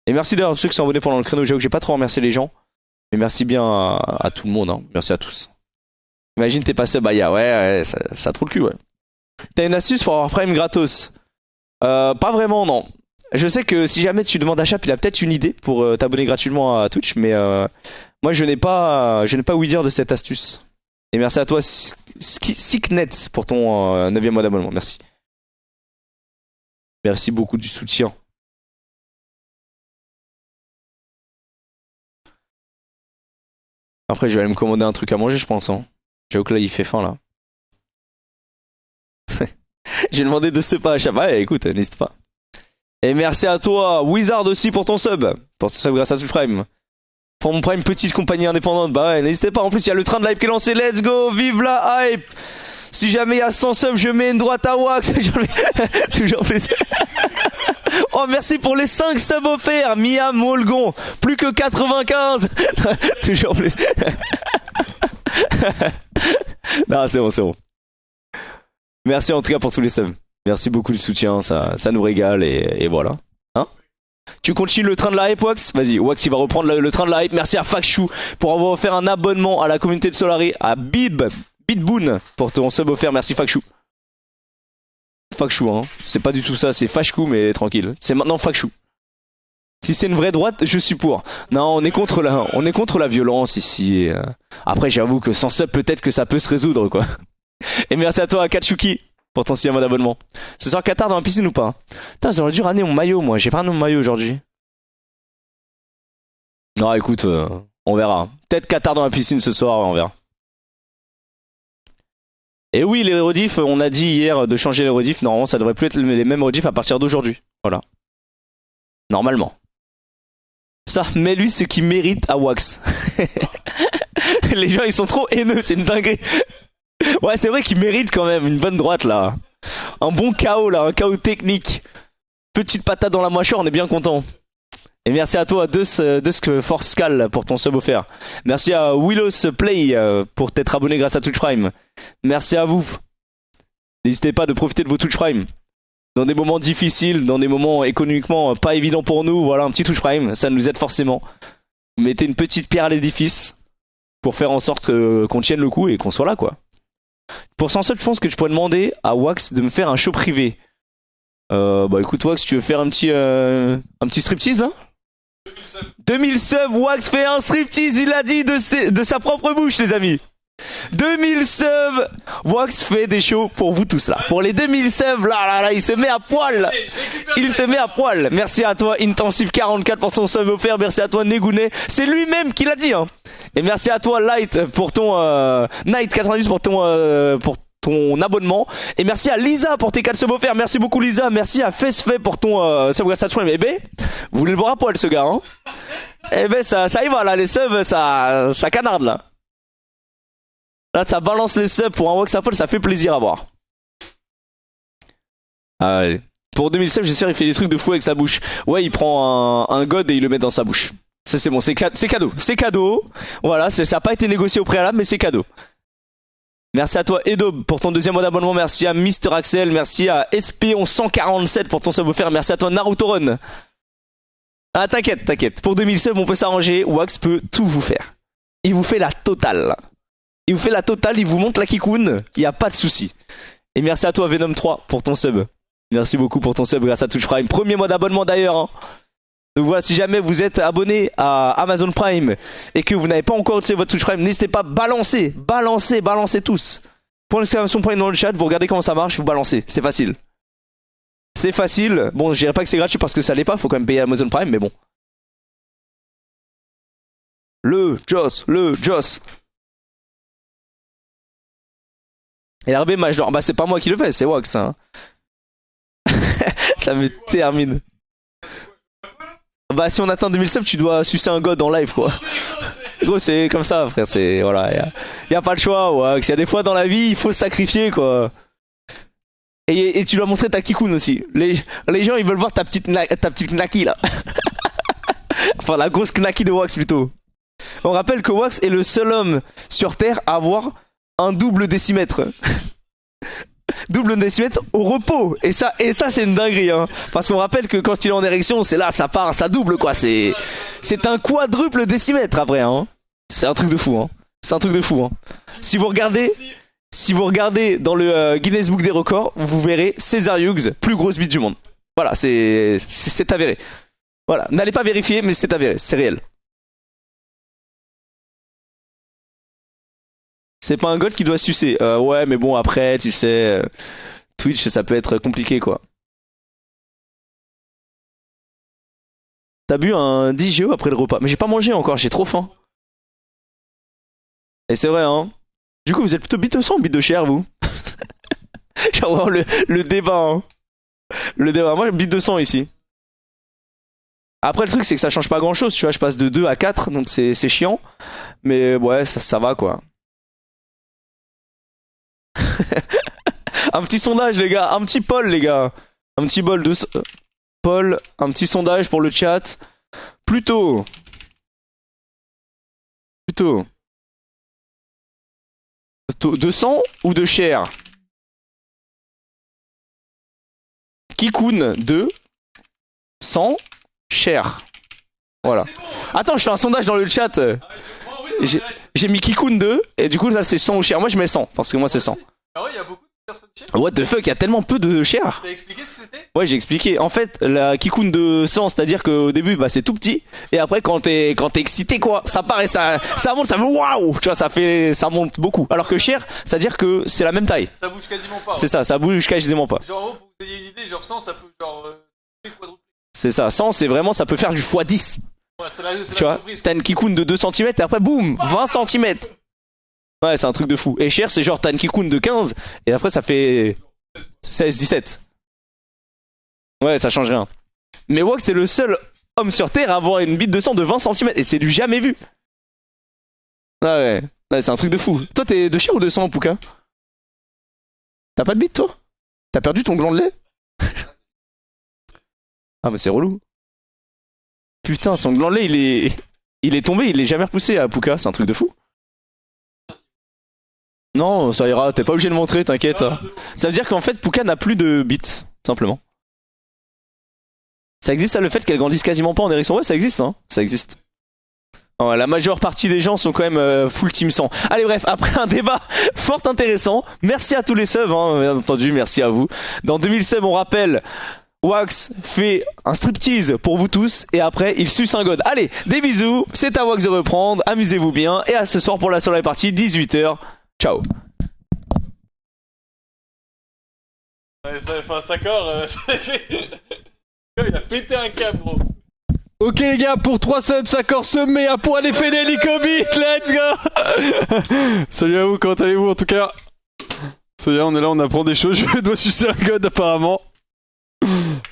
Et merci d'ailleurs à ceux qui sont abonnés pendant le créneau, j'avoue que j'ai pas trop remercié les gens, mais merci bien à tout le monde, hein. Merci à tous. Imagine t'es passé Baya, ouais, ça trouve le cul ouais. T'as une astuce pour avoir Prime gratos? Pas vraiment, non. Je sais que si jamais tu demandes à Chap, il a peut-être une idée pour t'abonner gratuitement à Twitch, mais moi je n'ai pas ouï dire de cette astuce. Et merci à toi Sicknets pour ton 9e mois d'abonnement, merci. Merci beaucoup du soutien. Après je vais aller me commander un truc à manger je pense hein. J'avoue que là il fait faim là. J'ai demandé de ce pas à Chap. Ouais, écoute, n'hésite pas. Et merci à toi, Wizard aussi pour ton sub. Pour ton sub grâce à Touch Prime. Pour mon Prime petite compagnie indépendante. Bah ouais, n'hésitez pas. En plus, il y a le train de la hype qui est lancé. Let's go, vive la hype. Si jamais il y a 100 subs, je mets une droite à Wax. Toujours plaisir. Oh, merci pour les 5 subs offerts. Miam Molgon. Plus que 95. Toujours plaisir. Non, c'est bon, c'est bon. Merci en tout cas pour tous les subs. Merci beaucoup du soutien, ça nous régale et voilà. Hein? Tu continues le train de la hype Wax? Vas-y, Wax il va reprendre le train de la hype. Merci à Fakshu pour avoir offert un abonnement à la communauté de Solari, à Bitboon pour ton sub offert. Merci Fakshu. Fakshu hein, c'est pas du tout ça, c'est Fashku mais tranquille. C'est maintenant Fakshu. Si c'est une vraie droite, je suis pour. Non, on est contre la violence ici. Après j'avoue que sans sub peut-être que ça peut se résoudre quoi. Et merci à toi Katsuki pour ton 6e mois d'abonnement. Ce soir Qatar dans la piscine ou pas? Putain j'aurais dû ramener mon maillot moi, j'ai pas ramené mon maillot aujourd'hui. Non écoute, on verra. Peut-être Qatar dans la piscine ce soir, on verra. Et oui les rediffs, on a dit hier de changer les rediffs, normalement ça devrait plus être les mêmes rediffs à partir d'aujourd'hui. Voilà. Normalement. Ça, mais lui ce qui mérite à Wax. Les gens ils sont trop haineux, c'est une dinguerie. Ouais, c'est vrai qu'il mérite quand même une bonne droite là. Un bon KO là, un KO technique. Petite patate dans la mâchoire, on est bien content. Et merci à toi, Dusk Force Cal, pour ton sub offert. Merci à Willows Play pour t'être abonné grâce à Twitch Prime. Merci à vous. N'hésitez pas de profiter de vos Twitch Prime. Dans des moments difficiles, dans des moments économiquement pas évidents pour nous, voilà, un petit Twitch Prime, ça nous aide forcément. Vous mettez une petite pierre à l'édifice pour faire en sorte qu'on tienne le coup et qu'on soit là, quoi. Pour 100 subs, je pense que je pourrais demander à Wax de me faire un show privé. Bah écoute, Wax, tu veux faire un petit striptease là? 2000 subs, Wax fait un striptease, il a dit de sa propre bouche, les amis. 2000 subs, Wax fait des shows pour vous tous là. Pour les 2000 subs, là, il se met à poil. Il se met à poil. Merci à toi, Intensive44 pour son sub offert. Merci à toi, Negounet. C'est lui-même qui l'a dit, hein. Et merci à toi, Light, pour ton Night90 pour ton abonnement. Et merci à Lisa pour tes 4 subs offerts. Merci beaucoup, Lisa. Merci à Fesfait pour ton sub grâce à toi. Eh ben, vous voulez le voir à poil, ce gars, hein? Eh ben, ça y va là, les subs, ça canarde là. Là, ça balance les subs pour un Wax à poil, ça fait plaisir à voir. Ah ouais. Pour 2000 subs, j'espère qu'il fait des trucs de fou avec sa bouche. Ouais, il prend un god et il le met dans sa bouche. Ça, c'est bon, c'est cadeau. C'est cadeau. Voilà, ça n'a pas été négocié au préalable, mais c'est cadeau. Merci à toi, Edob, pour ton deuxième mois d'abonnement. Merci à Mister Axel. Merci à Espion147 pour ton sub offert. Merci à toi, Naruto Run. Ah, t'inquiète. Pour 2000 subs, on peut s'arranger. Wax peut tout vous faire. Il vous fait la totale. Il vous montre la Kikun, il n'y a pas de souci. Et merci à toi Venom3 pour ton sub. Merci beaucoup pour ton sub grâce à Twitch Prime. Premier mois d'abonnement d'ailleurs, hein. Donc voilà, si jamais vous êtes abonné à Amazon Prime et que vous n'avez pas encore utilisé votre Twitch Prime, n'hésitez pas, balancez tous. Point d'exclamation Prime dans le chat, vous regardez comment ça marche, vous balancez, c'est facile. C'est facile, bon je dirais pas que c'est gratuit parce que ça l'est pas, faut quand même payer Amazon Prime, mais bon. Le Joss. Et RB Major, bah c'est pas moi qui le fais, c'est Wax, hein. Ça me termine. Bah si on atteint 2000 subs, tu dois sucer un god en live, quoi. Gros, c'est comme ça, frère, c'est... Voilà, y a pas de choix, Wax. Y a des fois dans la vie, il faut se sacrifier, quoi. Et tu dois montrer ta Kikun aussi. Les gens, ils veulent voir ta petite knaki, là. Enfin, la grosse knaki de Wax, plutôt. On rappelle que Wax est le seul homme sur Terre à avoir un double décimètre. Double décimètre au repos. Et ça c'est une dinguerie, hein. Parce qu'on rappelle que quand il est en érection, c'est là, ça part, ça double, quoi. C'est un quadruple décimètre après, hein. C'est un truc de fou, hein. C'est un truc de fou, hein. Si vous regardez dans le Guinness Book des records, vous verrez César Hughes, plus grosse bite du monde. Voilà, c'est avéré. Voilà, n'allez pas vérifier, mais c'est avéré, c'est réel. C'est pas un god qui doit sucer. Ouais, mais bon, après, tu sais, Twitch, ça peut être compliqué, quoi. T'as bu un 10 GO après le repas. Mais j'ai pas mangé encore, j'ai trop faim. Et c'est vrai, hein. Du coup, vous êtes plutôt bite de sang ou bite de chair, vous? Genre, le débat, hein. Le débat. Moi, bite de sang ici. Après, le truc, c'est que ça change pas grand chose, tu vois. Je passe de 2 à 4, donc c'est chiant. Mais ouais, ça va, quoi. Un petit sondage, les gars. Un petit poll, les gars. Un petit bol de... Paul, un petit sondage pour le chat. Plutôt. De sang ou de chair? Kikun de sang, chair. Voilà. Attends, je fais un sondage dans le chat. J'ai mis Kikun 2 et du coup là c'est sang ou chair. Moi je mets sang parce que moi c'est sang. Ah ouais, il y a beaucoup de personnes chair. What the fuck, il y a tellement peu de chair. T'as expliqué ce que c'était? Ouais, j'ai expliqué. En fait, la Kikun de sang, c'est-à-dire qu'au début bah c'est tout petit et après quand t'es excité quoi, ça part et ça monte, ça fait waouh, tu vois, ça monte beaucoup. Alors que chair, c'est-à-dire que c'est la même taille. Ça bouge quasiment pas. C'est ça bouge quasiment pas. Genre en gros, pour que vous ayez une idée, genre 100 ça peut genre quadrupler. C'est ça, 100 c'est vraiment, ça peut faire du x10. Ouais, tu vois, t'as une Kikun de 2 cm et après boum, 20 cm. Ouais, c'est un truc de fou. Et cher, c'est genre t'as une Kikun de 15 et après ça fait 16, 17. Ouais, ça change rien. Mais Wax c'est le seul homme sur Terre à avoir une bite de sang de 20 cm et c'est du jamais vu. Ah ouais, c'est un truc de fou. Toi t'es de chair ou de sang, Pouka? T'as pas de bite toi? T'as perdu ton gland de lait? Ah mais c'est relou. Putain, son gland lait il est tombé, il est jamais repoussé à Puka, c'est un truc de fou. Non, ça ira, t'es pas obligé de montrer, t'inquiète. Ça veut dire qu'en fait Puka n'a plus de bits, simplement. Ça existe ça, le fait qu'elle grandisse quasiment pas en érection? Ouais, ça existe, hein, ça existe. Oh, la majeure partie des gens sont quand même full team 100. Allez bref, après un débat fort intéressant, merci à tous les subs, hein, bien entendu, merci à vous. Dans 2000 subs, on rappelle, Wax fait un striptease pour vous tous et après il suce un god. Allez, des bisous, c'est à Wax de reprendre, amusez-vous bien et à ce soir pour la soirée partie, 18h. Ciao. Ouais, enfin, Sakor, il a pété un câble, gros. Ok les gars, pour 3 subs, Sakor se met à pour aller faire des Helicobit, let's go. Salut à vous, comment allez-vous en tout cas? Ça y est, on est là, on apprend des choses, je dois sucer un god apparemment.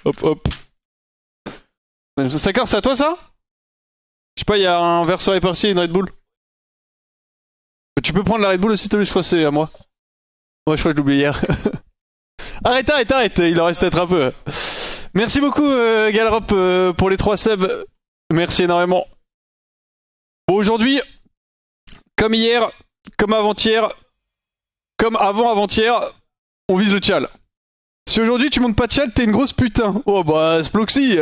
Hop hop. Sakor, c'est à toi ça? Je sais pas, il y a un verre sur les parties et une Red Bull. Tu peux prendre la Red Bull aussi, je crois que c'est à moi. Ouais, je crois que je l'ai oublié hier. Arrête, il en reste peut-être un peu. Merci beaucoup Galrop pour les 3 subs. Merci énormément. Bon, aujourd'hui, comme hier, comme avant-hier, comme avant-avant-hier, on vise le tchal. Si aujourd'hui tu montes pas tchal, t'es une grosse putain. Oh bah, Sploxy.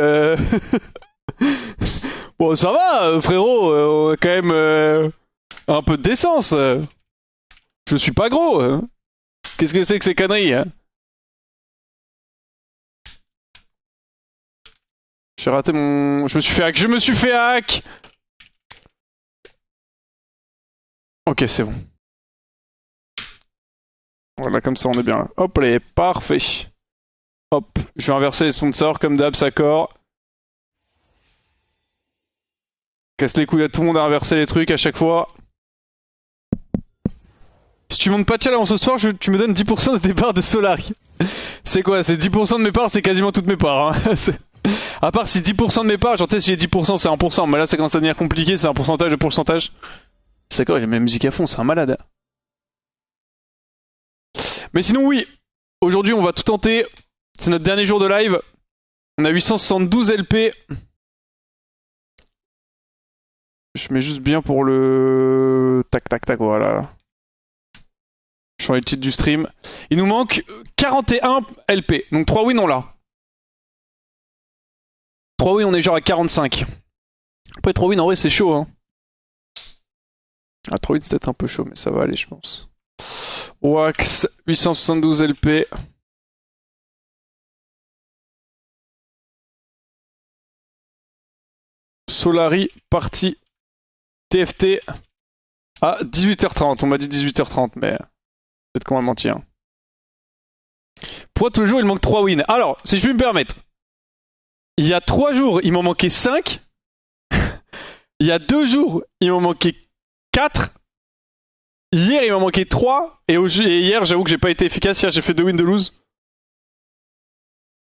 Bon, ça va, frérot. On a quand même un peu de décence. Je suis pas gros. Qu'est-ce que c'est que ces conneries, hein? J'ai raté mon... Je me suis fait hack. Ok, c'est bon. Voilà, comme ça on est bien là. Hop, allez, parfait. Hop, je vais inverser les sponsors comme d'hab, Sakor. Casse les couilles à tout le monde à inverser les trucs à chaque fois. Si tu montes pas tchal avant ce soir, tu me donnes 10% de tes parts de Solari. C'est quoi? C'est 10% de mes parts, c'est quasiment toutes mes parts. Hein. À part si 10% de mes parts, genre tu sais, si j'ai 10% c'est 1%, mais là ça commence à devenir compliqué, c'est un pourcentage de pourcentage. C'est d'accord, il a mis la musique à fond, c'est un malade. Mais sinon oui, aujourd'hui on va tout tenter, c'est notre dernier jour de live. On a 872 LP. Je mets juste bien pour le... Tac tac tac, voilà. Je change le titre du stream. Il nous manque 41 LP, donc 3 wins on l'a. 3 wins on est genre à 45. Après 3 wins en vrai c'est chaud hein. Ah 3 wins c'est peut-être un peu chaud mais ça va aller je pense. Wax 872 LP. Solari partie TFT à 18h30. On m'a dit 18h30 mais peut-être qu'on va mentir. Pour tous les jours il manque 3 wins. Alors si je puis me permettre. Il y a 3 jours, il m'en manquait 5. Il y a 2 jours, il m'en manquait 4. Hier, il m'en manquait 3. Et hier, j'avoue que j'ai pas été efficace. Hier, j'ai fait 2 wins de lose.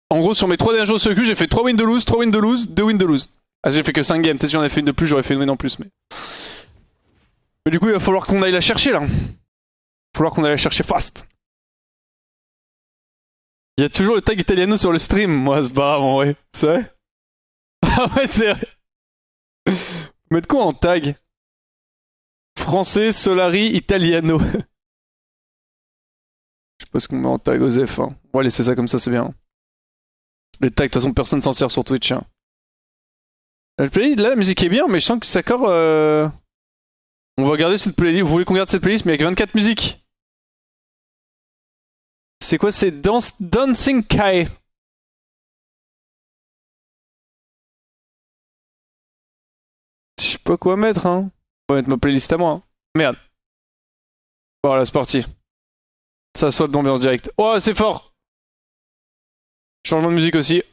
En gros, sur mes 3 derniers jours de CQ, j'ai fait 3 wins de lose, 3 wins de lose, 2 wins de lose. Ah, j'ai fait que 5 games. Peut-être si j'en ai fait une de plus, j'aurais fait une win en plus. Mais du coup, il va falloir qu'on aille la chercher là. Il va falloir qu'on aille la chercher fast. Il y a toujours le tag Italiano sur le stream. Moi, c'est pas grave en vrai. C'est vrai? Ah ouais, c'est vrai. Mettre quoi en tag? Français, Solari, Italiano. Je sais pas ce qu'on met en tag, Osef. Hein. On va laisser ça comme ça, c'est bien. Les tags, de toute façon, personne s'en sert sur Twitch. Hein. Là, la musique est bien, mais je sens que Sakor... On va garder cette playlist. Vous voulez qu'on garde cette playlist, mais avec 24 musiques. C'est quoi? C'est Dancing Kai. Je sais pas quoi mettre, hein. On va mettre ma playlist à moi. Hein. Merde. Voilà, c'est parti. Ça swap d'ambiance directe. Oh, c'est fort! Changement de musique aussi.